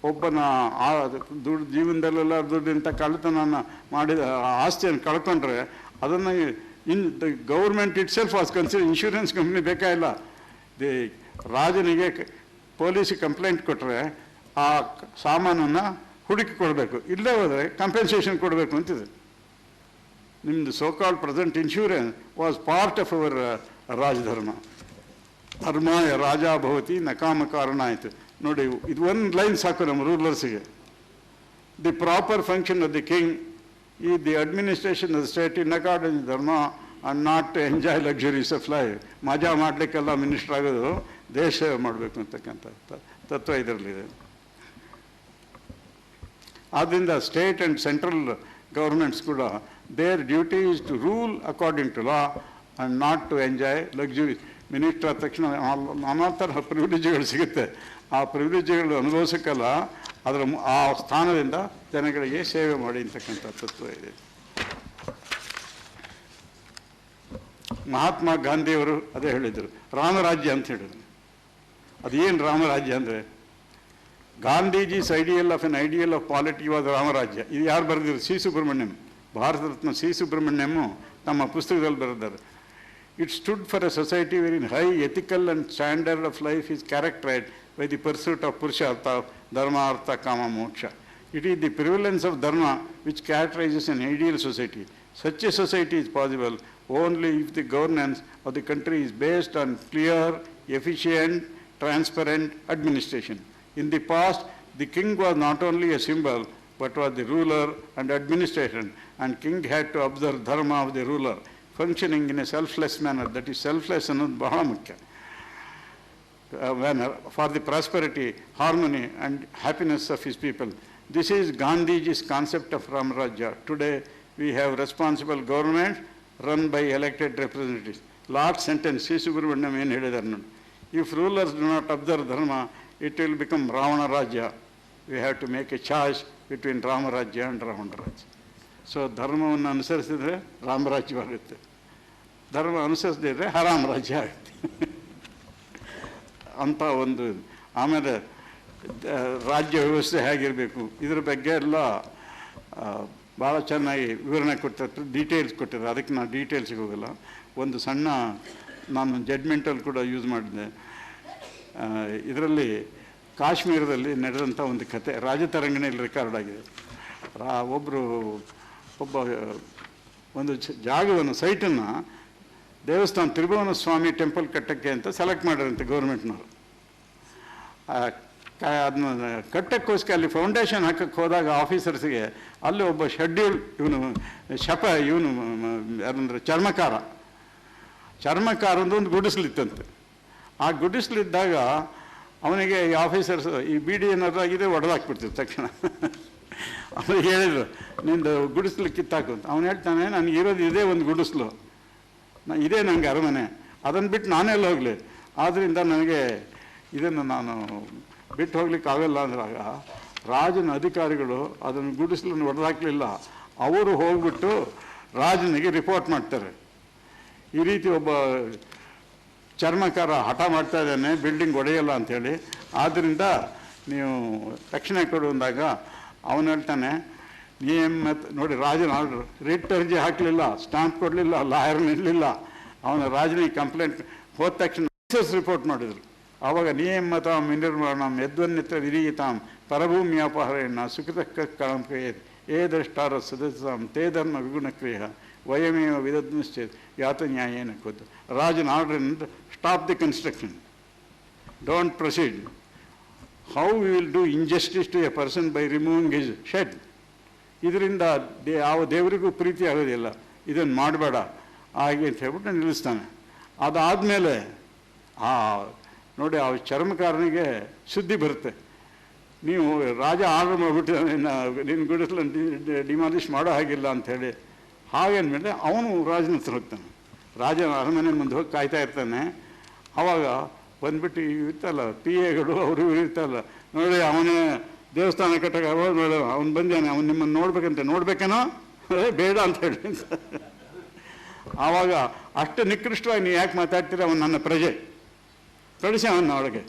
ಒಬ್ಬನ ದುಡ್ಡು ಜೀವನದಲ್ಲೆಲ್ಲ ದುಡ್ಡಿಂತ ಕಳ್ಳತನ ಮಾಡಿದ ಆಸ್ತಿಯನ್ನು ಕಳ್ಕೊಂಡ್ರೆ ಅದನ್ನು the government it self was consider, insurance company ಬೇಕಾಗಿಲ್ಲ. ರಾಜನಿಗೆ ಪೊಲೀಸಿಗೆ ಕಂಪ್ಲೇಂಟ್ ಕೊಟ್ಟರೆ ಆ ಸಾಮಾನನ್ನು ಹುಡುಕಿ ಕೊಡಬೇಕು, ಇಲ್ಲೇ ಹೋದರೆ ಕಂಪೆನ್ಸೇಷನ್ ಕೊಡಬೇಕು ಅಂತಿದೆ. ನಿಮ್ಮದು so called present insurance was part of our rajadharma. ಧರ್ಮಾಯ ರಾಜ ಭವತಿ ನಕಾಮ ಕಾರಣ ಆಯಿತು ನೋಡಿ. ಇದು ಒಂದು ಲೈನ್ ಸಾಕು ನಮ್ಮ ರೂಲರ್ಸಿಗೆ. The proper function of the king is the administration of the state in according dharma and not to enjoy luxuries of life. ಮಜಾ ಮಾಡಲಿಕ್ಕೆಲ್ಲ ಮಿನಿಸ್ಟರ್ ಆಗೋದು, ದೇಶ ಮಾಡಬೇಕು ಅಂತಕ್ಕಂಥ ತತ್ವ ಇದರಲ್ಲಿದೆ. ಆದ್ದರಿಂದ ಸ್ಟೇಟ್ ಆ್ಯಂಡ್ ಸೆಂಟ್ರಲ್ ಗೌರ್ಮೆಂಟ್ಸ್ ಕೂಡ their duty is to rule according to law and not to enjoy luxury. Minister ಆದ ತಕ್ಷಣ ನಾನಾ ಥರ ಪ್ರಿವಿಲೇಜ್ಗಳು ಸಿಗುತ್ತೆ. ಆ ಪ್ರಿವಿಲೇಜ್ಗಳು ಅನುಭವಿಸೋಕ್ಕಲ್ಲ, ಅದರ ಆ ಸ್ಥಾನದಿಂದ ಜನಗಳಿಗೆ ಸೇವೆ ಮಾಡಿ ಅಂತಕ್ಕಂಥ ತತ್ವ ಇದೆ. ಮಹಾತ್ಮ ಗಾಂಧಿಯವರು ಅದೇ ಹೇಳಿದರು, ರಾಮರಾಜ್ಯ ಅಂತ ಹೇಳಿದರು. ಅದೇನು ರಾಮರಾಜ್ಯ ಅಂದರೆ, Gandhiji's ideal of an ideal of polity was Ram Rajya. ಇದು ಯಾರು ಬರೆದಿದ್ರು? ಸಿ ಸುಬ್ರಹ್ಮಣ್ಯಂ, ಭಾರತ ರತ್ನ ಸಿ ಸುಬ್ರಹ್ಮಣ್ಯಮು ತಮ್ಮ ಪುಸ್ತಕದಲ್ಲಿ ಬರೆದಿದ್ದಾರೆ. It stood for a society wherein high ethical and standard of life is characterized by the pursuit of Purushartha, Dharma, Artha, Kama, Moksha. It is the prevalence of Dharma which characterizes an ideal society. Such a society is possible only if the governance of the country is based on clear, efficient, transparent administration. In the past, The king was not only a symbol, but was the ruler and administration, and king had to observe dharma of the ruler, functioning in a selfless manner. That is selfless ಅನ್ನೋದು ಬಹಳ ಮುಖ್ಯ. For the prosperity, harmony and happiness of his people. This is Gandhiji's concept of Ramarajya. Today we have responsible government run by elected representatives. Last sentence, C. Subramaniam ಏನು ಹೇಳಿದ್ದಾರೆ ನೋಡಿ. If rulers do not observe dharma, it will become Ravana Rajya. We have to make a choice between Ramarajya and Ravana Rajya. So ಧರ್ಮವನ್ನು ಅನುಸರಿಸಿದ್ರೆ ರಾಮರಾಜ್ಯವಾಗುತ್ತೆ, ಧರ್ಮ ಅನುಸರಿಸದಿದ್ರೆ ಹರಾಮ ರಾಜ್ಯ ಆಗುತ್ತೆ ಅಂತ ಒಂದು. ಆಮೇಲೆ ರಾಜ್ಯ ವ್ಯವಸ್ಥೆ ಹೇಗಿರಬೇಕು ಇದ್ರ ಬಗ್ಗೆ ಎಲ್ಲ ಭಾಳ ಚೆನ್ನಾಗಿ ವಿವರಣೆ ಕೊಟ್ಟಿರ್ತಾರೆ, ಡೀಟೇಲ್ಸ್ ಕೊಟ್ಟಿದ್ದಾರೆ. ಅದಕ್ಕೆ ನಾನು ಡೀಟೇಲ್ಸ್ಗೆ ಹೋಗಲ್ಲ. ಒಂದು ಸಣ್ಣ ನಾನು ಜಡ್ಮೆಂಟಲ್ಲಿ ಕೂಡ ಯೂಸ್ ಮಾಡಿದ್ದೆ. ಇದರಲ್ಲಿ ಕಾಶ್ಮೀರದಲ್ಲಿ ನಡೆದಂಥ ಒಂದು ಕತೆ ರಾಜತರಂಗಿಣಿಯಲ್ಲಿ ರೆಕಾರ್ಡ್ ಆಗಿದೆ. ಒಬ್ಬ ಒಂದು ಜಾಗವನ್ನು ಸೈಟನ್ನು ದೇವಸ್ಥಾನ ತ್ರಿಭುವನ ಸ್ವಾಮಿ ಟೆಂಪಲ್ ಕಟ್ಟಕ್ಕೆ ಅಂತ ಸೆಲೆಕ್ಟ್ ಮಾಡಿರಂತೆ ಗೌರ್ಮೆಂಟ್ನವರು. ಅದನ್ನ ಕಟ್ಟಕ್ಕೋಸ್ಕರ ಅಲ್ಲಿ ಫೌಂಡೇಶನ್ ಹಾಕಕ್ಕೆ ಹೋದಾಗ ಆಫೀಸರ್ಸ್ಗೆ ಅಲ್ಲಿ ಒಬ್ಬ ಶೆಡ್ಯೂಲ್ ಇವನು ಯಾರಂದ್ರೆ ಚರ್ಮಕಾರದೊಂದು ಗುಡಿಸ್ಲಿತ್ತಂತೆ. ಆ ಗುಡಿಸ್ಲಿದ್ದಾಗ ಅವನಿಗೆ ಈ ಆಫೀಸರ್ಸ್ ಈ ಬಿಡಿ ಏನಾದ್ರು ಆಗಿದೆ ಒಡೆದಾಕ್ಬಿಡ್ತಿದ್ರು ತಕ್ಷಣ. ಅವನಿಗೆ ಹೇಳಿದ್ರು ನಿಂದು ಗುಡಿಸ್ಲು ಕಿತ್ತಾಕು ಅಂತ. ಅವನು ಹೇಳ್ತಾನೆ ನನಗೆ ಇರೋದು ಇದೇ ಒಂದು ಗುಡಿಸ್ಲು, ಇದೇ ನನಗೆ ಅರಮನೆ, ಅದನ್ನು ಬಿಟ್ಟು ನಾನೆಲ್ಲ ಹೋಗಲಿ, ಆದ್ದರಿಂದ ನನಗೆ ಇದನ್ನು ನಾನು ಬಿಟ್ಟು ಹೋಗ್ಲಿಕ್ಕೆ ಆಗಲ್ಲ ಅಂದ್ರಾಗ ರಾಜನ ಅಧಿಕಾರಿಗಳು ಅದನ್ನು ಗುಡಿಸ್ಲನ್ನು ಹೊಡೆದಾಕಲಿಲ್ಲ. ಅವರು ಹೋಗ್ಬಿಟ್ಟು ರಾಜನಿಗೆ ರಿಪೋರ್ಟ್ ಮಾಡ್ತಾರೆ, ಈ ರೀತಿ ಒಬ್ಬ ಚರ್ಮಕಾರ ಹಠ ಮಾಡ್ತಾ ಇದ್ದಾನೆ ಬಿಲ್ಡಿಂಗ್ ಒಡೆಯಲ್ಲ ಅಂಥೇಳಿ, ಆದ್ದರಿಂದ ನೀವು ರಕ್ಷಣೆ ಕೊಡು ಅಂದಾಗ ಅವನು ಹೇಳ್ತಾನೆ ನೋಡಿ ರಾಜನ ಆರ್ಡ್ರ್, ರಿಟ್ ಅರ್ಜಿ ಹಾಕಲಿಲ್ಲ, ಸ್ಟಾಂಪ್ ಕೊಡಲಿಲ್ಲ, ಲಾಯರ್ ನಿಲ್ಲಲಿಲ್ಲ. ಅವನ ರಾಜನಿಗೆ ಕಂಪ್ಲೇಂಟ್ ಹೋದ ತಕ್ಷಣ ರಿಪೋರ್ಟ್ ಮಾಡಿದರು. ಆವಾಗ ನಿಯಮತಾಂ ವಿನಿರ್ಮಾಣಂ ಯದ್ವನ್ಯತ್ರ ವಿರೀತಾಂ ಪರಭೂಮ್ಯಾಪಹರೇಣ ಸುಕೃತ ಕಳಂಕಯೇತ್ ಏ ದ್ರಷ್ಟಾರ ಸದಸ್ಯಾಂ ತೇ ಧರ್ಮ ವಿಗುಣಕ್ರಿಯ ವಯಮೇವ ವಿದದ್ಮಶ್ಚೇತ್ ಯಾತ ನ್ಯಾಯೇನ ಖುದ್. ರಾಜನ order stop the construction, don't proceed. How we will do injustice to a person by removing his shed. ಇದರಿಂದ ಯಾವ ದೇವರಿಗೂ ಪ್ರೀತಿ ಆಗೋದಿಲ್ಲ, ಇದನ್ನು ಮಾಡಬೇಡ ಹಾಗೆ ಅಂತ ಹೇಳ್ಬಿಟ್ಟು ನಿಲ್ಲಿಸ್ತಾನೆ. ಅದಾದಮೇಲೆ ನೋಡಿ ಆ ಚರ್ಮಕಾರನಿಗೆ ಸುದ್ದಿ ಬರುತ್ತೆ, ನೀವು ರಾಜ ಆರ್ಡರ್ ಮಾಡಿಬಿಟ್ಟು ನಿನ್ನ ಗುಡಿಸ್ಲನ್ನು ಡಿಮಾಲಿಷ್ ಮಾಡೋ ಹಾಗಿಲ್ಲ ಅಂಥೇಳಿ. ಹಾಗೇನ್ಮೇಲೆ ಅವನು ರಾಜನ ಹತ್ರ ಹೋಗ್ತಾನೆ, ರಾಜನ ಅರಮನೆ ಮುಂದೆ ಹೋಗಿ ಕಾಯ್ತಾ ಇರ್ತಾನೆ. ಆವಾಗ ಬಂದ್ಬಿಟ್ಟು ಇರ್ತಲ್ಲ PAಗಳು ಅವರು ಇರ್ತಲ್ಲ, ನೋಡಿ ಅವನೇ ದೇವಸ್ಥಾನ ಕಟ್ಟಕ್ಕೆ ನೋಡಿ ಅವ್ನು ಬಂದಾನೆ, ಅವ್ನು ನಿಮ್ಮನ್ನು ನೋಡ್ಬೇಕೇನೋ ಬೇಡ ಅಂತ ಹೇಳಿ. ಆವಾಗ ಅಷ್ಟು ನಿಕೃಷ್ಟವಾಗಿ ನೀವು ಯಾಕೆ ಮಾತಾಡ್ತೀರ, ಅವನು ನನ್ನ ಪ್ರಜೆ, ಕಳಿಸಿ ಅವನ್ನ ಒಳಗೆ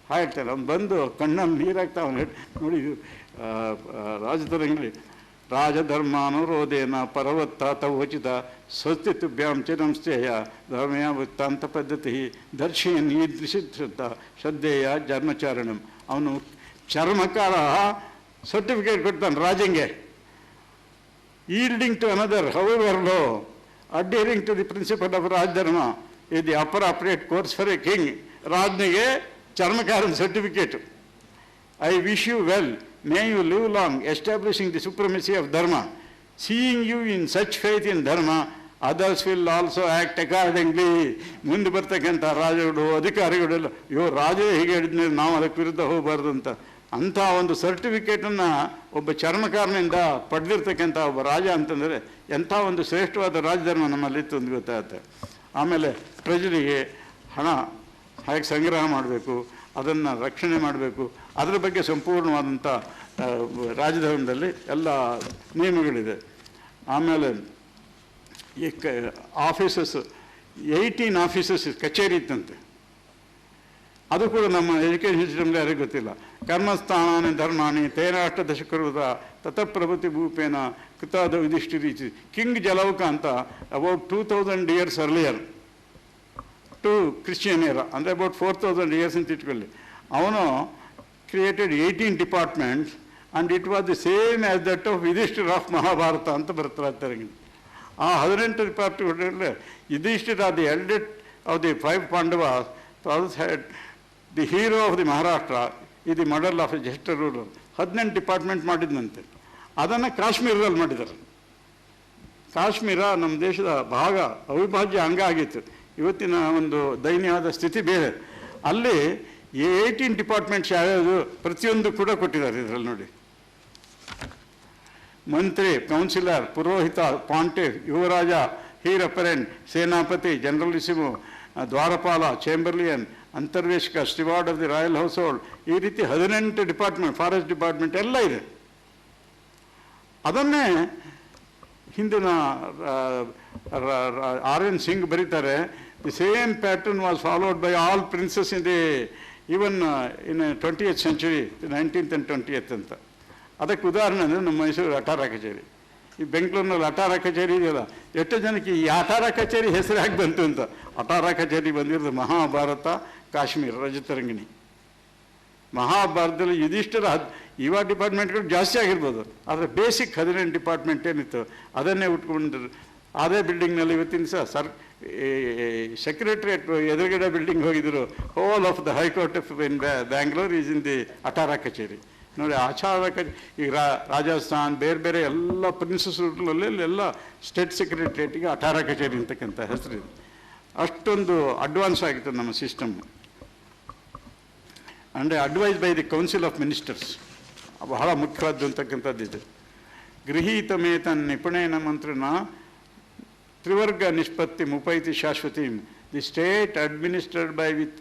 ಹಾಕ್ತಾರೆ. ಅವ್ನು ಬಂದು ಕಣ್ಣಲ್ಲಿ ನೀರಾಗ್ತಾ ಅವನು ನೋಡಿ ರಾಜತರಂಗಿಳಿ ರಾಜಧರ್ಮಾನುರೋಧೇನ ಪರವತ್ತಾತ ವಚಿತ ಸ್ವಸ್ತಿತುಭ್ಯಾಂ ಚಿರಂಸ್ಥೇಯ ಧರ್ಮಯ ವೃತ್ತಾಂತ ಪದ್ಧತಿ ದರ್ಶಯನ್ ಈದೃಶಿತ ಶ್ರದ್ಧೆಯ ಜನ್ಮಚಾರಣಂ. ಅವನು ಚರ್ಮಕಾರ ಸರ್ಟಿಫಿಕೇಟ್ ಕೊಡ್ತಾನೆ ರಾಜಂಗೆ, yielding to another however low adhering to the principle of rajadharma is the appropriate course for a king. ರಾಜನಿಗೆ ಚರ್ಮಕಾರನ certificate. I wish you well, may you live long establishing the supremacy of dharma. Seeing you in such faith in dharma others will also act accordingly. ಮುಂದೆ ಬರ್ತಕ್ಕಂಥ ರಾಜಗಳು ಅಧಿಕಾರಿಗಳೆಲ್ಲ ರಾಜೇ ಹೀಗೆ ಹೇಳಿದ್ಮೇಲೆ ನಾವು ಅದಕ್ಕೆ ವಿರುದ್ಧ ಹೋಗಬಾರ್ದು ಅಂತ. ಅಂಥ ಒಂದು ಸರ್ಟಿಫಿಕೇಟನ್ನು ಒಬ್ಬ ಚರ್ಮಕಾರನಿಂದ ಪಡೆದಿರ್ತಕ್ಕಂಥ ಒಬ್ಬ ರಾಜ ಅಂತಂದರೆ ಎಂಥ ಒಂದು ಶ್ರೇಷ್ಠವಾದ ರಾಜಧರ್ಮ ನಮ್ಮಲ್ಲಿತ್ತು ಅಂತ ಗೊತ್ತಾಗುತ್ತೆ. ಆಮೇಲೆ ಪ್ರಜೆಗಳಿಗೆ ಹಣ ಹೇಗೆ ಸಂಗ್ರಹ ಮಾಡಬೇಕು, ಅದನ್ನು ರಕ್ಷಣೆ ಮಾಡಬೇಕು, ಅದರ ಬಗ್ಗೆ ಸಂಪೂರ್ಣವಾದಂಥ ರಾಜಧರ್ಮದಲ್ಲಿ ಎಲ್ಲ ನಿಯಮಗಳಿದೆ. ಆಮೇಲೆ ಈ ಆಫೀಸಸ್ 18 ಆಫೀಸಸ್ ಕಚೇರಿ ಇತ್ತಂತೆ, ಅದು ಕೂಡ ನಮ್ಮ ಎಜುಕೇಷನ್ ಸಿಸ್ಟಮ್ಗೆ ಯಾರಿಗೂ ಗೊತ್ತಿಲ್ಲ. ಕರ್ಮಸ್ಥಾನಾನಿ ಧರ್ಮಾನಿ ತೇನಾಷ್ಟದಶಕೃತ ತತಃಪ್ರಭೃತಿ ಭೂಪೇನ ಕೃತಾದ ಯುಧಿಷ್ಠಿರೀತಿ. ಕಿಂಗ್ ಜಲೌಕ ಅಂತ about 2000 years earlier to Christian era, ಅಂದರೆ ಅಬೌಟ್ 4000 years ಅಂತ ಇಟ್ಕೊಳ್ಳಿ. ಅವನು created 18 departments and it was the same as that of Yudhishthir of Mahabharata ಅಂತ ಬರ್ತಾರೆ. ಆ 18 ಡಿಪಾರ್ಟ್ಮೆಂಟಲ್ಲಿ Yudhishthira the eldest of the 5 Pandavas had the hero of the Maharashtra ಇದು model of a just rural 18 department ಮಾಡಿದ್ನಂತೆ. ಅದನ್ನು ಕಾಶ್ಮೀರದಲ್ಲಿ ಮಾಡಿದ್ದಾರೆ. ಕಾಶ್ಮೀರ ನಮ್ಮ ದೇಶದ ಭಾಗ, ಅವಿಭಾಜ್ಯ ಅಂಗ ಆಗಿತ್ತು. ಇವತ್ತಿನ ಒಂದು ದಯನೀಯವಾದ ಸ್ಥಿತಿ ಬೇರೆ. ಅಲ್ಲಿ 18 ಡಿಪಾರ್ಟ್ಮೆಂಟ್ಸ್ ಯಾವ್ಯಾವುದು ಪ್ರತಿಯೊಂದು ಕೂಡ ಕೊಟ್ಟಿದ್ದಾರೆ ಇದರಲ್ಲಿ ನೋಡಿ. ಮಂತ್ರಿ, ಕೌನ್ಸಿಲರ್, ಪುರೋಹಿತ, ಪಾಂಟಿಫ್, ಯುವರಾಜ, ಹೀರ್ ಅಪರೆಂಟ್, ಸೇನಾಪತಿ, ಜನರಲಿಸಿಮು, ದ್ವಾರಪಾಲ, ಚೇಂಬರ್ಲಿಯನ್, ಅಂತರ್ವೇಶಕ, steward of the royal household, ಈ ರೀತಿ 18 ಡಿಪಾರ್ಟ್ಮೆಂಟ್, ಫಾರೆಸ್ಟ್ ಡಿಪಾರ್ಟ್ಮೆಂಟ್ ಎಲ್ಲ ಇದೆ. ಅದನ್ನೇ ಹಿಂದಿನ ಆರ್.ಎನ್. ಸಿಂಗ್ ಬರೀತಾರೆ, the same pattern was followed by all princes in the even in 20th century, 19th and 20th ಅಂತ. ಅದಕ್ಕೆ ಉದಾಹರಣೆ ಅಂದರೆ ನಮ್ಮ ಮೈಸೂರು ಅಟಾರ ಕಚೇರಿ. ಈ ಬೆಂಗಳೂರಿನಲ್ಲಿ ಅಟಾರ ಕಚೇರಿ ಇದೆಯಲ್ಲ, ಎಷ್ಟು ಜನಕ್ಕೆ ಈ ಅಟಾರ ಕಚೇರಿ ಹೆಸರು ಯಾಕೆ ಬಂತು ಅಂತ. ಅಟಾರ ಕಚೇರಿ ಬಂದಿರೋದು ಮಹಾಭಾರತ, ಕಾಶ್ಮೀರ, ರಜತರಂಗಿಣಿ. ಮಹಾಭಾರತದಲ್ಲಿ ಯುಧಿಷ್ಠಿರ ಇವಾಗ ಡಿಪಾರ್ಟ್ಮೆಂಟ್ಗಳು ಜಾಸ್ತಿ ಆಗಿರ್ಬೋದು, ಆದರೆ ಬೇಸಿಕ್ 18 ಡಿಪಾರ್ಟ್ಮೆಂಟ್ ಏನಿತ್ತು ಅದನ್ನೇ ಉಟ್ಕೊಂಡಿದ್ರು. ಅದೇ ಬಿಲ್ಡಿಂಗ್ನಲ್ಲಿ ಇವತ್ತಿನ ಸಹ ಸೆಕ್ರೆಟ್ರಿಯೇಟ್ ಎದುರುಗಡೆ ಬಿಲ್ಡಿಂಗ್ ಹೋಗಿದ್ರು. Whole of the high court in Bangalore is in the Attara Kacheri ನೋಡಿ. ಆಚಾರ ಕಚೇರಿ ಈಗ ರಾಜಸ್ಥಾನ್ ಬೇರೆ ಬೇರೆ ಎಲ್ಲ ಪ್ರಿನ್ಸಸ್ ರೂಟ್ನಲ್ಲಿ ಎಲ್ಲ ಸ್ಟೇಟ್ ಸೆಕ್ರೆಟ್ರಿಯೇಟಿಗೆ ಅಟಾರ ಕಚೇರಿ ಅಂತಕ್ಕಂಥ ಹೆಸರಿದೆ. ಅಷ್ಟೊಂದು ಅಡ್ವಾನ್ಸ್ ಆಗಿತ್ತು ನಮ್ಮ ಸಿಸ್ಟಮ್. ಅಂದರೆ advice by the council of ministers ಬಹಳ ಮುಖ್ಯವಾದ್ದು ಅಂತಕ್ಕಂಥದ್ದಿದೆ. ಗೃಹೀತಮೇತ ನಿಪುಣೇನ ಮಂತ್ರಿನ ತ್ರಿವರ್ಗ ನಿಷ್ಪತ್ತಿ ಮುಪೈತಿ ಶಾಶ್ವತಿ. The state administered by with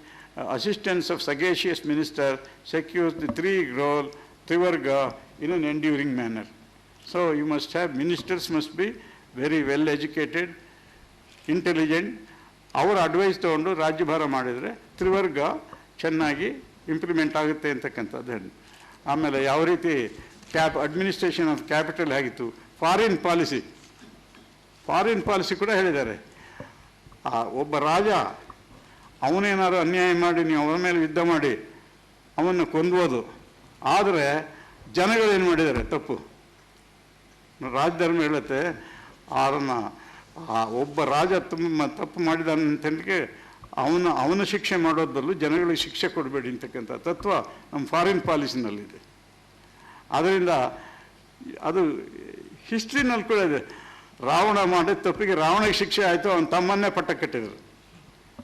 assistance of sagacious minister secures the three-role trivarga in an enduring manner. So you must have, ministers must be very well educated, intelligent. ಅವರ ಅಡ್ವೈಸ್ ತೊಗೊಂಡು ರಾಜ್ಯಭಾರ ಮಾಡಿದರೆ ತ್ರಿವರ್ಗ ಚೆನ್ನಾಗಿ ಇಂಪ್ಲಿಮೆಂಟ್ ಆಗುತ್ತೆ ಅಂತಕ್ಕಂಥದ್ದು ಹೇಳಿ. ಆಮೇಲೆ ಯಾವ ರೀತಿ ಅಡ್ಮಿನಿಸ್ಟ್ರೇಷನ್ ಆಫ್ ಕ್ಯಾಪಿಟಲ್ ಆಗಿತ್ತು. ಫಾರಿನ್ ಪಾಲಿಸಿ ಕೂಡ ಹೇಳಿದ್ದಾರೆ. ಒಬ್ಬ ರಾಜ ಅವನೇನಾದ್ರು ಅನ್ಯಾಯ ಮಾಡಿ ನೀವು ಅವನ ಮೇಲೆ ಯುದ್ಧ ಮಾಡಿ ಅವನ್ನು ಕೊಂದ್ಬೋದು. ಆದರೆ ಜನಗಳೇನು ಮಾಡಿದ್ದಾರೆ ತಪ್ಪು. ರಾಜಧರ್ಮ ಹೇಳುತ್ತೆ ಅದನ್ನು ಒಬ್ಬ ರಾಜ ತಪ್ಪು ಮಾಡಿದಾನಂತಂದ್ರೆ ಅವನ ಶಿಕ್ಷೆ ಮಾಡೋದ್ ಬದಲು ಜನಗಳಿಗೆ ಶಿಕ್ಷೆ ಕೊಡಬೇಡಿ ಅಂತಕ್ಕಂಥ ತತ್ವ ನಮ್ಮ ಫಾರಿನ್ ಪಾಲಿಸಿನಲ್ಲಿದೆ. ಆದ್ದರಿಂದ ಅದು ಹಿಸ್ಟ್ರಿನಲ್ಲಿ ಕೂಡ ಇದೆ. ರಾವಣ ಮಾಡಿದ ತಪ್ಪಿಗೆ ರಾವಣಿಗೆ ಶಿಕ್ಷೆ ಆಯಿತು, ಅವನ ತಮ್ಮನ್ನೇ ಪಟ್ಟ ಕಟ್ಟಿದರು.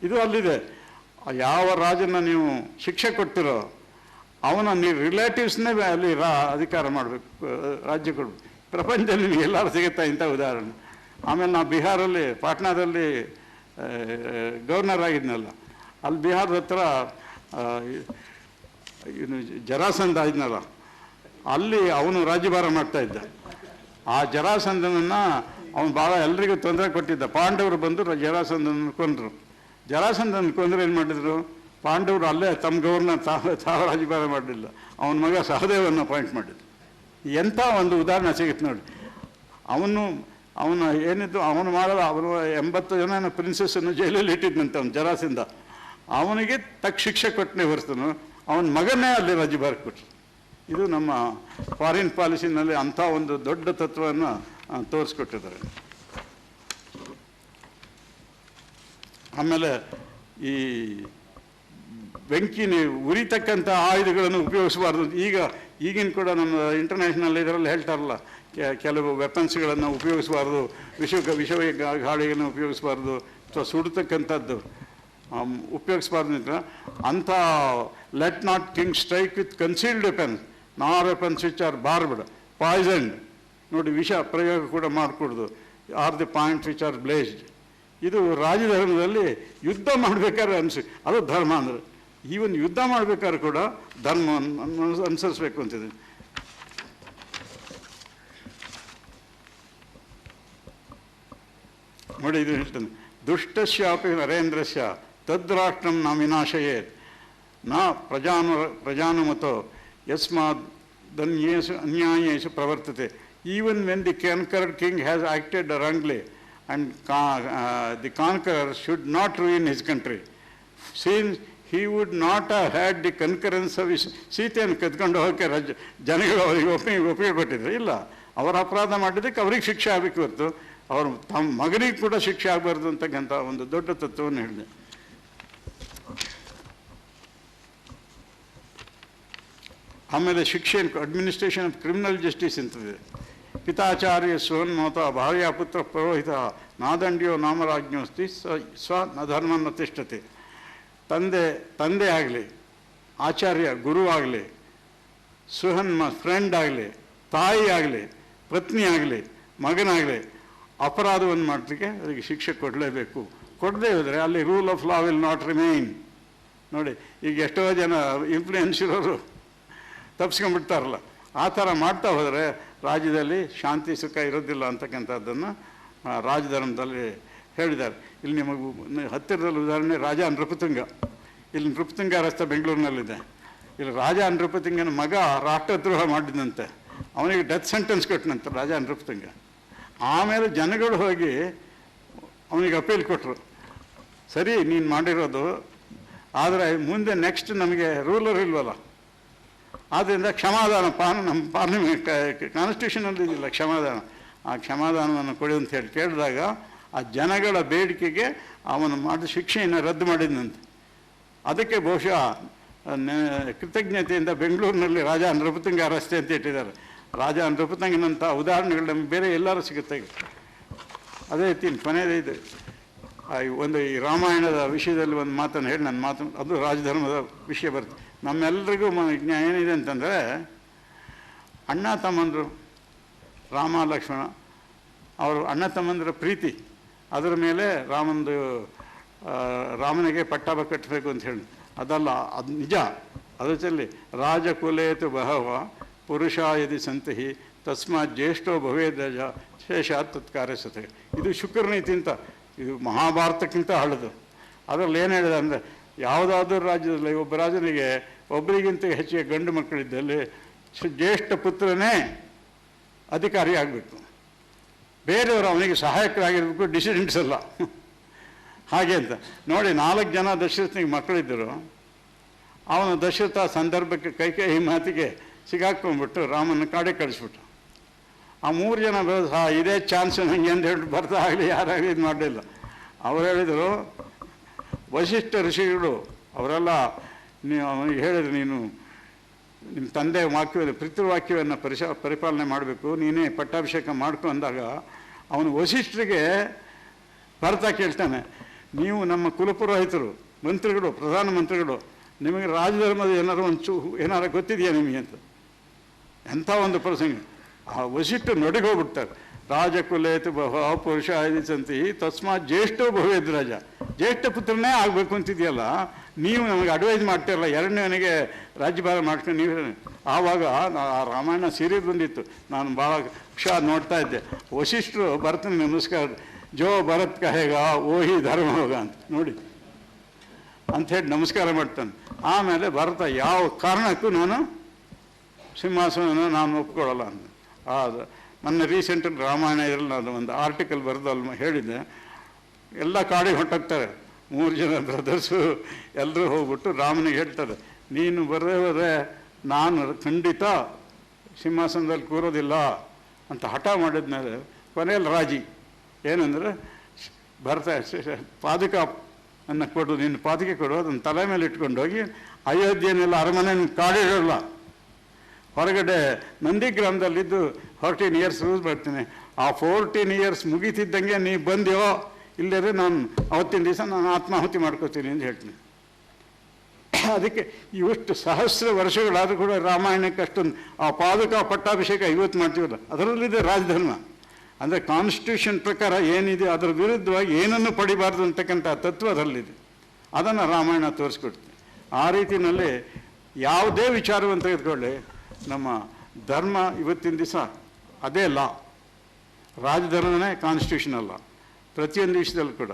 ಇದು ಅಲ್ಲಿದೆ. ಯಾವ ರಾಜನ ನೀವು ಶಿಕ್ಷೆ ಕೊಡ್ತಿರೋ ಅವನ ನೀವು ರಿಲೇಟಿವ್ಸ್ನೇ ಅಲ್ಲಿ ಅಧಿಕಾರ ಮಾಡಬೇಕು, ರಾಜ್ಯ ಕೊಡಬೇಕು. ಪ್ರಪಂಚದಲ್ಲಿ ನಿಮಗೆ ಎಲ್ಲರೂ ಸಿಗುತ್ತಾ ಇಂಥ ಉದಾಹರಣೆ. ಆಮೇಲೆ ನಾವು ಬಿಹಾರಲ್ಲಿ ಪಾಟ್ನಾದಲ್ಲಿ ಗವರ್ನರ್ ಆಗಿದ್ನಲ್ಲ, ಅಲ್ಲಿ ಬಿಹಾರದ ಹತ್ರ ಜರಾಸಂಧ ಇದ್ನಲ್ಲ, ಅಲ್ಲಿ ಅವನು ರಾಜ್ಯಭಾರ ಮಾಡ್ತಾಯಿದ್ದ. ಆ ಜರಾಸಂಧನನ್ನು ಅವನು ಭಾಳ ಎಲ್ರಿಗೂ ತೊಂದರೆ ಕೊಟ್ಟಿದ್ದ. ಪಾಂಡವರು ಬಂದು ಜರಾಸಂಧನನ್ನು ಕೊಂದರು. ಜರಾಸಂಧನ ಕೊಂದರೆ ಏನು ಮಾಡಿದರು, ಪಾಂಡವರು ಅಲ್ಲೇ ತಮ್ಮ ಗವರ್ನರ್ ತಾವು ರಾಜ್ಯಭಾರ ಮಾಡಲಿಲ್ಲ, ಅವನ ಮಗ ಸಹದೇವನ್ನ ಅಪಾಯಿಂಟ್ ಮಾಡಿದ್ರು. ಎಂಥ ಒಂದು ಉದಾಹರಣೆ ಸಿಗುತ್ತೆ ನೋಡಿ. ಅವನು ಏನಿದ್ದು ಅವನು ಮಾಡಲ್ಲ, ಅವನು 80 ಜನ ಪ್ರಿನ್ಸಸ್ಸನ್ನು ಜೈಲಲ್ಲಿ ಇಟ್ಟಿದ್ದಂತೆ ಅವನು ಜರಾಸಂಧ. ಅವನಿಗೆ ತಕ್ಕ ಶಿಕ್ಷೆ ಕೊಟ್ಟನೆ ಹೊರತನು, ಅವನ ಮಗನೇ ಅಲ್ಲಿ ರಾಜ್ಯಭಾರ ಕೊಟ್ಟರು. ಇದು ನಮ್ಮ ಫಾರಿನ್ ಪಾಲಿಸಿನಲ್ಲಿ ಅಂಥ ಒಂದು ದೊಡ್ಡ ತತ್ವವನ್ನು ತೋರಿಸ್ಕೊಟ್ಟಿದ್ದಾರೆ. ಆಮೇಲೆ ಈ ಬೆಂಕಿನ ಉರಿತಕ್ಕಂಥ ಆಯುಧಗಳನ್ನು ಉಪಯೋಗಿಸಬಾರ್ದು. ಈಗಿನ ಕೂಡ ನಮ್ಮ ಇಂಟರ್ನ್ಯಾಷನಲ್ ಇದರಲ್ಲಿ ಹೇಳ್ತಾರಲ್ಲ, ಕೆಲವು ವೆಪನ್ಸ್ಗಳನ್ನು ಉಪಯೋಗಿಸಬಾರ್ದು, ವಿಷ ಗಾಳಿಗಳನ್ನು ಉಪಯೋಗಿಸಬಾರ್ದು, ಅಥವಾ ಸುಡ್ತಕ್ಕಂಥದ್ದು ಉಪಯೋಗಿಸಬಾರ್ದು ಅಂತ. ಅಂಥ let not king strike with concealed weapons nor weapons which are barbed poisoned. ನೋಡಿ, ವಿಷ ಪ್ರಯೋಗ ಕೂಡ ಮಾಡಿಕೊಡ್ದು. Are the points which are blazed. ಇದು ರಾಜಧರ್ಮದಲ್ಲಿ ಯುದ್ಧ ಮಾಡಬೇಕಾದ್ರೆ ಅದು ಧರ್ಮ ಅಂದರೆ. ಈವನ್ ಯುದ್ಧ ಮಾಡಬೇಕಾದ್ರೆ ಕೂಡ ಧರ್ಮವನ್ನು ಅನುಸರಿಸಬೇಕು ಅಂತಿದೆ. ನೋಡಿ, ಇದು ಹೇಳ್ತಾನೆ, ದುಷ್ಟಸ್ಯಾಪಿ ನರೇಂದ್ರಸ್ಯ ತದ್ರಾಷ್ಟ್ರಂ ನ ವಿನಾಶಯೇತ್ ನ ಪ್ರಜಾನುಮತೋ ಯಸ್ಮಾತ್ ಧನ್ಯೇಷು ಅನ್ಯಾಯೇಷು ಪ್ರವರ್ತತೆ. Even when the conquered king has acted wrongly, and the conqueror should not ruin his country, since he would not have had the concurrence of his. ಸೀತೆಯನ್ನು ಕದ್ಕೊಂಡು ಹೋಗೋಕ್ಕೆ ಜನಗಳು ಅವರಿಗೆ ಒಪ್ಪಿಗೆ ಕೊಟ್ಟಿದ್ರು. ಇಲ್ಲ, ಅವರ ಅಪರಾಧ ಮಾಡಿದ್ದಕ್ಕೆ ಅವ್ರಿಗೆ ಶಿಕ್ಷೆ ಆಗಬೇಕು ಹೊರತು ಅವರು ತಮ್ಮ ಮಗನಿಗೆ ಕೂಡ ಶಿಕ್ಷೆ ಆಗಬಾರ್ದು ಅಂತಕ್ಕಂಥ ಒಂದು ದೊಡ್ಡ ತತ್ವವನ್ನು ಹೇಳಿದೆ. ಆಮೇಲೆ ಶಿಕ್ಷೆ ಅಡ್ಮಿನಿಸ್ಟ್ರೇಷನ್ ಆಫ್ ಕ್ರಿಮಿನಲ್ ಜಸ್ಟಿಸ್ ಅಂತಿದೆ. ಪಿತಾಚಾರ್ಯ ಸ್ವನ್ಮತ ಭಾರ್ಯ ಪುತ್ರ ಪುರೋಹಿತ ನಾದಂಡ್ಯೋ ನಾಮರಾಜ್ಞೋಸ್ತಿ ಸ್ವ ನ ಧರ್ಮ ನ ತಿಷ್ಠತೆ. ತಂದೆ ಆಗಲಿ, ಆಚಾರ್ಯ ಗುರು ಆಗಲಿ, ಸುಹನ್ಮ ಫ್ರೆಂಡ್ ಆಗಲಿ, ತಾಯಿ ಆಗಲಿ, ಪತ್ನಿ ಆಗಲಿ, ಮಗನಾಗಲಿ ಅಪರಾಧವನ್ನು ಮಾಡಲಿಕ್ಕೆ ಅದಕ್ಕೆ ಶಿಕ್ಷೆ ಕೊಡಲೇಬೇಕು. ಕೊಡದೇ ಹೋದರೆ ಅಲ್ಲಿ rule of law will not remain. ನೋಡಿ, ಈಗ ಎಷ್ಟೋ ಜನ ಇನ್ಫ್ಲೂಯೆನ್ಸ್ ಇರೋರು ತಪ್ಪಿಸ್ಕೊಂಡ್ಬಿಡ್ತಾರಲ್ಲ, ಆ ಥರ ಮಾಡ್ತಾ ಹೋದರೆ ರಾಜ್ಯದಲ್ಲಿ ಶಾಂತಿ ಸುಖ ಇರೋದಿಲ್ಲ ಅಂತಕ್ಕಂಥದ್ದನ್ನು ರಾಜಧರ್ಮದಲ್ಲಿ ಹೇಳಿದ್ದಾರೆ. ಇಲ್ಲಿ ನಿಮಗೆ ಹತ್ತಿರದಲ್ಲಿ ಉದಾಹರಣೆ ರಾಜ ನೃಪತುಂಗ. ಇಲ್ಲಿ ನೃಪತುಂಗ ರಸ್ತೆ ಬೆಂಗಳೂರಿನಲ್ಲಿದೆ. ಇಲ್ಲಿ ರಾಜ ನೃಪತುಂಗನ ಮಗ ರಾಷ್ಟ್ರದ್ರೋಹ ಮಾಡಿದಂತೆ, ಅವನಿಗೆ ಡೆತ್ ಸೆಂಟೆನ್ಸ್ ಕೊಟ್ಟನಂತೆ ರಾಜ ನೃಪತುಂಗ. ಆಮೇಲೆ ಜನಗಳು ಹೋಗಿ ಅವನಿಗೆ ಅಪೀಲ್ ಕೊಟ್ಟರು, ಸರಿ ನೀನು ಮಾಡಿರೋದು, ಆದರೆ ಮುಂದೆ ನೆಕ್ಸ್ಟ್ ನಮಗೆ ರೂಲರ್ ಇಲ್ವಲ್ಲ, ಆದ್ದರಿಂದ ಕ್ಷಮಾದಾನ ನಮ್ಮ ಪಾರ್ಲಿಮೆಂಟ್ ಕಾನ್ಸ್ಟಿಟ್ಯೂಷನಲ್ಲಿ ಇದಿಲ್ಲ ಕ್ಷಮಾದಾನ, ಆ ಕ್ಷಮಾದಾನವನ್ನು ಕೊಡಿ ಅಂತ ಹೇಳಿ ಕೇಳಿದಾಗ ಆ ಜನಗಳ ಬೇಡಿಕೆಗೆ ಅವನು ಮಾಡಿದ ಶಿಕ್ಷೆಯನ್ನು ರದ್ದು ಮಾಡಿದಂತೆ. ಅದಕ್ಕೆ ಬಹುಶಃ ಕೃತಜ್ಞತೆಯಿಂದ ಬೆಂಗಳೂರಿನಲ್ಲಿ ರಾಜ ನೃಪತುಂಗ ರಸ್ತೆ ಅಂತ ಇಟ್ಟಿದ್ದಾರೆ. ರಾಜ ನೃಪತುಂಗನಂಥ ಉದಾಹರಣೆಗಳು ನಮಗೆ ಬೇರೆ ಎಲ್ಲರೂ ಸಿಗುತ್ತೆ. ಅದೇ ರೀತಿ ಕೊನೆಯದು ಒಂದು ಈ ರಾಮಾಯಣದ ವಿಷಯದಲ್ಲಿ ಒಂದು ಮಾತನ್ನು ಹೇಳಿ ನನ್ನ ಮಾತು, ಅದು ರಾಜಧರ್ಮದ ವಿಷಯ ಬರುತ್ತೆ. ನಮ್ಮೆಲ್ಲರಿಗೂ ಏನಿದೆ ಅಂತಂದರೆ, ಅಣ್ಣ ತಮ್ಮಂದರು ರಾಮ ಲಕ್ಷ್ಮಣ ಅವರು ಅಣ್ಣ ತಮ್ಮಂದರ ಪ್ರೀತಿ, ಅದರ ಮೇಲೆ ರಾಮನಿಗೆ ಪಟ್ಟಾಭ ಕಟ್ಟಬೇಕು ಅಂತ ಹೇಳಿ ಅದಲ್ಲ, ಅದು ನಿಜ. ಅದರಲ್ಲಿ ರಾಜಕುಲೇತು ಬಹವ ಪುರುಷ ಯದಿ ಸಂತಹಿ ತಸ್ಮಾತ್ ಜ್ಯೇಷ್ಠೋ ಭವೇದಜ ಶೇಷಾತ್ ತತ್ಕಾರ್ಯಸತೆ. ಇದು ಶುಕ್ರನೀತಿ ಅಂತ, ಇದು ಮಹಾಭಾರತಕ್ಕಿಂತ ಹಳದು. ಅದರಲ್ಲಿ ಏನು ಹೇಳಿದೆ ಅಂದರೆ, ಯಾವುದಾದ್ರೂ ರಾಜ್ಯದಲ್ಲಿ ಒಬ್ಬ ರಾಜನಿಗೆ ಒಬ್ಬರಿಗಿಂತ ಹೆಚ್ಚಿಗೆ ಗಂಡು ಮಕ್ಕಳಿದ್ದಲ್ಲಿ ಜ್ಯೇಷ್ಠ ಪುತ್ರನೇ ಅಧಿಕಾರಿ ಆಗಬೇಕು, ಬೇರೆಯವರು ಅವನಿಗೆ ಸಹಾಯಕರಾಗಿರಬೇಕು, ಡಿಸಿಡೆಂಟ್ಸ್ ಅಲ್ಲ. ಹಾಗೆ ಅಂತ ನೋಡಿ, 4 ಜನ ದಶರಥನಿಗೆ ಮಕ್ಕಳಿದ್ದರು. ಅವನು ದಶರಥ ಸಂದರ್ಭಕ್ಕೆ ಕೈಕೇಯಿ ಮಾತಿಗೆ ಸಿಗಾಕೊಂಡ್ಬಿಟ್ಟು ರಾಮನ ಕಾಡೆ ಕಳಿಸ್ಬಿಟ್ಟು, ಆ 3 ಜನ ಬರೋದು ಇದೇ ಚಾನ್ಸ್ ನನಗೆ ಅಂತ ಹೇಳ್ಬಿಟ್ಟು ಬರ್ತಾ ಆಗಲಿ ಯಾರಾಗಲಿ ಇದು ಮಾಡಲಿಲ್ಲ. ಅವ್ರು ಹೇಳಿದರು, ವಶಿಷ್ಠ ಋಷಿಗಳು ಅವರೆಲ್ಲ ಅವನಿಗೆ ಹೇಳಿದ್ರು, ನೀನು ನಿಮ್ಮ ತಂದೆ ವಾಕ್ಯವನ್ನು ಪಿತೃವಾಕ್ಯವನ್ನು ಪರಿಪಾಲನೆ ಮಾಡಬೇಕು, ನೀನೇ ಪಟ್ಟಾಭಿಷೇಕ ಮಾಡ್ಕೊ ಅಂದಾಗ ಅವನು ವಶಿಷ್ಠರಿಗೆ ಭರತ ಕೇಳ್ತಾನೆ, ನೀವು ನಮ್ಮ ಕುಲಪುರೋಹಿತರು, ಮಂತ್ರಿಗಳು, ಪ್ರಧಾನಮಂತ್ರಿಗಳು, ನಿಮಗೆ ರಾಜಧರ್ಮದ ಏನಾರು ಗೊತ್ತಿದೆಯಾ ನಿಮಗೆ ಅಂತ. ಎಂಥ ಒಂದು ಪ್ರಸಂಗ. ಆ ವಶಿಷ್ಠ ನೊಡಿಗೋಗ್ಬಿಡ್ತಾರೆ. ರಾಜಕುಲೇತು ಬಹು ಪುರುಷ ಸಂತಿ ತಸ್ಮಾತ್ ಜ್ಯೇಷ್ಠೋ ಭವೇದ್ ರಾಜ, ಜ್ಯೇಷ್ಠ ಪುತ್ರನೇ ಆಗಬೇಕು ಅಂತಿದೆಯಲ್ಲ, ನೀವು ನಮಗೆ ಅಡ್ವೈಸ್ ಮಾಡ್ತಿರಲ್ಲ, ಎರಡನೇವನಿಗೆ ರಾಜ್ಯಭಾರ ಮಾಡ್ಕೊಂಡು ನೀವು. ಆವಾಗ ಆ ರಾಮಾಯಣ ಸೀರಿಯಲ್ ಬಂದಿತ್ತು, ನಾನು ಭಾಳ ಹುಷಾರು ನೋಡ್ತಾ ಇದ್ದೆ. ವಶಿಷ್ಠರು ಭರತನ ನಮಸ್ಕಾರ, ಜೋ ಭರತ್ ಕಹೇಗ ಓಹಿ ಧರ್ಮ ಹೋಗ ಅಂತ ನೋಡಿ ಅಂಥೇಳಿ ನಮಸ್ಕಾರ ಮಾಡ್ತಾನೆ. ಆಮೇಲೆ ಭರತ ಯಾವ ಕಾರಣಕ್ಕೂ ನಾನು ಸಿಂಹಾಸನ ನಾನು ಒಪ್ಕೊಳ್ಳಲ್ಲ ಅಂತ. ಅದು ನನ್ನ ರೀಸೆಂಟಲ್ಲಿ ರಾಮಾಯಣ ಇದರಲ್ಲಿ ನಾನು ಒಂದು ಆರ್ಟಿಕಲ್ ಬರೆದು ಅಲ್ಲಿ ಹೇಳಿದ್ದೆ. ಎಲ್ಲ ಕಾಡಿಗೆ ಹೊಂಟೋಗ್ತಾರೆ, 3 ಜನ ಬ್ರದರ್ಸು ಎಲ್ಲರೂ ಹೋಗ್ಬಿಟ್ಟು ರಾಮನಿಗೆ ಹೇಳ್ತಾರೆ, ನೀನು ಬರದೇ ಹೋದರೆ ನಾನು ಖಂಡಿತ ಸಿಂಹಾಸನದಲ್ಲಿ ಕೂರೋದಿಲ್ಲ ಅಂತ ಹಠ ಮಾಡಿದ್ಮೇಲೆ ಕೊನೆಯಲ್ಲಿ ರಾಜಿ ಏನಂದರೆ, ಭರತ ಪಾದುಕ ಅನ್ನು ಕೊಡು, ನಿನ್ನ ಪಾದುಕೆ ಕೊಡು, ಅದನ್ನು ತಲೆ ಮೇಲೆ ಇಟ್ಕೊಂಡು ಹೋಗಿ ಅಯೋಧ್ಯೆನೆಲ್ಲ ಅರಮನೆ ಕಾಡಿರೋಲ್ಲ, ಹೊರಗಡೆ ನಂದಿಗ್ರಾಮದಲ್ಲಿದ್ದು 14 ಇಯರ್ಸ್ ರೂಸ್ ಮಾಡ್ತೀನಿ. ಆ 14 ಇಯರ್ಸ್ ಮುಗಿತಿದ್ದಂಗೆ ನೀವು ಬಂದ್ಯೋ ಇಲ್ಲದೇ ನಾನು ಅವತ್ತಿನ ದಿವಸ ನಾನು ಆತ್ಮಾಹುತಿ ಮಾಡ್ಕೋತೀನಿ ಅಂತ ಹೇಳ್ತೀನಿ. ಅದಕ್ಕೆ ಇವಷ್ಟು ಸಹಸ್ರ ವರ್ಷಗಳಾದರೂ ಕೂಡ ರಾಮಾಯಣಕ್ಕೆ ಅಷ್ಟೊಂದು ಆ ಪಾದುಕ ಪಟ್ಟಾಭಿಷೇಕ ಇವತ್ತು ಮಾಡ್ತೀವಲ್ಲ, ಅದರಲ್ಲಿದೆ ರಾಜಧರ್ಮ. ಅಂದರೆ ಕಾನ್ಸ್ಟಿಟ್ಯೂಷನ್ ಪ್ರಕಾರ ಏನಿದೆ ಅದರ ವಿರುದ್ಧವಾಗಿ ಏನನ್ನು ಪಡಿಬಾರ್ದು ಅಂತಕ್ಕಂಥ ತತ್ವ ಅದರಲ್ಲಿದೆ. ಅದನ್ನು ರಾಮಾಯಣ ತೋರಿಸ್ಕೊಡ್ತೀನಿ. ಆ ರೀತಿಯಲ್ಲಿ ಯಾವುದೇ ವಿಚಾರವನ್ನು ತೆಗೆದುಕೊಳ್ಳಿ, ನಮ್ಮ ಧರ್ಮ ಇವತ್ತಿನ ದಿವಸ ಅದೇ ಲಾ, ರಾಜಧರ್ಮನೇ ಕಾನ್ಸ್ಟಿಟ್ಯೂಷನ್ ಅಲ್ಲ. ಪ್ರತಿಯೊಂದು ವಿಷಯದಲ್ಲೂ ಕೂಡ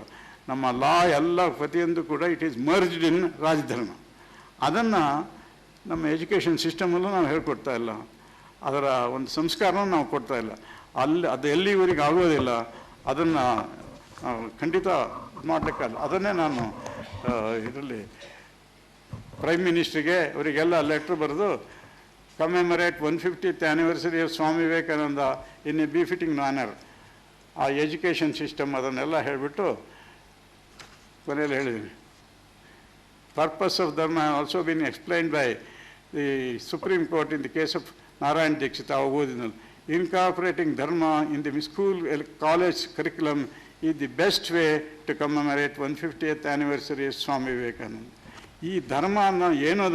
ನಮ್ಮ ಲಾ ಎಲ್ಲ ಪ್ರತಿಯೊಂದು ಕೂಡ ಇಟ್ ಈಸ್ ಮರ್ಜ್ಡ್ ಇನ್ ರಾಜಧರ್ಮ. ಅದನ್ನು ನಮ್ಮ ಎಜುಕೇಷನ್ ಸಿಸ್ಟಮಲ್ಲೂ ನಾವು ಹೇಳ್ಕೊಡ್ತಾ ಇಲ್ಲ, ಅದರ ಒಂದು ಸಂಸ್ಕಾರವನ್ನು ನಾವು ಕೊಡ್ತಾ ಇಲ್ಲ. ಅದು ಎಲ್ಲಿವರೆಗೆ ಆಗೋದಿಲ್ಲ, ಅದನ್ನು ಖಂಡಿತ ಮಾಡಲಿಕ್ಕಲ್ಲ. ಅದನ್ನೇ ನಾನು ಇದರಲ್ಲಿ ಪ್ರೈಮ್ ಮಿನಿಸ್ಟ್ರಿಗೆ ಅವರಿಗೆಲ್ಲ ಲೆಟ್ರ್ ಬರೆದು commemorate 150th anniversary of Swami Vivekananda in a befitting manner, ಆ ಎಜುಕೇಷನ್ ಸಿಸ್ಟಮ್ ಅದನ್ನೆಲ್ಲ ಹೇಳಿಬಿಟ್ಟು ಕೊನೆಯಲ್ಲಿ ಹೇಳಿದ್ದೀನಿ. Purpose of dharma have also been explained by the supreme court in the case of Narayan Dikshit ಅವಾಗ ಓದಿದ್ನಲ್ಲ, incorporating dharma in the school college curriculum is the best way to commemorate 150th anniversary Swami Vivekananda. ಈ ಧರ್ಮ ಅನ್ನೋ ಏನೋ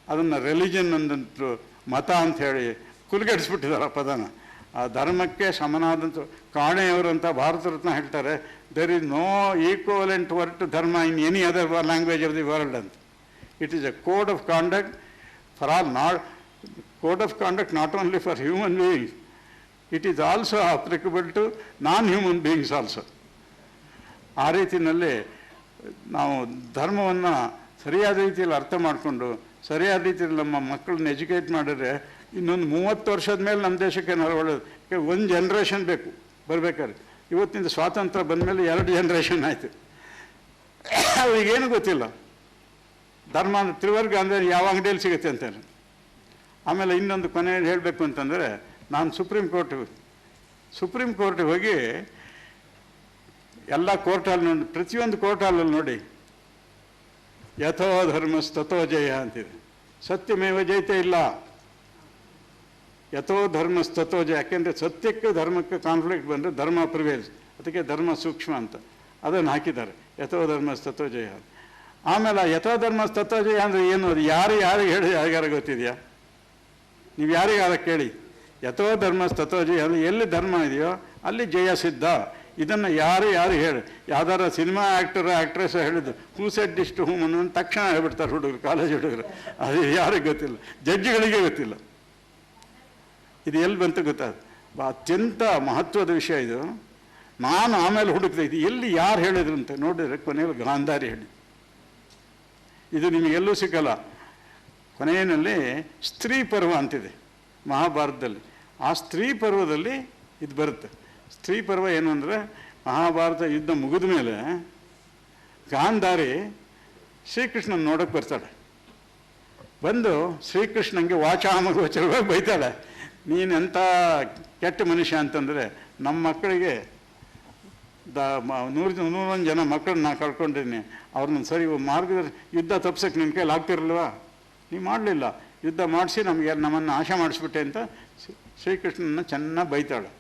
ಅದನ್ನು ರಿಲಿಜನ್ ಅಂದಂತೂ ಮತ ಅಂತ ಹೇಳಿ ಕುಲುಗೆಡಿಸ್ಬಿಟ್ಟಿದ್ದಾರೆ ಆ ಪದನ. ಆ ಧರ್ಮಕ್ಕೆ ಸಮನಾದಂಥ ಕಾಣೆಯವರಂತ ಭಾರತ ರತ್ನ ಹೇಳ್ತಾರೆ, there is no equivalent word to dharma in any other language of the world ಅಂತ. It is a code of conduct for all, code of conduct not only for human beings, it is also applicable to non human beings also. ಆ ರೀತಿಯಲ್ಲಿ ನಾವು ಧರ್ಮವನ್ನು ಸರಿಯಾದ ರೀತಿಯಲ್ಲಿ ಅರ್ಥ ಮಾಡಿಕೊಂಡು ಸರಿಯಾದ ರೀತಿಯಲ್ಲಿ ನಮ್ಮ ಮಕ್ಕಳನ್ನ ಎಜುಕೇಟ್ ಮಾಡಿದ್ರೆ ಇನ್ನೊಂದು 30 ವರ್ಷದ ಮೇಲೆ ನಮ್ಮ ದೇಶಕ್ಕೆ ಏನಾದ್ರು ಒಳ್ಳೇದು. ಒಂದು ಜನ್ರೇಷನ್ ಬೇಕು ಬರಬೇಕಾದ್ರೆ. ಇವತ್ತಿಂದ ಸ್ವಾತಂತ್ರ್ಯ ಬಂದ ಮೇಲೆ 2 ಜನ್ರೇಷನ್ ಆಯಿತು, ಅವ್ರಿಗೇನು ಗೊತ್ತಿಲ್ಲ ಧರ್ಮ ಅಂದರೆ ತ್ರಿವರ್ಗ ಅಂದರೆ ಯಾವ ಅಂಗಡಿಯಲ್ಲಿ ಸಿಗುತ್ತೆ ಅಂತಾರೆ. ಆಮೇಲೆ ಇನ್ನೊಂದು ಕೊನೆ ಹೇಳಬೇಕು ಅಂತಂದರೆ, ನಾನು ಸುಪ್ರೀಂ ಕೋರ್ಟಿಗೆ ಹೋಗಿ ಎಲ್ಲ ಕೋರ್ಟಲ್ಲಿ ನೋಡಿ, ಪ್ರತಿಯೊಂದು ಕೋರ್ಟಲ್ಲಿ ನೋಡಿ ಯಥೋ ಧರ್ಮಸ್ತಥೋ ಜಯ ಅಂತಿದೆ. ಸತ್ಯಮೇವ ಜಯತೆ ಇಲ್ಲ, ಯಥೋ ಧರ್ಮಸ್ತಥೋ ಜಯ. ಯಾಕೆಂದರೆ ಸತ್ಯಕ್ಕೆ ಧರ್ಮಕ್ಕೆ ಕಾನ್ಫ್ಲಿಕ್ಟ್ ಬಂದರೆ ಧರ್ಮ ಪ್ರಿವೇಲ್ಸ್, ಅದಕ್ಕೆ ಧರ್ಮ ಸೂಕ್ಷ್ಮ ಅಂತ ಅದನ್ನು ಹಾಕಿದ್ದಾರೆ, ಯಥೋ ಧರ್ಮಸ್ತಥೋ ಜಯ. ಆಮೇಲೆ ಯಥೋ ಧರ್ಮಸ್ತಥೋ ಜಯ ಅಂದರೆ ಏನು, ಅದು ಯಾರಿಗೆ ಹೇಳಿ ಯಾರಿಗಾರ ಗೊತ್ತಿದೆಯಾ? ನೀವು ಯಾರಿಗಾರ ಕೇಳಿ, ಯಥೋ ಧರ್ಮಸ್ತಥೋ ಜಯ ಅಂದರೆ ಎಲ್ಲಿ ಧರ್ಮ ಇದೆಯೋ ಅಲ್ಲಿ ಜಯ ಸಿದ್ಧ. ಇದನ್ನು ಯಾರು ಹೇಳಿ, ಯಾವ್ದಾರ ಸಿನಿಮಾ ಆ್ಯಕ್ಟ್ರೆಸ್ ಹೇಳಿದ್ದು ಹೂ ಸೆಡ್ ಡಿಸ್ ಟು ಹೂಮ್ ಅನ್ನೋ ತಕ್ಷಣ ಹೇಳ್ಬಿಡ್ತಾರೆ ಹುಡುಗರು, ಕಾಲೇಜ್ ಹುಡುಗರು. ಅದು ಯಾರಿಗೆ ಗೊತ್ತಿಲ್ಲ, ಜಡ್ಜ್ಗಳಿಗೆ ಗೊತ್ತಿಲ್ಲ. ಇದು ಎಲ್ಲಿ ಬಂತು ಗೊತ್ತಾದ, ಅತ್ಯಂತ ಮಹತ್ವದ ವಿಷಯ ಇದು. ನಾನು ಆಮೇಲೆ ಹುಡುಕ್ತಾ ಇದ್ದೆ ಎಲ್ಲಿ ಯಾರು ಹೇಳಿದ್ರು ಅಂತ ನೋಡಿದರೆ ಕೊನೆಯಲ್ಲಿ ಗಾಂಧಾರಿ ಹೇಳಿ. ಇದು ನಿಮಗೆಲ್ಲೂ ಸಿಕ್ಕಲ್ಲ. ಕೊನೆಯಲ್ಲಿ ಸ್ತ್ರೀ ಪರ್ವ ಅಂತಿದೆ ಮಹಾಭಾರತದಲ್ಲಿ. ಆ ಸ್ತ್ರೀ ಪರ್ವದಲ್ಲಿ ಇದು ಬರುತ್ತೆ. ಸ್ತ್ರೀ ಪರ್ವ ಏನು ಅಂದರೆ, ಮಹಾಭಾರತ ಯುದ್ಧ ಮುಗಿದ ಮೇಲೆ ಗಾಂಧಾರಿ ಶ್ರೀಕೃಷ್ಣನ ನೋಡೋಕ್ಕೆ ಬರ್ತಾಳೆ. ಬಂದು ಶ್ರೀಕೃಷ್ಣಂಗೆ ವಾಚಾಮಗೋಚರವಾಗಿ ಬೈತಾಳೆ, ನೀನೆಂಥ ಕೆಟ್ಟ ಮನುಷ್ಯ ಅಂತಂದರೆ, ನಮ್ಮ ಮಕ್ಕಳಿಗೆ 101 ಜನ ಮಕ್ಕಳನ್ನ ನಾ ಕಳ್ಕೊಂಡಿದ್ದೀನಿ, ಅವ್ರನ್ನ ಸರಿ ಮಾರ್ಗದಲ್ಲಿ ಯುದ್ಧ ತಪ್ಸೋಕ್ಕೆ ನಿನ್ನ ಕೈಲಿ ಆಗ್ತಿರಲ್ವಾ, ನೀವು ಮಾಡಲಿಲ್ಲ, ಯುದ್ಧ ಮಾಡಿಸಿ ನಮ್ಮನ್ನು ನಾಶ ಮಾಡಿಸ್ಬಿಟ್ಟೆ ಅಂತ ಶ್ರೀಕೃಷ್ಣನ ಚೆನ್ನಾಗಿ ಬೈತಾಳೆ.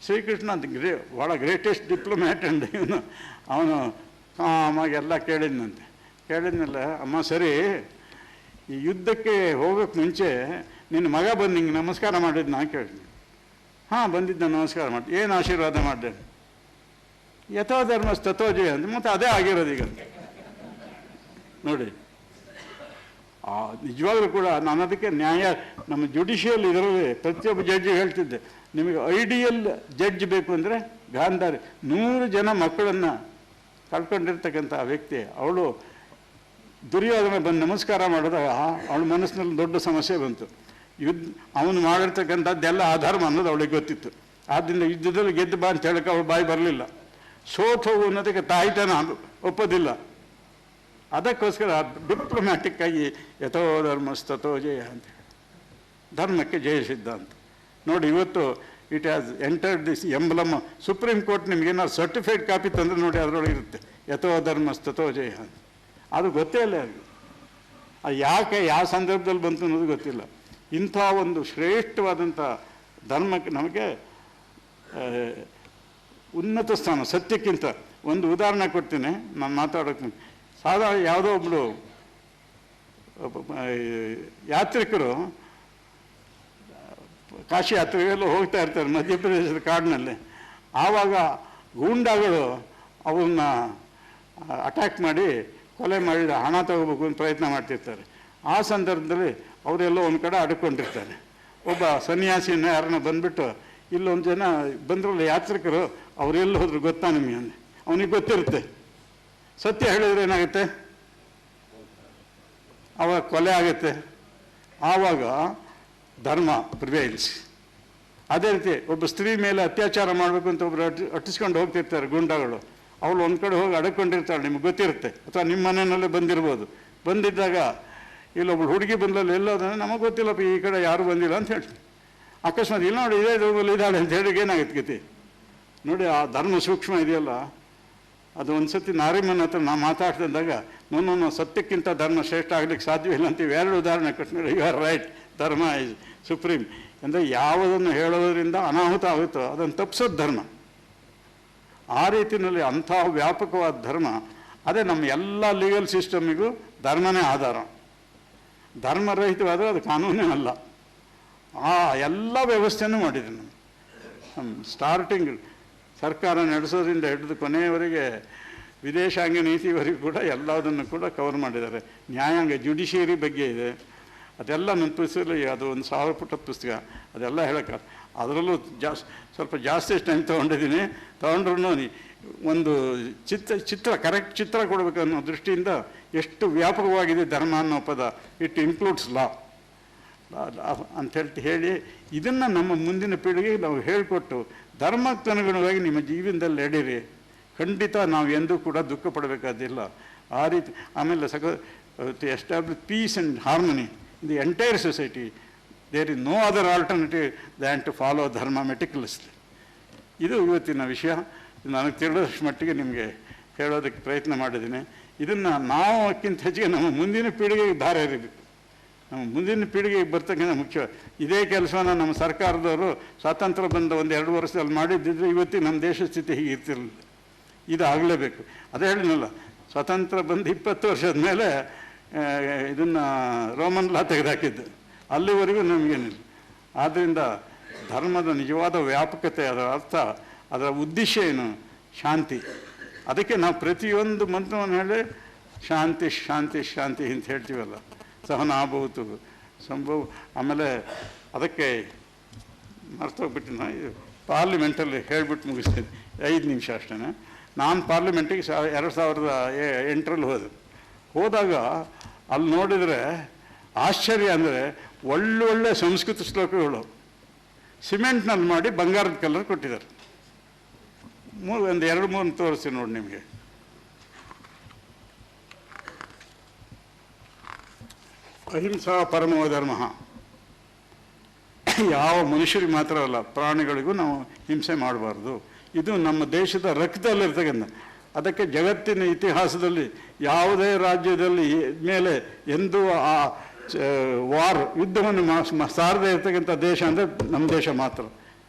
ಶ್ರೀಕೃಷ್ಣ ಭಾಳ ಗ್ರೇಟೆಸ್ಟ್ ಡಿಪ್ಲೊಮ್ಯಾಟ್ ಅಂಡ್ ಅವನು ಕಾಮಾಗಿ ಎಲ್ಲ ಕೇಳಿದ್ನಲ್ಲ, ಅಮ್ಮ ಸರಿ ಈ ಯುದ್ಧಕ್ಕೆ ಹೋಗೋಕ್ಕೆ ಮುಂಚೆ ನಿನ್ನ ಮಗ ಬಂದು ನಿಂಗೆ ನಮಸ್ಕಾರ ಮಾಡಿದ್ದು ನಾ ಕೇಳಿದ್ನಿ. ಹಾಂ ಬಂದಿದ್ದ, ನಮಸ್ಕಾರ ಮಾಡಿ, ಏನು ಆಶೀರ್ವಾದ ಮಾಡಿದೆ? ಯಥೋ ಧರ್ಮ ತಥೋ ಜಯ ಅಂತ. ಮತ್ತು ಅದೇ ಆಗಿರೋದು ಈಗ ನೋಡಿ. ನಿಜವಾಗ್ಲೂ ಕೂಡ ನಾನು ಅದಕ್ಕೆ ನಮ್ಮ ಜುಡಿಷಿಯಲ್ ಇದರಲ್ಲಿ ಪ್ರತಿಯೊಬ್ಬ ಜಡ್ಜಿ ಹೇಳ್ತಿದ್ದೆ, ನಿಮಗೆ ಐಡಿಯಲ್ ಜಡ್ಜ್ ಬೇಕು ಅಂದರೆ ಗಾಂಧಾರಿ. 100 ಜನ ಮಕ್ಕಳನ್ನು ಕಳ್ಕೊಂಡಿರ್ತಕ್ಕಂಥ ವ್ಯಕ್ತಿ ಅವಳು. ದುರ್ಯೋಧನ ಬಂದು ನಮಸ್ಕಾರ ಮಾಡಿದಾಗ ಅವಳ ಮನಸ್ಸಿನಲ್ಲಿ ದೊಡ್ಡ ಸಮಸ್ಯೆ ಬಂತು. ಅವನು ಮಾಡಿರ್ತಕ್ಕಂಥದ್ದೆಲ್ಲ ಅಧರ್ಮ ಅನ್ನೋದು ಅವಳಿಗೆ ಗೊತ್ತಿತ್ತು. ಆದ್ದರಿಂದ ಯುದ್ಧದಲ್ಲಿ ಗೆದ್ದು ಬಾ ಅಂತ ಹೇಳಕ್ಕೆ ಅವಳು ಬಾಯಿ ಬರಲಿಲ್ಲ. ಸೋತು ಹೋಗು ಅನ್ನೋದಕ್ಕೆ ತಾಯ್ತನ ಒಪ್ಪೋದಿಲ್ಲ. ಅದಕ್ಕೋಸ್ಕರ ಡಿಪ್ಲೊಮ್ಯಾಟಿಕ್ ಆಗಿ ಯಥೋ ಧರ್ಮಸ್ತಥೋ ಜಯ ಅಂತ ಹೇಳಿ ಧರ್ಮಕ್ಕೆ ಜಯಿಸಿದ್ದ ಅಂತ ನೋಡಿ. ಇವತ್ತು it has entered this emblem. Supreme court ನಿಮಗೇನಾದ್ರು ಸರ್ಟಿಫೈಡ್ ಕಾಪಿ ತಂದರೆ ನೋಡಿ, ಅದರೊಳಗೆ ಇರುತ್ತೆ ಯಥೋ ಧರ್ಮಸ್ತಥೋ ಜಯ ಅಂತ. ಅದು ಗೊತ್ತೇ ಇಲ್ಲ ಅದು. ಅದು ಯಾಕೆ ಯಾವ ಸಂದರ್ಭದಲ್ಲಿ ಬಂತು ಅನ್ನೋದು ಗೊತ್ತಿಲ್ಲ. ಇಂಥ ಒಂದು ಶ್ರೇಷ್ಠವಾದಂಥ ಧರ್ಮಕ್ಕೆ ನಮಗೆ ಉನ್ನತ ಸ್ಥಾನ. ಸತ್ಯಕ್ಕಿಂತ ಒಂದು ಉದಾಹರಣೆ ಕೊಡ್ತೀನಿ ನಾನು ಮಾತಾಡೋಕ್ಕೆ. ಸಾಧಾರಣ ಯಾವುದೋ ಒಬ್ಬಳು ಯಾತ್ರಿಕರು ಕಾಶಿ ಯಾತ್ರೆಗೆಲ್ಲ ಹೋಗ್ತಾ ಇರ್ತಾರೆ ಮಧ್ಯಪ್ರದೇಶದ ಕಾಡಿನಲ್ಲಿ. ಆವಾಗ ಗೂಂಡಾಗಳು ಅವನ್ನ ಅಟ್ಯಾಕ್ ಮಾಡಿ ಕೊಲೆ ಮಾಡಿ ಹಣ ತಗೋಬೇಕು ಅಂತ ಪ್ರಯತ್ನ ಮಾಡ್ತಿರ್ತಾರೆ. ಆ ಸಂದರ್ಭದಲ್ಲಿ ಅವರೆಲ್ಲೋ ಒಂದು ಕಡೆ ಅಡ್ಕೊಂಡಿರ್ತಾರೆ. ಒಬ್ಬ ಸನ್ಯಾಸಿನ ಯಾರನ್ನ ಬಂದುಬಿಟ್ಟು, ಇಲ್ಲೊಂದು ಜನ ಬಂದ್ರಲ್ಲ ಯಾತ್ರಿಕರು, ಅವರೆಲ್ಲ ಹೋದ್ರು ಗೊತ್ತಾ ನಿಮಗೆ ಅಂದೆ. ಅವನಿಗೆ ಗೊತ್ತಿರುತ್ತೆ. ಸತ್ಯ ಹೇಳಿದ್ರೆ ಏನಾಗುತ್ತೆ, ಆವಾಗ ಕೊಲೆ ಆಗುತ್ತೆ. ಆವಾಗ ಧರ್ಮ ಪ್ರಿವೇಲ್ಸ್. ಅದೇ ರೀತಿ ಒಬ್ಬ ಸ್ತ್ರೀ ಮೇಲೆ ಅತ್ಯಾಚಾರ ಮಾಡಬೇಕು ಅಂತ ಒಬ್ಬರು ಅಟ್ಟಿಸ್ಕೊಂಡು ಹೋಗ್ತಿರ್ತಾರೆ ಗೂಂಡಾಗಳು. ಅವಳು ಒಂದು ಕಡೆ ಹೋಗಿ ಅಡಕೊಂಡಿರ್ತಾಳೆ, ನಿಮ್ಗೆ ಗೊತ್ತಿರುತ್ತೆ, ಅಥವಾ ನಿಮ್ಮ ಮನೆಯಲ್ಲೇ ಬಂದಿರ್ಬೋದು. ಬಂದಿದ್ದಾಗ ಇಲ್ಲೊಬ್ಳು ಹುಡುಗಿ ಬಂದಲ್ಲ ಎಲ್ಲೋದ್ರೆ ನಮಗೆ ಗೊತ್ತಿಲ್ಲಪ್ಪ, ಈ ಕಡೆ ಯಾರು ಬಂದಿಲ್ಲ ಅಂತ ಹೇಳ್ತೀನಿ. ಅಕಸ್ಮಾತ್ ಇಲ್ಲ ನೋಡಿ ಇದೇ ರೂಮಲ್ಲಿ ಇದ್ದಾಳೆ ಅಂತ ಹೇಳಿ ಏನಾಗುತ್ತೆ ಗತಿ ನೋಡಿ. ಆ ಧರ್ಮ ಸೂಕ್ಷ್ಮ ಇದೆಯಲ್ಲ, ಅದು ಒಂದು ಸತಿ ನಾರಿಮನ್ ಹತ್ರ ನಾವು ಮಾತಾಡ್ತಿದ್ದಾಗ ನೋನು ಸತ್ಯಕ್ಕಿಂತ ಧರ್ಮ ಶ್ರೇಷ್ಠ ಆಗಲಿಕ್ಕೆ ಸಾಧ್ಯವಿಲ್ಲ ಅಂತೀವಿ. 2 ಉದಾಹರಣೆ ಕೊಟ್ಟು ಯು ಆರ್ ರೈಟ್, ಧರ್ಮ ಇಸ್ ಸುಪ್ರೀಂ. ಅಂದರೆ ಯಾವುದನ್ನು ಹೇಳೋದ್ರಿಂದ ಅನಾಹುತ ಆಗುತ್ತೋ ಅದನ್ನು ತಪ್ಪಿಸೋದು ಧರ್ಮ. ಆ ರೀತಿಯಲ್ಲಿ ಅಂಥ ವ್ಯಾಪಕವಾದ ಧರ್ಮ, ಅದೇ ನಮ್ಮ ಎಲ್ಲ ಲೀಗಲ್ ಸಿಸ್ಟಮಿಗೂ ಧರ್ಮನೇ ಆಧಾರ. ಧರ್ಮರಹಿತವಾದರೆ ಅದು ಕಾನೂನೇ ಅಲ್ಲ. ಆ ಎಲ್ಲ ವ್ಯವಸ್ಥೆನೂ ಮಾಡಿದೆ ನಮ್ಮ ಸ್ಟಾರ್ಟಿಂಗ್ ಸರ್ಕಾರ ನಡೆಸೋದ್ರಿಂದ ಹಿಡಿದು ಕೊನೆಯವರೆಗೆ ವಿದೇಶಾಂಗ ನೀತಿವರೆಗೂ ಕೂಡ ಎಲ್ಲದನ್ನು ಕೂಡ ಕವರ್ ಮಾಡಿದ್ದಾರೆ. ನ್ಯಾಯಾಂಗ ಜುಡಿಷಿಯರಿ ಬಗ್ಗೆ ಇದೆ, ಅದೆಲ್ಲ ನನ್ನ ಪುಸ್ತಕದಲ್ಲಿ ಅದು 1000 ಪುಟದ ಪುಸ್ತಕ, ಅದೆಲ್ಲ ಹೇಳೋಕ್ಕೆ ಅದರಲ್ಲೂ ಸ್ವಲ್ಪ ಜಾಸ್ತಿ ಟೈಮ್ ತೊಗೊಂಡಿದ್ದೀನಿ. ತೊಗೊಂಡ್ರೂ ಒಂದು ಚಿತ್ರ ಕರೆಕ್ಟ್ ಚಿತ್ರ ಕೊಡಬೇಕು ಅನ್ನೋ ದೃಷ್ಟಿಯಿಂದ ಎಷ್ಟು ವ್ಯಾಪಕವಾಗಿದೆ ಧರ್ಮ ಅನ್ನೋ ಪದ. ಇಟ್ ಇನ್ಕ್ಲೂಡ್ಸ್ ಲಾ ಅಂಥೇಳಿ ಹೇಳಿ ಇದನ್ನು ನಮ್ಮ ಮುಂದಿನ ಪೀಳಿಗೆಗೆ ನಾವು ಹೇಳಿಕೊಟ್ಟು ಧರ್ಮಕ್ಕನುಗುಣವಾಗಿ ನಿಮ್ಮ ಜೀವನದಲ್ಲಿ ನಡೆಯಿರಿ. ಖಂಡಿತ ನಾವು ಎಂದೂ ಕೂಡ ದುಃಖ ಪಡಬೇಕಾದಿಲ್ಲ. ಆ ರೀತಿ ಆಮೇಲೆ to establish peace and harmony in the entire society, there is no other alternative than to follow dharma meticulously. ಇದು ಇವತ್ತಿನ ವಿಷಯ. ನನಗೆ ತಿಳಿದಷ್ಟು ಮಟ್ಟಿಗೆ ನಿಮಗೆ ಹೇಳೋದಕ್ಕೆ ಪ್ರಯತ್ನ ಮಾಡಿದ್ದೀನಿ. ಇದನ್ನು ನಾವುಕ್ಕಿಂತ ಹೆಚ್ಚಿಗೆ ನಮ್ಮ ಮುಂದಿನ ಪೀಳಿಗೆಗೆ ದಾರಿ ಎರಿಬೇಕು. ನಮ್ಮ ಮುಂದಿನ ಪೀಳಿಗೆಗೆ ಬರ್ತಕ್ಕಂಥ ಮುಖ್ಯ ಇದೇ ಕೆಲಸವನ್ನು ನಮ್ಮ ಸರ್ಕಾರದವರು ಸ್ವಾತಂತ್ರ್ಯ ಬಂದ 1-2 ವರ್ಷದಲ್ಲಿ ಮಾಡಿದ್ದಿದ್ರೆ ಇವತ್ತಿಗೆ ನಮ್ಮ ದೇಶ ಸ್ಥಿತಿ ಹೀಗೆ ಇರ್ತಿರಲಿಲ್ಲ. ಇದು ಆಗಲೇಬೇಕು. ಅದೇ ಹೇಳಿನಲ್ಲ, ಸ್ವಾತಂತ್ರ್ಯ ಬಂದು 20 ವರ್ಷದ ಮೇಲೆ ಇದನ್ನು ರೋಮನ್ ಲಾ ತೆಗೆದುಹಾಕಿದ್ದು, ಅಲ್ಲಿವರೆಗೂ ನಮಗೇನಿಲ್ಲ. ಆದ್ದರಿಂದ ಧರ್ಮದ ನಿಜವಾದ ವ್ಯಾಪಕತೆ, ಅದರ ಅರ್ಥ, ಅದರ ಉದ್ದೇಶ ಏನು? ಶಾಂತಿ. ಅದಕ್ಕೆ ನಾವು ಪ್ರತಿಯೊಂದು ಮಂತ್ರವನ್ನು ಹೇಳಿ ಶಾಂತಿ ಶಾಂತಿ ಶಾಂತಿ ಅಂತ ಹೇಳ್ತೀವಲ್ಲ, ಸಹನಾಭೂತು ಸಂಭವ. ಆಮೇಲೆ ಅದಕ್ಕೆ ಮರ್ತೋಗ್ಬಿಟ್ಟು ನಾನು ಪಾರ್ಲಿಮೆಂಟಲ್ಲಿ ಹೇಳಿಬಿಟ್ಟು ಮುಗಿಸ್ತೀನಿ, 5 ನಿಮಿಷ ಅಷ್ಟೇ. ನಾನು ಪಾರ್ಲಿಮೆಂಟಿಗೆ 2008ರಲ್ಲಿ ಹೋದಾಗ ಅಲ್ಲಿ ನೋಡಿದರೆ ಆಶ್ಚರ್ಯ ಅಂದರೆ ಒಳ್ಳೊಳ್ಳೆ ಸಂಸ್ಕೃತ ಶ್ಲೋಕಗಳು ಸಿಮೆಂಟ್ನಲ್ಲಿ ಮಾಡಿ ಬಂಗಾರದ ಕಲರ್ ಕೊಟ್ಟಿದ್ದಾರೆ. 2-3 ತೋರಿಸ್ತೀನಿ ನೋಡಿ ನಿಮಗೆ. ಅಹಿಂಸಾ ಪರಮೋ ಧರ್ಮ. ಯಾವ ಮನುಷ್ಯರಿಗೆ ಮಾತ್ರ ಅಲ್ಲ, ಪ್ರಾಣಿಗಳಿಗೂ ನಾವು ಹಿಂಸೆ ಮಾಡಬಾರ್ದು. ಇದು ನಮ್ಮ ದೇಶದ ರಕ್ತದಲ್ಲಿರ್ತಕ್ಕಂಥ. ಅದಕ್ಕೆ ಜಗತ್ತಿನ ಇತಿಹಾಸದಲ್ಲಿ ಯಾವುದೇ ರಾಜ್ಯದಲ್ಲಿ ಮೇಲೆ ಎಂದೂ ಆ ಯುದ್ಧವನ್ನು ಸಾರದೇ ಇರ್ತಕ್ಕಂಥ ದೇಶ ಅಂದರೆ ನಮ್ಮ ದೇಶ ಮಾತ್ರ.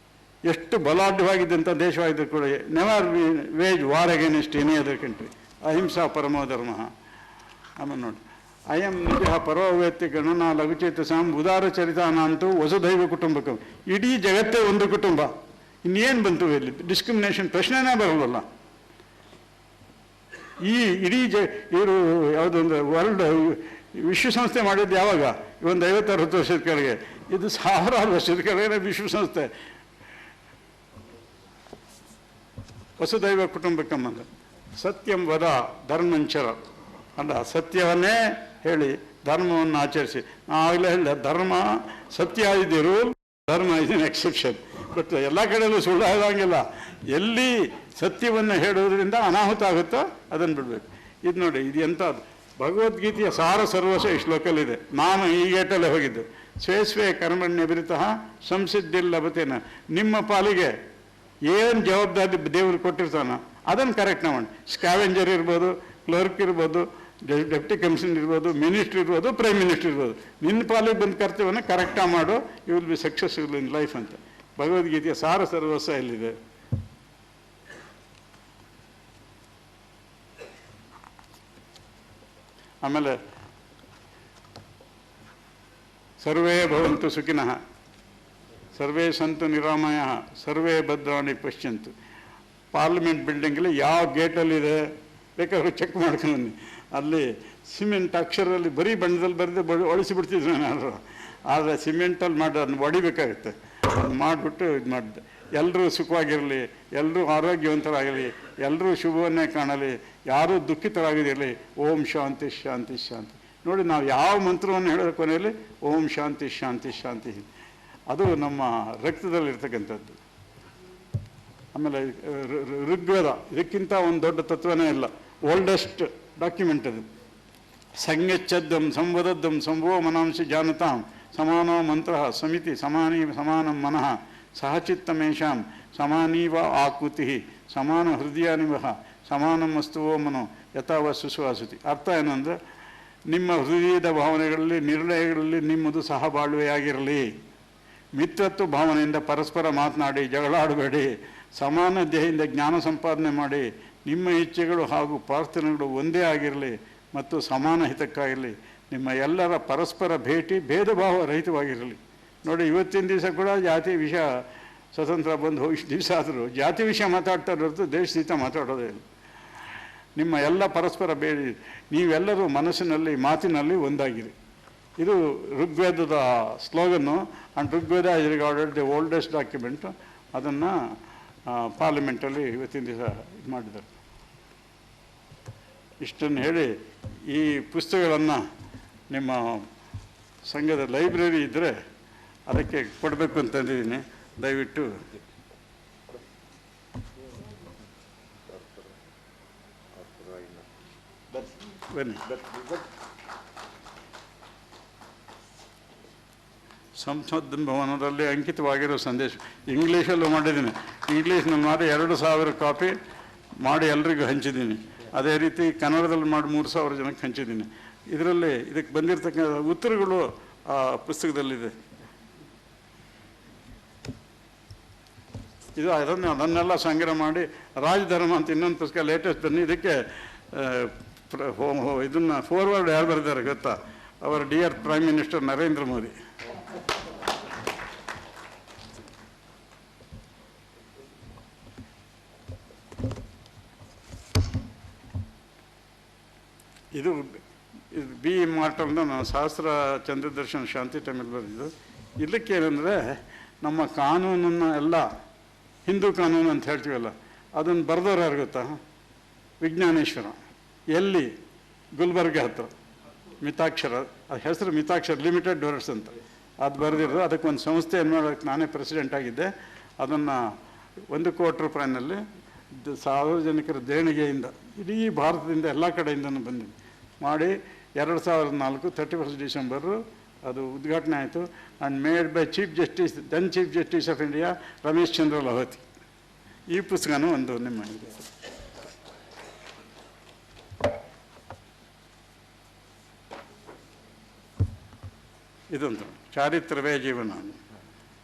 ಎಷ್ಟು ಬಲಾಢ್ಯವಾಗಿದ್ದಂಥ ದೇಶವಾಗಿದ್ದರೂ ಕೂಡ never waged war against any other country. ಅಹಿಂಸಾ ಪರಮೋ ಧರ್ಮ. ಆಮೇಲೆ ನೋಡಿ, ಅಯಂ ನಿಜ ಪರೋವೇತ್ತಿ ಗಣನಾ ಲಘುಚೇತಸಾಂ ಉದಾರ ಚರಿತಾನಂತೂ ವಸುಧೈವ ಕುಟುಂಬಕಂ. ಇಡೀ ಜಗತ್ತೇ ಒಂದು ಕುಟುಂಬ. ಇನ್ನೇನು ಬಂತು ಇಲ್ಲಿ? ಡಿಸ್ಕ್ರಿಮಿನೇಷನ್ ಪ್ರಶ್ನೆನೇ ಬರಲ್ಲ. ಈ ಇಡೀ ಇವರು ಯಾವುದೊಂದು ವರ್ಲ್ಡ್ ವಿಶ್ವಸಂಸ್ಥೆ ಮಾಡಿದ್ದು ಯಾವಾಗ? ಒಂದು 50-60 ವರ್ಷದ ಕೆಳಗೆ. ಇದು 1000 ವರ್ಷದ ಕೆಳಗೆ ವಿಶ್ವಸಂಸ್ಥೆ. ವಸುದೈವ ಕುಟುಂಬಕಂ ಅಂತ. ಸತ್ಯಂ ವದ ಧರ್ಮಂಚರ ಅಲ್ಲ, ಸತ್ಯವನ್ನೇ ಹೇಳಿ ಧರ್ಮವನ್ನು ಆಚರಿಸಿ. ಆಗಲೇ ಹೇಳಿದೆ, ಧರ್ಮ ಸತ್ಯ ಇದೆ ರೂಲ್, ಧರ್ಮ ಇಸ್ ಎನ್ ಎಕ್ಸೆಪ್ಷನ್. ಬಟ್ ಎಲ್ಲ ಕಡೆಯಲ್ಲೂ ಸುಳ್ಳು ಹೇಳೋಂಗಿಲ್ಲ. ಎಲ್ಲಿ ಸತ್ಯವನ್ನು ಹೇಳೋದ್ರಿಂದ ಅನಾಹುತ ಆಗುತ್ತೋ ಅದನ್ನು ಬಿಡಬೇಕು. ಇದು ನೋಡಿ, ಇದು ಎಂಥದ್ದು ಭಗವದ್ಗೀತೆಯ ಸಾರ ಸರ್ವಸ್ವ ಈ ಶ್ಲೋಕಲ್ಲಿದೆ. ನಾನು ಈ ಗೇಟಲ್ಲೇ ಹೋಗಿದ್ದು. ಸ್ವೇ ಕರ್ಮಣ್ಯ ವಿರುತಃ ಸಂಸಿದ್ಧಿ ಲಭತೇನ. ನಿಮ್ಮ ಪಾಲಿಗೆ ಏನು ಜವಾಬ್ದಾರಿ ದೇವರು ಕೊಟ್ಟಿರ್ತಾನೋ ಅದನ್ನು ಕರೆಕ್ಟ್ ಮಾಡಿ. ಸ್ಕ್ಯಾವೆಂಜರ್ ಇರ್ಬೋದು, ಕ್ಲರ್ಕ್ ಇರ್ಬೋದು, ಡೆಪ್ಟಿ ಕಮಿಷನರ್ ಇರ್ಬೋದು, ಮಿನಿಸ್ಟ್ರ್ ಇರ್ಬೋದು, ಪ್ರೈಮ್ ಮಿನಿಸ್ಟರ್ ಇರ್ಬೋದು. ನಿನ್ನ ಪಾಲಿಗೆ ಬಂದ ಕರ್ತವ್ಯವನ್ನು ಕರೆಕ್ಟಾಗಿ ಮಾಡು, you will be successful in life ಅಂತ ಭಗವದ್ಗೀತೆಯ ಸಾರ ಸರ್ವಸ್ವ ಇಲ್ಲಿದೆ. ಆಮೇಲೆ ಸರ್ವೇ ಭವಂತು ಸುಖಿನಃ, ಸರ್ವೇ ಸಂತು ನಿರಾಮಯ, ಸರ್ವೇ ಭದ್ರಾಣಿ ಪಶ್ಯಂತು. ಪಾರ್ಲಿಮೆಂಟ್ ಬಿಲ್ಡಿಂಗಲ್ಲಿ ಯಾವ ಗೇಟಲ್ಲಿದೆ ಬೇಕಾದ್ರೆ ಚೆಕ್ ಮಾಡ್ಕೊಂಡು ಬನ್ನಿ. ಅಲ್ಲಿ ಸಿಮೆಂಟ್ ಅಕ್ಷರದಲ್ಲಿ ಬರೀ ಬಣ್ಣದಲ್ಲಿ ಬರೆದು ಒಳಿಸಿಬಿಡ್ತಿದ್ರು ನಾನು. ಆದರೆ ಸಿಮೆಂಟಲ್ಲಿ ಮಾಡಿ ಅದನ್ನು ಹೊಡಿಬೇಕಾಗುತ್ತೆ. ಅದನ್ನು ಮಾಡಿಬಿಟ್ಟು ಇದು ಮಾಡಿದೆ. ಎಲ್ಲರೂ ಸುಖವಾಗಿರಲಿ, ಎಲ್ಲರೂ ಆರೋಗ್ಯವಂತರಾಗಲಿ, ಎಲ್ಲರೂ ಶುಭವನ್ನೇ ಕಾಣಲಿ, ಯಾರೂ ದುಃಖಿತರಾಗಿರಲಿ. ಓಂ ಶಾಂತಿ ಶಾಂತಿ ಶಾಂತಿ. ನೋಡಿ, ನಾವು ಯಾವ ಮಂತ್ರವನ್ನು ಹೇಳಿದ ಕೊನೆಯಲ್ಲಿ ಓಂ ಶಾಂತಿ ಶಾಂತಿ ಶಾಂತಿ, ಅದು ನಮ್ಮ ರಕ್ತದಲ್ಲಿರ್ತಕ್ಕಂಥದ್ದು. ಆಮೇಲೆ ಋಗ್ವೇದ, ಇದಕ್ಕಿಂತ ಒಂದು ದೊಡ್ಡ ತತ್ವನೇ ಇಲ್ಲ. ಓಲ್ಡೆಸ್ಟ್ ಡಾಕ್ಯುಮೆಂಟ್ ಅದು. ಸಂಯಚ್ಛದ್ದಂ ಸಂವದದ್ದಂ ಸಂಭೋ ಮನಾಂಸಿ ಜಾನತಾಂ ಸಮಾನೋ ಮಂತ್ರ ಸಮಿತಿ ಸಮಾನಂ ಮನಃ ಸಹಚಿತ್ತಮೇಷಾಂ ಸಮಾನೀವ ಆಕೃತಿ ಸಮಾನ ಹೃದಯಾನಿವಹ ಸಮಾನಮಸ್ತುವೋ ಮನೋ ಯಥಾವಸ್ತು ಸುವಾಸತಿ. ಅರ್ಥ ಏನಂದರೆ ನಿಮ್ಮ ಹೃದಯದ ಭಾವನೆಗಳಲ್ಲಿ ನಿರ್ಣಯಗಳಲ್ಲಿ ನಿಮ್ಮದು ಸಹಬಾಳ್ವೆಯಾಗಿರಲಿ. ಮಿತ್ರತ್ವ ಭಾವನೆಯಿಂದ ಪರಸ್ಪರ ಮಾತನಾಡಿ, ಜಗಳಾಡಬೇಡಿ. ಸಮಾನ ಧ್ಯೇಯದಿಂದ ಜ್ಞಾನ ಸಂಪಾದನೆ ಮಾಡಿ, ನಿಮ್ಮ ಇಚ್ಛೆಗಳು ಹಾಗೂ ಪ್ರಾರ್ಥನೆಗಳು ಒಂದೇ ಆಗಿರಲಿ ಮತ್ತು ಸಮಾನ ಹಿತಕ್ಕಾಗಿರಲಿ. ನಿಮ್ಮ ಎಲ್ಲರ ಪರಸ್ಪರ ಭೇಟಿ ಭೇದ ಭಾವ ರಹಿತವಾಗಿರಲಿ. ನೋಡಿ, ಇವತ್ತಿನ ದಿವಸ ಕೂಡ ಜಾತಿ ವಿಷಯ ಸ್ವತಂತ್ರ ಬಂದು ಇಷ್ಟು ದಿವಸ ಆದರೂ ಜಾತಿ ವಿಷಯ ಮಾತಾಡ್ತಾ ಇರೋದು, ದೇಶ ಹಿತ ಮಾತಾಡೋದೇ ಇಲ್ಲ. ನಿಮ್ಮ ಎಲ್ಲ ಪರಸ್ಪರ ಬೇಡಿ ನೀವೆಲ್ಲರೂ ಮನಸ್ಸಿನಲ್ಲಿ ಮಾತಿನಲ್ಲಿ ಒಂದಾಗಿರಿ. ಇದು ಋಗ್ವೇದದ slogan. And Rigveda is regarded the oldest document. ಅದನ್ನು ಪಾರ್ಲಿಮೆಂಟಲ್ಲಿ ಇವತ್ತಿನ ದಿವಸ ಇದು ಮಾಡಿದ್ದಾರೆ. ಇಷ್ಟನ್ನು ಹೇಳಿ, ಈ ಪುಸ್ತಕಗಳನ್ನು ನಿಮ್ಮ ಸಂಘದ ಲೈಬ್ರರಿ ಇದ್ದರೆ ಅದಕ್ಕೆ ಕೊಡಬೇಕು ಅಂತಂದಿದ್ದೀನಿ. ದಯವಿಟ್ಟು ಬನ್ನಿ. ಸಂಸತ್ ಭವನದಲ್ಲಿ ಅಂಕಿತವಾಗಿರೋ ಸಂದೇಶ ಇಂಗ್ಲೀಷಲ್ಲೂ ಮಾಡಿದ್ದೀನಿ. ಇಂಗ್ಲೀಷ್ನಲ್ಲಿ ಮಾಡಿ 2000 ಕಾಪಿ ಮಾಡಿ ಎಲ್ರಿಗೂ ಹಂಚಿದ್ದೀನಿ. ಅದೇ ರೀತಿ ಕನ್ನಡದಲ್ಲಿ ಮಾಡಿ 3000 ಜನಕ್ಕೆ ಹಂಚಿದ್ದೀನಿ. ಇದರಲ್ಲಿ ಇದಕ್ಕೆ ಬಂದಿರತಕ್ಕಂಥ ಉತ್ತರಗಳು ಆ ಪುಸ್ತಕದಲ್ಲಿದೆ. ಇದು ಅದನ್ನೆಲ್ಲ ಸಂಗ್ರಹ ಮಾಡಿ ರಾಜಧರ್ಮ ಅಂತ ಇನ್ನೊಂದು ಪುಸ್ತಕ ಲೇಟೆಸ್ಟ್ ಬನ್ನಿ. ಇದಕ್ಕೆ ಇದನ್ನು ಫಾರ್ವರ್ಡ್ ಯಾರು ಬರೆದಿದ್ದಾರೆ ಗೊತ್ತಾ? ಅವರ dear prime minister Narendra Modi. ಇದು ಬಿ ಮಾರ್ಟಲ್ನ ನಾನು ಸಹಸ್ರ ಚಂದ್ರದರ್ಶನ ಶಾಂತಿ ಟೈಮಲ್ಲಿ ಬರೆದಿದ್ದು. ಇದಕ್ಕೇನೆಂದರೆ, ನಮ್ಮ ಕಾನೂನನ್ನು ಎಲ್ಲ ಹಿಂದೂ ಕಾನೂನು ಅಂತ ಹೇಳ್ತೀವಲ್ಲ, ಅದನ್ನು ಬರೆದವ್ರು ಯಾರು ಗೊತ್ತಾ? ವಿಜ್ಞಾನೇಶ್ವರ. ಎಲ್ಲಿ? ಗುಲ್ಬರ್ಗ ಹತ್ರ ಮಿತಾಕ್ಷರ. ಅದು ಹೆಸರು ಮಿತಾಕ್ಷರ ಲಿಮಿಟೆಡ್ ಡೋರ್ಸ್ ಅಂತ. ಅದು ಬರೆದಿರೋದು. ಅದಕ್ಕೆ ಒಂದು ಸಂಸ್ಥೆ ಏನು ಮಾಡೋಕ್ಕೆ ನಾನೇ ಪ್ರೆಸಿಡೆಂಟ್ ಆಗಿದ್ದೆ. ಅದನ್ನು 1 ಕೋಟಿ ರೂಪಾಯಿನಲ್ಲಿ ಸಾರ್ವಜನಿಕರ ದೇಣಿಗೆಯಿಂದ ಇಡೀ ಭಾರತದಿಂದ ಎಲ್ಲ ಕಡೆಯಿಂದನೂ ಬಂದಿದೆ ಮಾಡಿ 2004 31 ಡಿಸೆಂಬರು ಅದು ಉದ್ಘಾಟನೆ ಆಯಿತು. And made by chief justice, then chief justice of India Ramesh Chandra Lahoti. ಈ ಪುಸ್ತಕನೂ ಒಂದು ನಿಮ್ಮ ಇದೊಂದು ಚಾರಿತ್ರವೇ ಜೀವನ,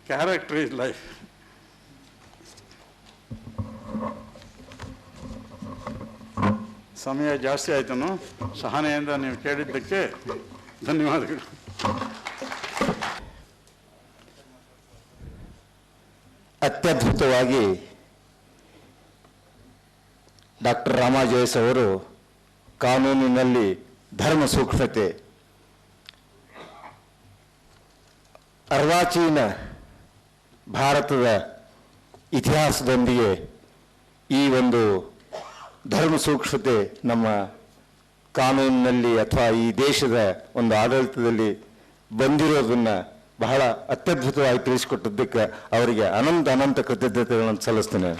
ಕ್ಯಾರೆಕ್ಟರ್ ಈಸ್ ಲೈಫ್. ಸಮಯ ಜಾಸ್ತಿ ಆಯ್ತನು. ಸಹನೆಯಿಂದ ನೀವು ಕೇಳಿದ್ದಕ್ಕೆ ಧನ್ಯವಾದಗಳು. ಅತ್ಯದ್ಭುತವಾಗಿ ಡಾಕ್ಟರ್ ರಾಮಾ ಜೋಯಿಸ್ ಅವರು ಕಾನೂನಿನಲ್ಲಿ ಧರ್ಮ ಸೂಕ್ಷ್ಮತೆ, ಅರ್ವಾಚೀನ ಭಾರತದ ಇತಿಹಾಸದೊಂದಿಗೆ ಈ ಒಂದು ಧರ್ಮ ಸೂಕ್ಷ್ಮತೆ ನಮ್ಮ ಕಾನೂನಿನಲ್ಲಿ ಅಥವಾ ಈ ದೇಶದ ಒಂದು ಆಡಳಿತದಲ್ಲಿ ಬಂದಿರೋದನ್ನು ಬಹಳ ಅತ್ಯದ್ಭುತವಾಗಿ ತಿಳಿಸಿಕೊಟ್ಟಿದ್ದಕ್ಕೆ ಅವರಿಗೆ ಅನಂತ ಕೃತಜ್ಞತೆಗಳನ್ನು ಸಲ್ಲಿಸ್ತೇನೆ.